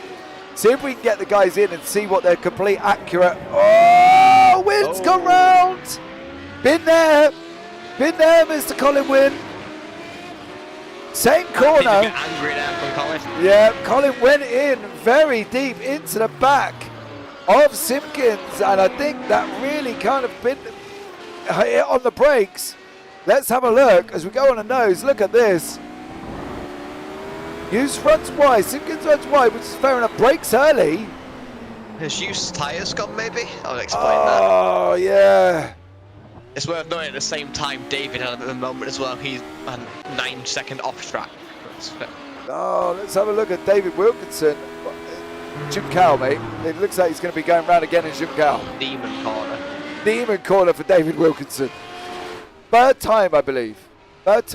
S1: See if we can get the guys in and see what their complete accurate... Oh, Wynn's gone round. Been there, Mr. Colin Wynn. Same corner.
S2: Angry there from Colin.
S1: Yeah, Colin went in very deep into the back of Simpkins, and I think that really kind of been hit on the brakes. Let's have a look as we go on a nose. Look at this. Hughes runs wide, Simpkins runs wide, which is fair enough. Brakes early.
S2: Has Hughes' tyres gone maybe? I'll explain that.
S1: Oh, yeah.
S2: It's worth noting at the same time David had a moment as well. He's a 9-second off track.
S1: Oh, let's have a look at David Wilkinson. Jim Cowell, mate. It looks like he's going to be going round again in Jim Cowell.
S2: Demon corner.
S1: Demon corner for David Wilkinson. Third time, I believe. That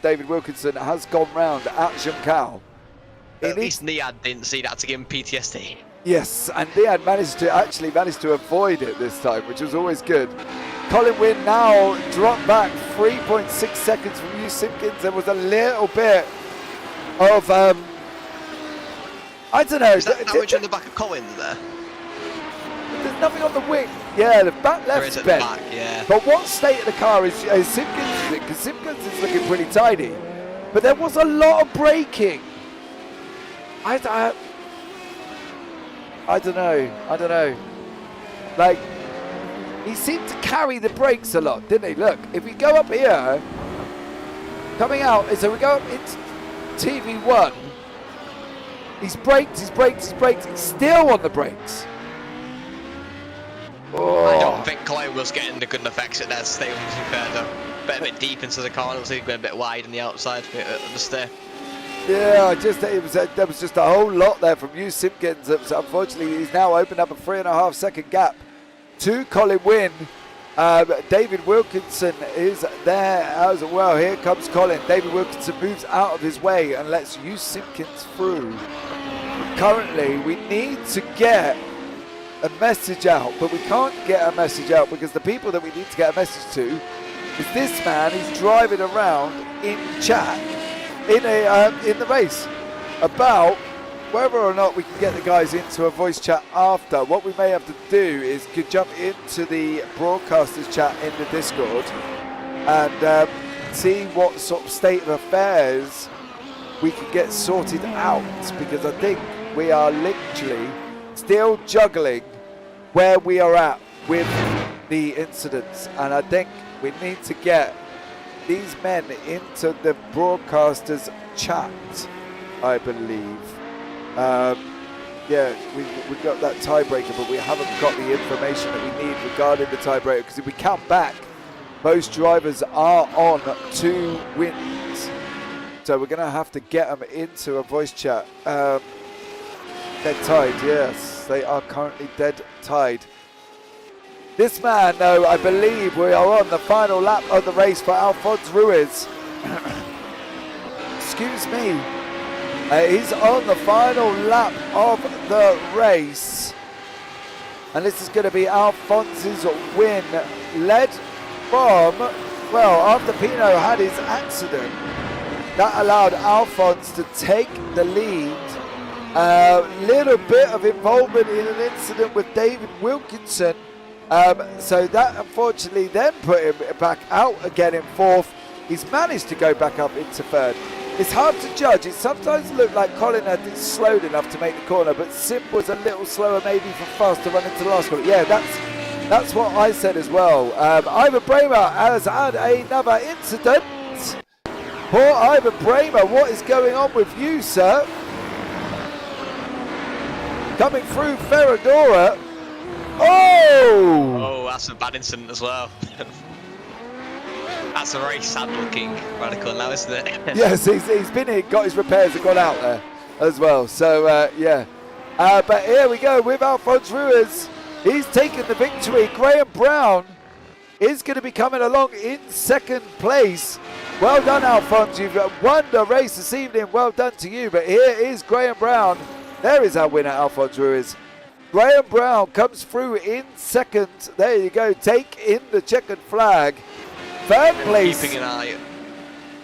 S1: David Wilkinson has gone round at Jim Cowell.
S2: At least Niad didn't see that to give him PTSD.
S1: Yes, and Niad managed to avoid it this time, which was always good. Colin Wynn now dropped back 3.6 seconds from Hugh Simpkins. There was a little bit of, I don't know.
S2: Is that damage on the back of Collins there?
S1: There's nothing on the wing. Yeah, the back left's bent.
S2: Back, yeah.
S1: But what state of the car is Simpkins in? Because Simpkins is looking pretty tidy. But there was a lot of braking. I don't know. Like, he seemed to carry the brakes a lot, didn't he? Look, if we go up here, coming out, so we go up into TV1, he's braked, he's still on the brakes. Oh.
S2: I don't think Colin was getting the good enough exit there to stay on, to be fair though. But a bit deep into the corner, so he went a bit wide on the outside of the stay.
S1: Yeah, there was just a whole lot there from Hugh Simpkins. Unfortunately, he's now opened up a 3.5 second gap to Colin Wynn. David Wilkinson is there as well. Here comes Colin. David Wilkinson moves out of his way and lets Hugh Simpkins through. Currently, we need to get a message out, but we can't get a message out because the people that we need to get a message to is this man. He's driving around in chat in the race about whether or not we can get the guys into a voice chat after. What we may have to do is jump into the broadcasters chat in the Discord and see what sort of state of affairs we can get sorted out, because I think we are literally still juggling where we are at with the incidents, and I think we need to get these men into the broadcasters chat, I believe. Yeah, we've got that tiebreaker, but we haven't got the information that we need regarding the tiebreaker, because if we count back, most drivers are on 2 wins. So we're going to have to get them into a voice chat. Dead tied, yes. They are currently dead tied. This man, though, I believe we are on the final lap of the race for Alphonse Ruiz. Excuse me. He's on the final lap of the race. And this is going to be Alphonse's win, led from, well, after Pino had his accident, that allowed Alphonse to take the lead. A little bit of involvement in an incident with David Wilkinson. So that unfortunately then put him back out again in fourth. He's managed to go back up into third. It's hard to judge. It sometimes looked like Colin had slowed enough to make the corner, but Sim was a little slower maybe for Fast to run into the last corner. Yeah, that's what I said as well. Ivan Bramer has had another incident. Poor Ivan Bramer, what is going on with you, sir? Coming through Ferradura. Oh,
S2: that's a bad incident as well. That's a very sad-looking radical now, isn't it?
S1: Yes, he's been here, got his repairs and gone out there as well. So, yeah. But here we go with Alphonse Ruiz. He's taken the victory. Graham Brown is going to be coming along in second place. Well done, Alphonse. You've won the race this evening. Well done to you. But here is Graham Brown. There is our winner, Alphonse Ruiz. Graham Brown comes through in second. There you go. Take in the checkered flag. Third place.
S2: Keeping an eye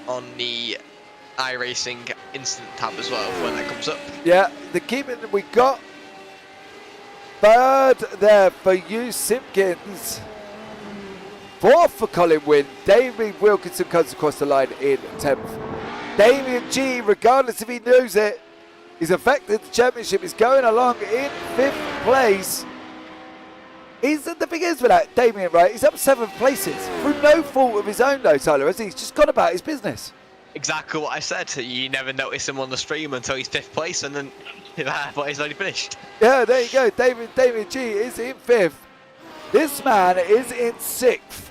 S2: on the iRacing incident tab as well when that comes up.
S1: Yeah, we got third there for you, Simpkins. Fourth for Colin Wynn. David Wilkinson comes across the line in 10th. Damien G, regardless if he knows it, he's affected the championship. He's going along in 5th place. The thing is with that, Damien, right, he's up 7 places through no fault of his own though, Tyler, has he? He's just gone about his business.
S2: Exactly what I said. You never notice him on the stream until he's 5th place and then but he's already finished.
S1: Yeah, there you go. Damien G is in 5th. This man is in 6th.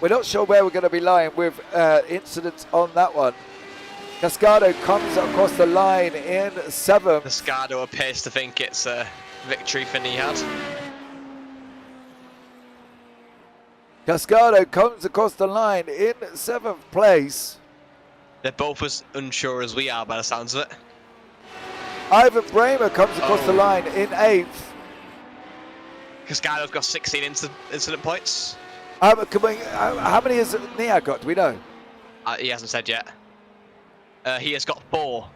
S1: We're not sure where we're going to be lying with incidents on that one. Cascado comes across the line in 7th.
S2: Cascado appears to think it's a victory for Nihad.
S1: Cascado comes across the line in 7th place.
S2: They're both as unsure as we are by the sounds of it.
S1: Ivan Bramer comes across the line in 8th.
S2: Cascado's got 16 incident points.
S1: How many has Nia got? Do we know?
S2: He hasn't said yet. He has got 4.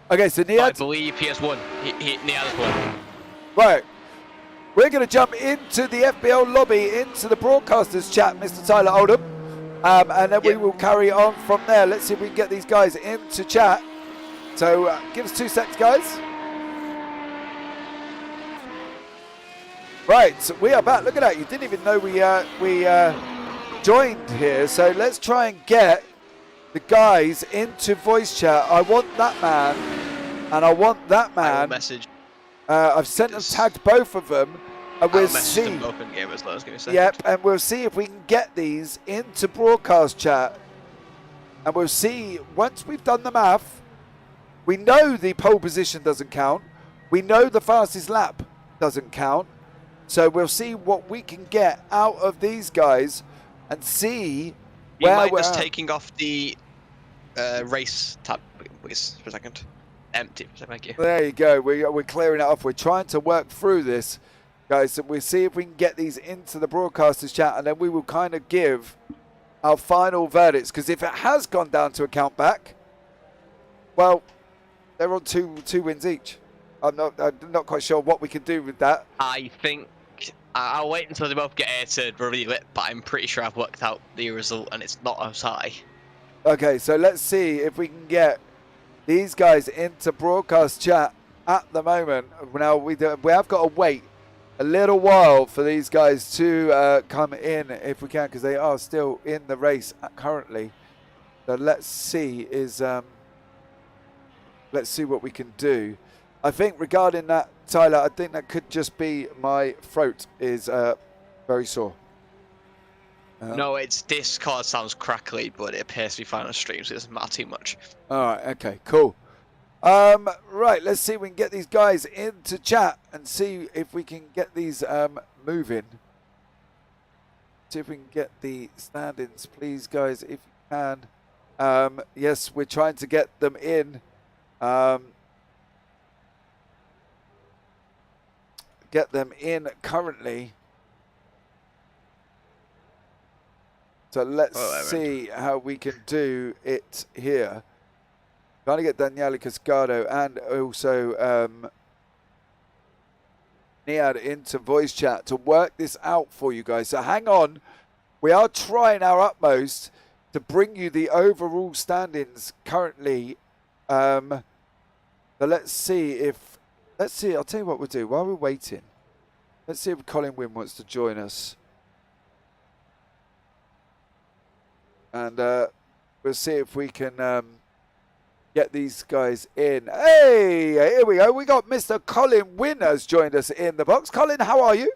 S1: Okay, so Nia.
S2: I believe he has 1. Nia has 1.
S1: Right. We're going to jump into the FBL lobby, into the broadcasters chat, Mr. Tyler Oldham. And then we will carry on from there. Let's see if we can get these guys into chat. So give us 2 seconds, guys. Right, so we are back. Look at that. You didn't even know we joined here. So let's try and get the guys into voice chat. I want that man, and I want that man.
S2: Message.
S1: I've sent them, tagged both of them, and we'll see.
S2: Them both in game as well, I was going to say.
S1: Yep, and we'll see if we can get these into broadcast chat, and we'll see once we've done the math. We know the pole position doesn't count. We know the fastest lap doesn't count. So we'll see what we can get out of these guys and see where
S2: we're
S1: we're
S2: just
S1: at.
S2: taking off the race tab, please, for a second. Empty, thank you.
S1: There you go. We're clearing it off. We're trying to work through this, guys. So we'll see if we can get these into the broadcasters chat, and then we will kind of give our final verdicts. Because if it has gone down to a count back, well, they're on two wins each. I'm not quite sure what we can do with that.
S2: I think I'll wait until they both get here to review it, but I'm pretty sure I've worked out the result and it's not as high.
S1: Okay, so let's see if we can get these guys into broadcast chat at the moment. Now we have got to wait a little while for these guys to come in if we can, because they are still in the race currently. So let's see what we can do. I think regarding that, Tyler, I think that could just be my throat is very sore.
S2: No, it's Discord sounds crackly, but it appears to be fine on stream, so it doesn't matter too much.
S1: All right, okay, cool. Right, let's see if we can get these guys into chat and see if we can get these moving. See if we can get the stand-ins, please, guys, if you can. Yes, we're trying to get them in. Get them in currently. So let's see how we can do it here. Trying to get Daniele Cascado and also Niad into voice chat to work this out for you guys. So hang on. We are trying our utmost to bring you the overall standings currently. So let's see if... Let's see. I'll tell you what we'll do. While we're waiting, let's see if Colin Wynn wants to join us. And we'll see if we can get these guys in. Hey, here we go. We got Mr. Colin Wynn has joined us in the box. Colin, how are you?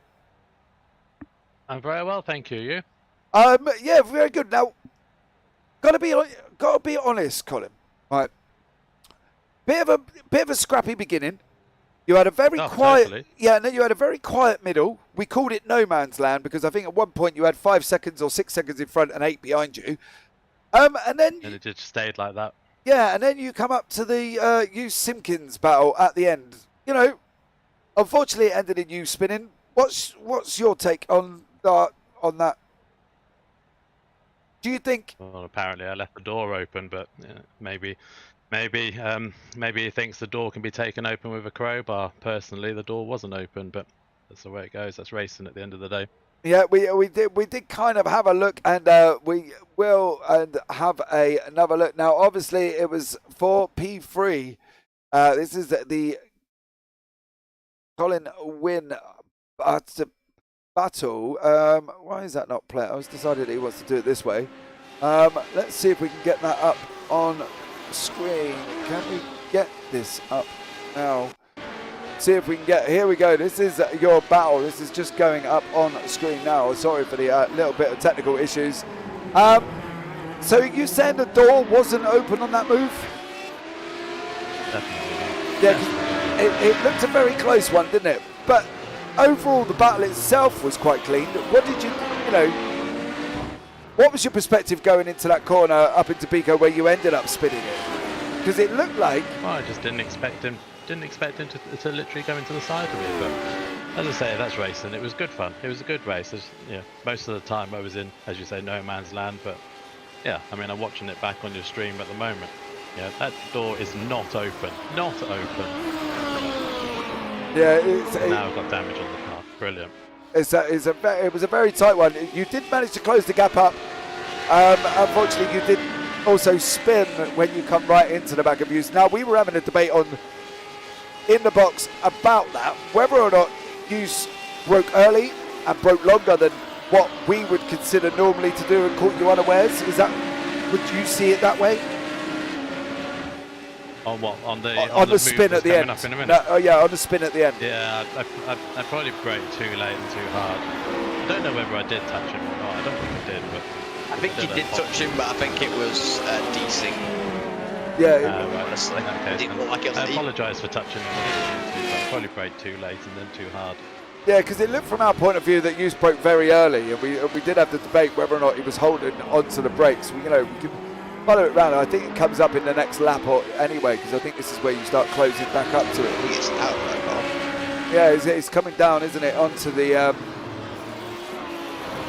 S3: I'm very well, thank you. You?
S1: Yeah, very good. Now, gotta be honest, Colin. Right, bit of a scrappy beginning. You had a very quiet,
S3: totally.
S1: Yeah, and then you had a very quiet middle. We called it no man's land because I think at one point you had 5 seconds or 6 seconds in front and 8 behind you. And
S3: it just stayed like that.
S1: Yeah, and then you come up to the you Simpkins battle at the end. You know, unfortunately, it ended in you spinning. What's your take on that? Do you think?
S3: Well, apparently I left the door open, but maybe he thinks the door can be taken open with a crowbar. Personally, the door wasn't open, but that's the way it goes. That's racing at the end of the day.
S1: Yeah, we did kind of have a look, and we will have another look. Now, obviously, it was for P3. This is the Colin Wynn battle. Why is that not playing? I was decided he wants to do it this way. Let's see if we can get that up on screen. Can we get this up now? See if we can get, here we go. This is your battle. This is just going up on screen now. Sorry for the little bit of technical issues. So you saying the door wasn't open on that move?
S3: Definitely.
S1: Yeah, it looked a very close one, didn't it? But overall, the battle itself was quite clean. What did you know, what was your perspective going into that corner up into Pico where you ended up spinning it? Because it looked like...
S3: Well, I just didn't expect him to literally go into the side of me, but as I say, that's racing. It was good fun. It was a good race. Most of the time I was in, as you say, no man's land, but yeah, I mean, I'm watching it back on your stream at the moment. Yeah, that door is not open. Not open.
S1: Yeah,
S3: now I've got damage on the car. Brilliant.
S1: It was a very tight one. You did manage to close the gap up. Unfortunately, you did also spin when you come right into the back of Hughes. Now, we were having a debate in the box about that, whether or not Hughes broke early and broke longer than what we would consider normally to do and caught you unawares. Would you see it that way?
S3: On what? On
S1: the spin at the end.
S3: Up in a minute.
S1: No, yeah, on the spin at the end.
S3: Yeah, I probably braked too late and too hard. I don't know whether I did touch him or not. I don't think I did, but
S2: I think you did touch him, but I think it was desync.
S1: Yeah.
S3: Right.
S2: Honestly,
S3: Okay.
S2: it didn't look like it was
S3: I apologise for touching him. I probably braked too late and then too hard.
S1: Yeah, because it looked from our point of view that Hughes broke very early, and we did have the debate whether or not he was holding onto the brakes. We can follow it around. I think it comes up in the next lap anyway, because I think this is where you start closing back up to it.
S2: It's out right now.
S1: Yeah, it's coming down, isn't it, onto the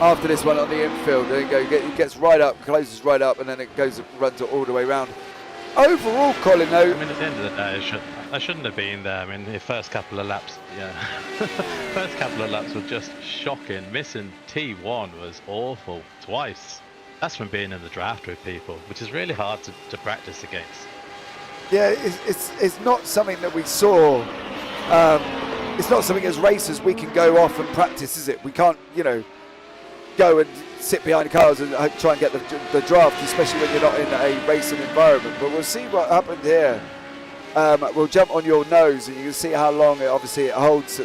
S1: after this one on the infield. There you go. It gets right up, closes right up, and then it runs all the way around. Overall, Colin, though,
S3: I mean, at the end of the day, I shouldn't have been there. I mean, the first couple of laps, first couple of laps were just shocking. Missing T1 was awful twice. That's from being in the draft with people, which is really hard to practice against.
S1: Yeah, it's not something that we saw. It's not something as racers we can go off and practice, is it? We can't, go and sit behind cars and try and get the draft, especially when you're not in a racing environment. But we'll see what happened here. We'll jump on your nose, and you can see how long it holds.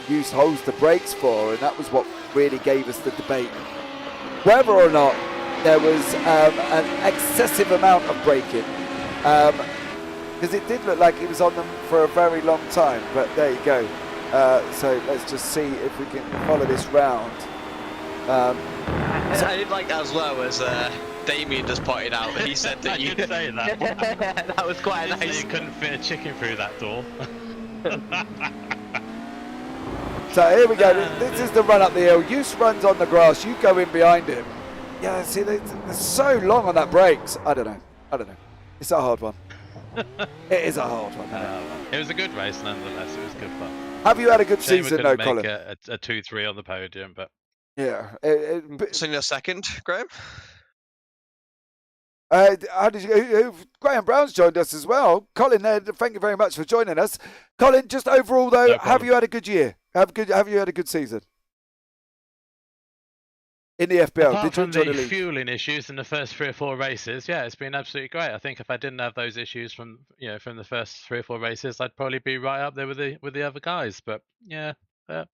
S1: Use holds the brakes for, and that was what really gave us the debate. Whether or not there was an excessive amount of braking, because it did look like it was on them for a very long time. But there you go. So let's just see if we can follow this round.
S2: I did like that as well, as Damien just pointed out. He said that you
S3: did say that.
S2: that was quite
S3: You
S2: nice.
S3: couldn't fit a chicken through that door.
S1: So here we go. This is the run up the hill. Use runs on the grass. You go in behind him. Yeah, see, they're so long on that brakes. I don't know. It's a hard one. It is a hard one.
S3: It was a good race nonetheless. It was good fun.
S1: Have you had a good
S3: Shame we
S1: season, though,
S3: couldn't make
S1: Colin?
S3: a 2-3 on the podium, but
S1: Yeah.
S2: So in your second, Graham?
S1: How did you? Graham Brown's joined us as well. Colin, thank you very much for joining us. Colin, just overall though,
S3: No
S1: have you had a good year? Have you had a good season in the FBL?
S3: apart
S1: Did you
S3: from
S1: enjoy the
S3: the
S1: league?
S3: fueling issues in the first 3 or 4 races, yeah, it's been absolutely great. I think if I didn't have those issues from the first 3 or 4 races, I'd probably be right up there with the other guys. But yeah,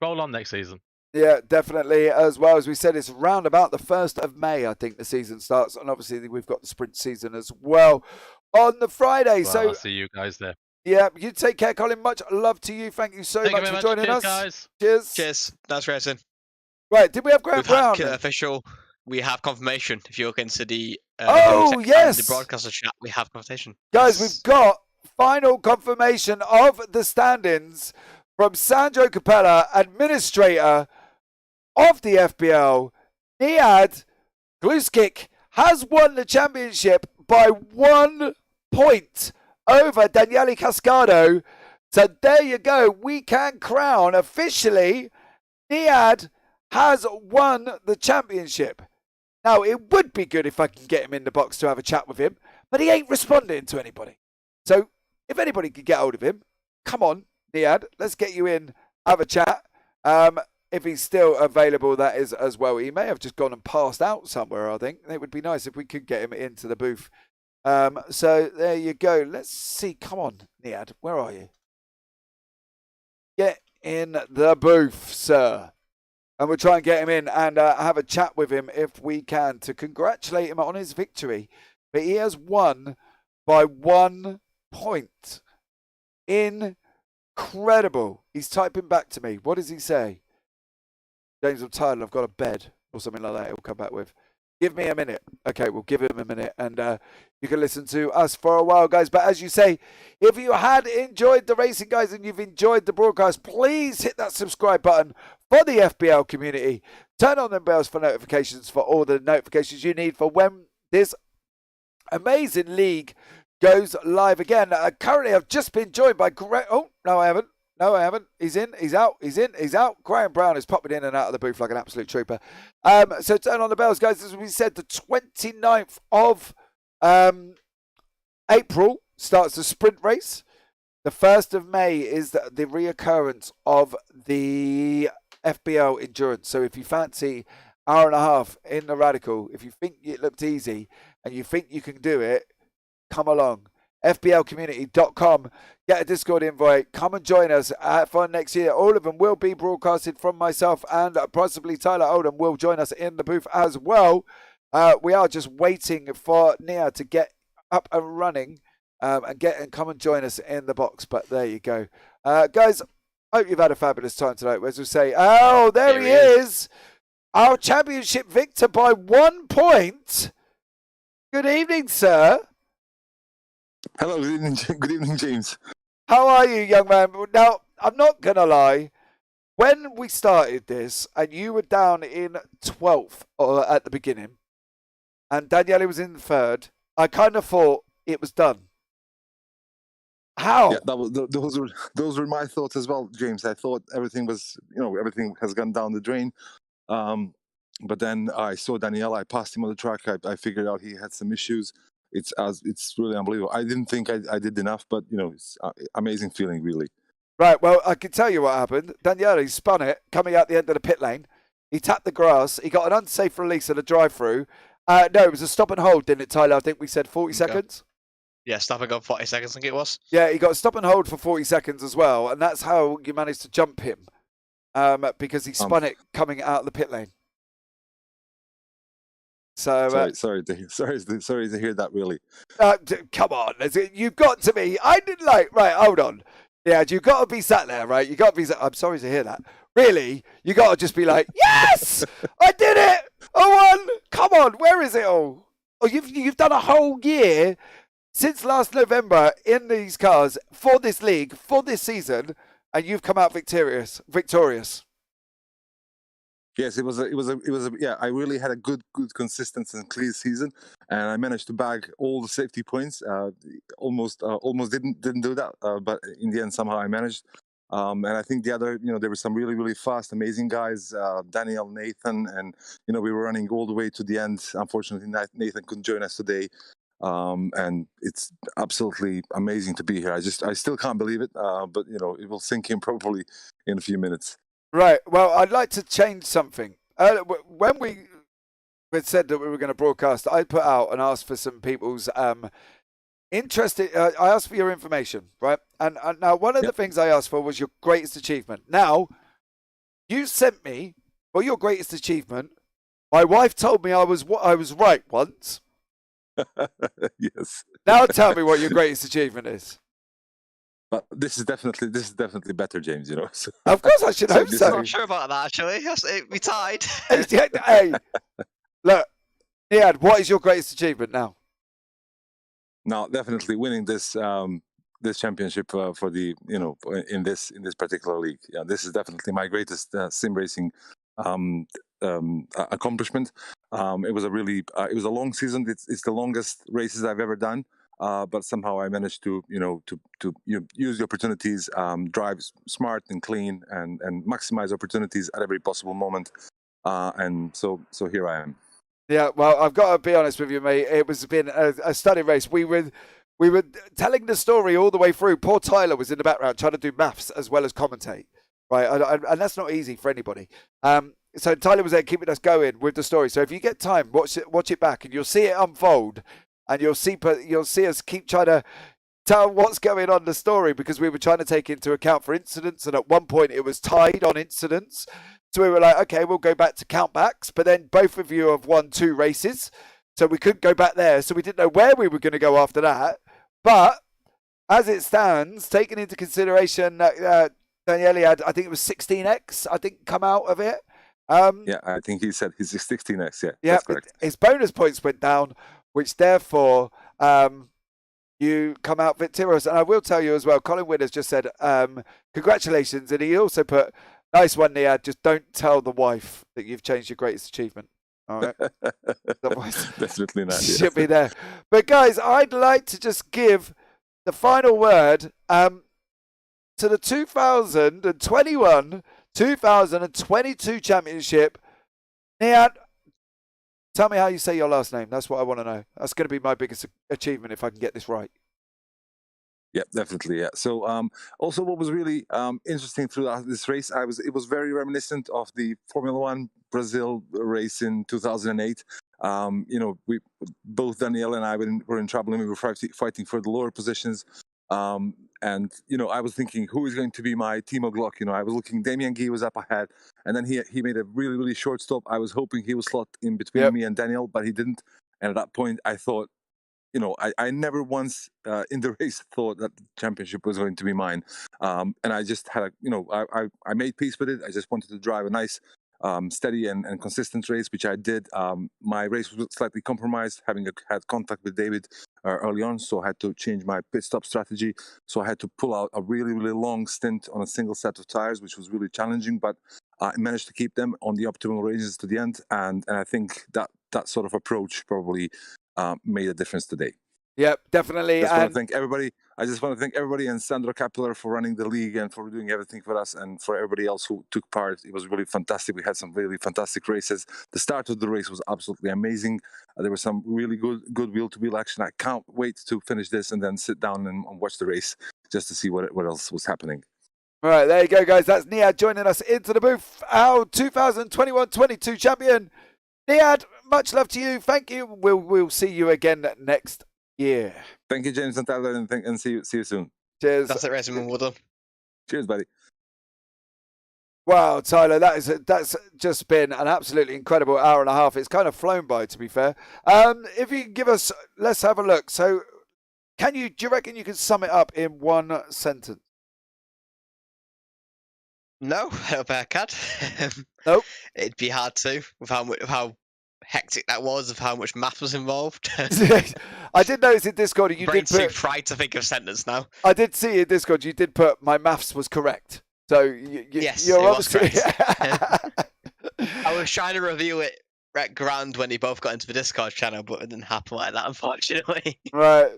S3: roll on next season.
S1: Yeah, definitely. As well as we said, it's round about the 1st of May, I think the season starts. And obviously we've got the sprint season as well on the Friday.
S3: Well,
S1: so
S3: I'll see you guys there.
S1: yeah, you take care, Colin. Much love to you. Thank you so
S3: Thank you
S1: much
S3: very
S1: for
S3: much.
S1: joining
S3: Cheers,
S1: us.
S3: guys.
S1: Cheers.
S2: Cheers. Nice racing.
S1: Right, did we have Graham
S2: We've
S1: Brown?
S2: had official. We have confirmation. If you look into the
S1: Oh,
S2: WTEC and
S1: yes.
S2: the broadcaster chat, we have confirmation.
S1: Guys,
S2: Yes.
S1: we've got final confirmation of the standings from Sandro Capella, administrator of the FBL. Niad Gluskic has won the championship by 1 point over Daniele Cascado. So there you go. We can crown officially Niad has won the championship. Now, it would be good if I can get him in the box to have a chat with him, but he ain't responding to anybody. So if anybody could get hold of him, come on, Niad, let's get you in, have a chat. If he's still available, that is as well. He may have just gone and passed out somewhere, I think. It would be nice if we could get him into the booth. So there you go. Let's see. Come on, Niad, where are you? Get in the booth, sir. And we'll try and get him in and have a chat with him if we can to congratulate him on his victory. But he has won by 1 point. Incredible. He's typing back to me. What does he say? James, I'm tired and I've got a bed or something like that. He'll come back with. Give me a minute. Okay, we'll give him a minute and you can listen to us for a while, guys. But as you say, if you had enjoyed the racing, guys, and you've enjoyed the broadcast, please hit that subscribe button for the FBL community. Turn on the bells for notifications for all the notifications you need for when this amazing league goes live again. Currently, I've just been joined by Greg. Oh, no, I haven't. No, I haven't. He's in. He's out. He's in. He's out. Graham Brown is popping in and out of the booth like an absolute trooper. So turn on the bells, guys. As we said, the 29th of April starts the sprint race. The 1st of May is the reoccurrence of the FBL endurance. So if you fancy hour and a half in the Radical, if you think it looked easy and you think you can do it, come along. FBLcommunity.com. Get a Discord invite. Come and join us for next year. All of them will be broadcasted from myself, and possibly Tyler Oldham will join us in the booth as well. We are just waiting for Nia to get up and running and come and join us in the box. But there you go. Guys, hope you've had a fabulous time tonight. As we say, oh, there he is. Our championship victor by 1 point. Good evening, sir.
S4: Hello, good evening, James.
S1: How are you, young man? Now, I'm not going to lie. When we started this, and you were down in 12th at the beginning, and Daniele was in 3rd, I kind of thought it was done. How?
S4: Yeah, those were my thoughts as well, James. I thought everything was, everything has gone down the drain. But then I saw Daniele. I passed him on the track. I figured out he had some issues. It's really unbelievable. I didn't think I did enough, but it's amazing feeling, really.
S1: Right, well, I can tell you what happened. Daniele spun it, coming out the end of the pit lane. He tapped the grass. He got an unsafe release and a drive-through. No, it was a stop and hold, didn't it, Tyler? I think we said 40 seconds.
S2: Yeah, stop and go 40 seconds, I think it was.
S1: Yeah, he got a stop and hold for 40 seconds as well, and that's how you managed to jump him, because he spun it coming out of the pit lane. So
S4: sorry to hear that. Really,
S1: come on, you've got to be. I didn't right. Hold on, yeah, you've got to be sat there, right? You got to be. I'm sorry to hear that. Really, you got to just be like, yes, I did it. I won. Come on, where is it all? Oh, you've done a whole year since last November in these cars for this league, for this season, and you've come out victorious.
S4: Yes, it was a yeah. I really had a good consistent and clear season, and I managed to bag all the safety points. Almost didn't do that, but in the end somehow I managed. And I think the other, there were some really fast, amazing guys, Daniel, Nathan, and we were running all the way to the end. Unfortunately, Nathan couldn't join us today, and it's absolutely amazing to be here. I still can't believe it, but it will sink in probably in a few minutes.
S1: Right. Well, I'd like to change something. When we had said that we were going to broadcast, I put out and asked for some people's interest. I asked for your information, right? And now one of the things I asked for was your greatest achievement. Now, you sent me, well, your greatest achievement. My wife told me I was right once.
S4: Yes.
S1: Now tell me what your greatest achievement is.
S4: But this is definitely better, James. So,
S1: of course, I should hope so.
S2: I'm not sure about that actually. We tied.
S1: Hey, look, Niad, what is your greatest achievement now?
S4: Now, definitely winning this this championship for the in this particular league. Yeah, this is definitely my greatest sim racing accomplishment. It was a long season. It's the longest races I've ever done. But somehow I managed to use the opportunities, drive smart and clean, and maximize opportunities at every possible moment. And so here I am.
S1: Yeah, well, I've got to be honest with you, mate. It was been a stunning race. We were telling the story all the way through. Poor Tyler was in the background trying to do maths as well as commentate, right? And that's not easy for anybody. So Tyler was there keeping us going with the story. So if you get time, watch it back, and you'll see it unfold. And you'll see us keep trying to tell what's going on in the story, because we were trying to take into account for incidents, and at one point it was tied on incidents. So we were like, okay, we'll go back to countbacks, but then both of you have won 2 races, so we couldn't go back there. So we didn't know where we were going to go after that. But as it stands, taking into consideration that Daniele had, I think it was 16x, I think, come out of it.
S4: Yeah, I think he said he's 16x. Yeah, that's correct.
S1: His bonus points went down, which therefore you come out victorious. And I will tell you as well, Colin Winners just said, congratulations. And he also put, nice one, Niad. Just don't tell the wife that you've changed your greatest achievement. All right.
S4: Definitely not.
S1: Yeah. Should be there. But guys, I'd like to just give the final word to the 2021-2022 championship. Niad, tell me how you say your last name. That's what I want to know. That's going to be my biggest achievement if I can get this right.
S4: Yeah, definitely. Yeah. So, also, what was really interesting throughout this race, it was very reminiscent of the Formula One Brazil race in 2008. We both Danielle and I were in trouble, and we were fighting for the lower positions. And I was thinking, who is going to be my Timo Glock? I was looking. Damian Guy was up ahead, and then he made a really short stop. I was hoping he was slot in between me and Daniel, but he didn't. And at that point, I thought, I never once in the race thought that the championship was going to be mine. And I just had I made peace with it. I just wanted to drive a nice, steady and consistent race, which I did. My race was slightly compromised, having had contact with David early on, so I had to change my pit stop strategy. So I had to pull out a really long stint on a single set of tires, which was really challenging, but I managed to keep them on the optimal ranges to the end. And I think that sort of approach probably made a difference today.
S1: Yep, definitely.
S4: I just want to thank everybody and Sandro Capeller for running the league and for doing everything for us, and for everybody else who took part. It was really fantastic. We had some really fantastic races. The start of the race was absolutely amazing. There was some really good wheel-to-wheel action. I can't wait to finish this and then sit down and watch the race just to see what else was happening.
S1: All right, there you go, guys. That's Niad joining us into the booth. Our 2021-22 champion. Niad, much love to you. Thank you. We'll see you again next year.
S4: Thank you, James and Tyler, and see you soon.
S1: Cheers.
S2: That's it, Racing. Well done.
S4: Cheers, buddy.
S1: Wow, Tyler, that's just been an absolutely incredible hour and a half. It's kind of flown by, to be fair. If you can give us, let's have a look. So, do you reckon you can sum it up in one sentence?
S2: No, I hope I can.
S1: Nope.
S2: It'd be hard to with how hectic that was, of how much math was involved.
S1: I did notice in Discord you
S2: Brain's
S1: did
S2: too
S1: put.
S2: fried to think of a sentence now.
S1: I did see in Discord you did put my maths was correct. So
S2: Yes,
S1: you're
S2: it was
S1: obviously.
S2: I was trying to review it at Grand when they both got into the Discord channel, but it didn't happen like that, unfortunately.
S1: Right.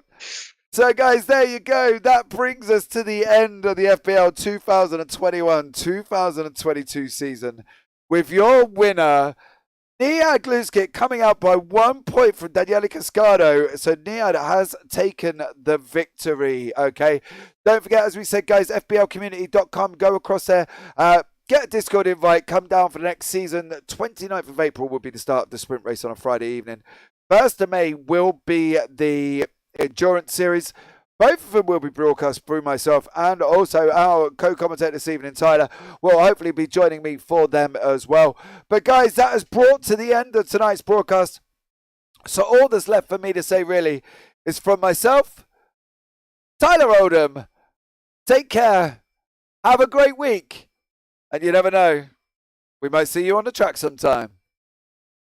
S1: So, guys, there you go. That brings us to the end of the FBL 2021-2022 season with your winner, Niad Gluskit, coming out by 1 point from Daniele Cascado. So Niad has taken the victory, okay? Don't forget, as we said, guys, FBLcommunity.com. Go across there. Get a Discord invite. Come down for the next season. 29th of April will be the start of the sprint race on a Friday evening. 1st of May will be the endurance series. Both of them will be broadcast through myself, and also our co-commentator this evening, Tyler, will hopefully be joining me for them as well. But guys, that has brought to the end of tonight's broadcast. So all that's left for me to say really is from myself, Tyler Oldham, take care, have a great week, and you never know, we might see you on the track sometime.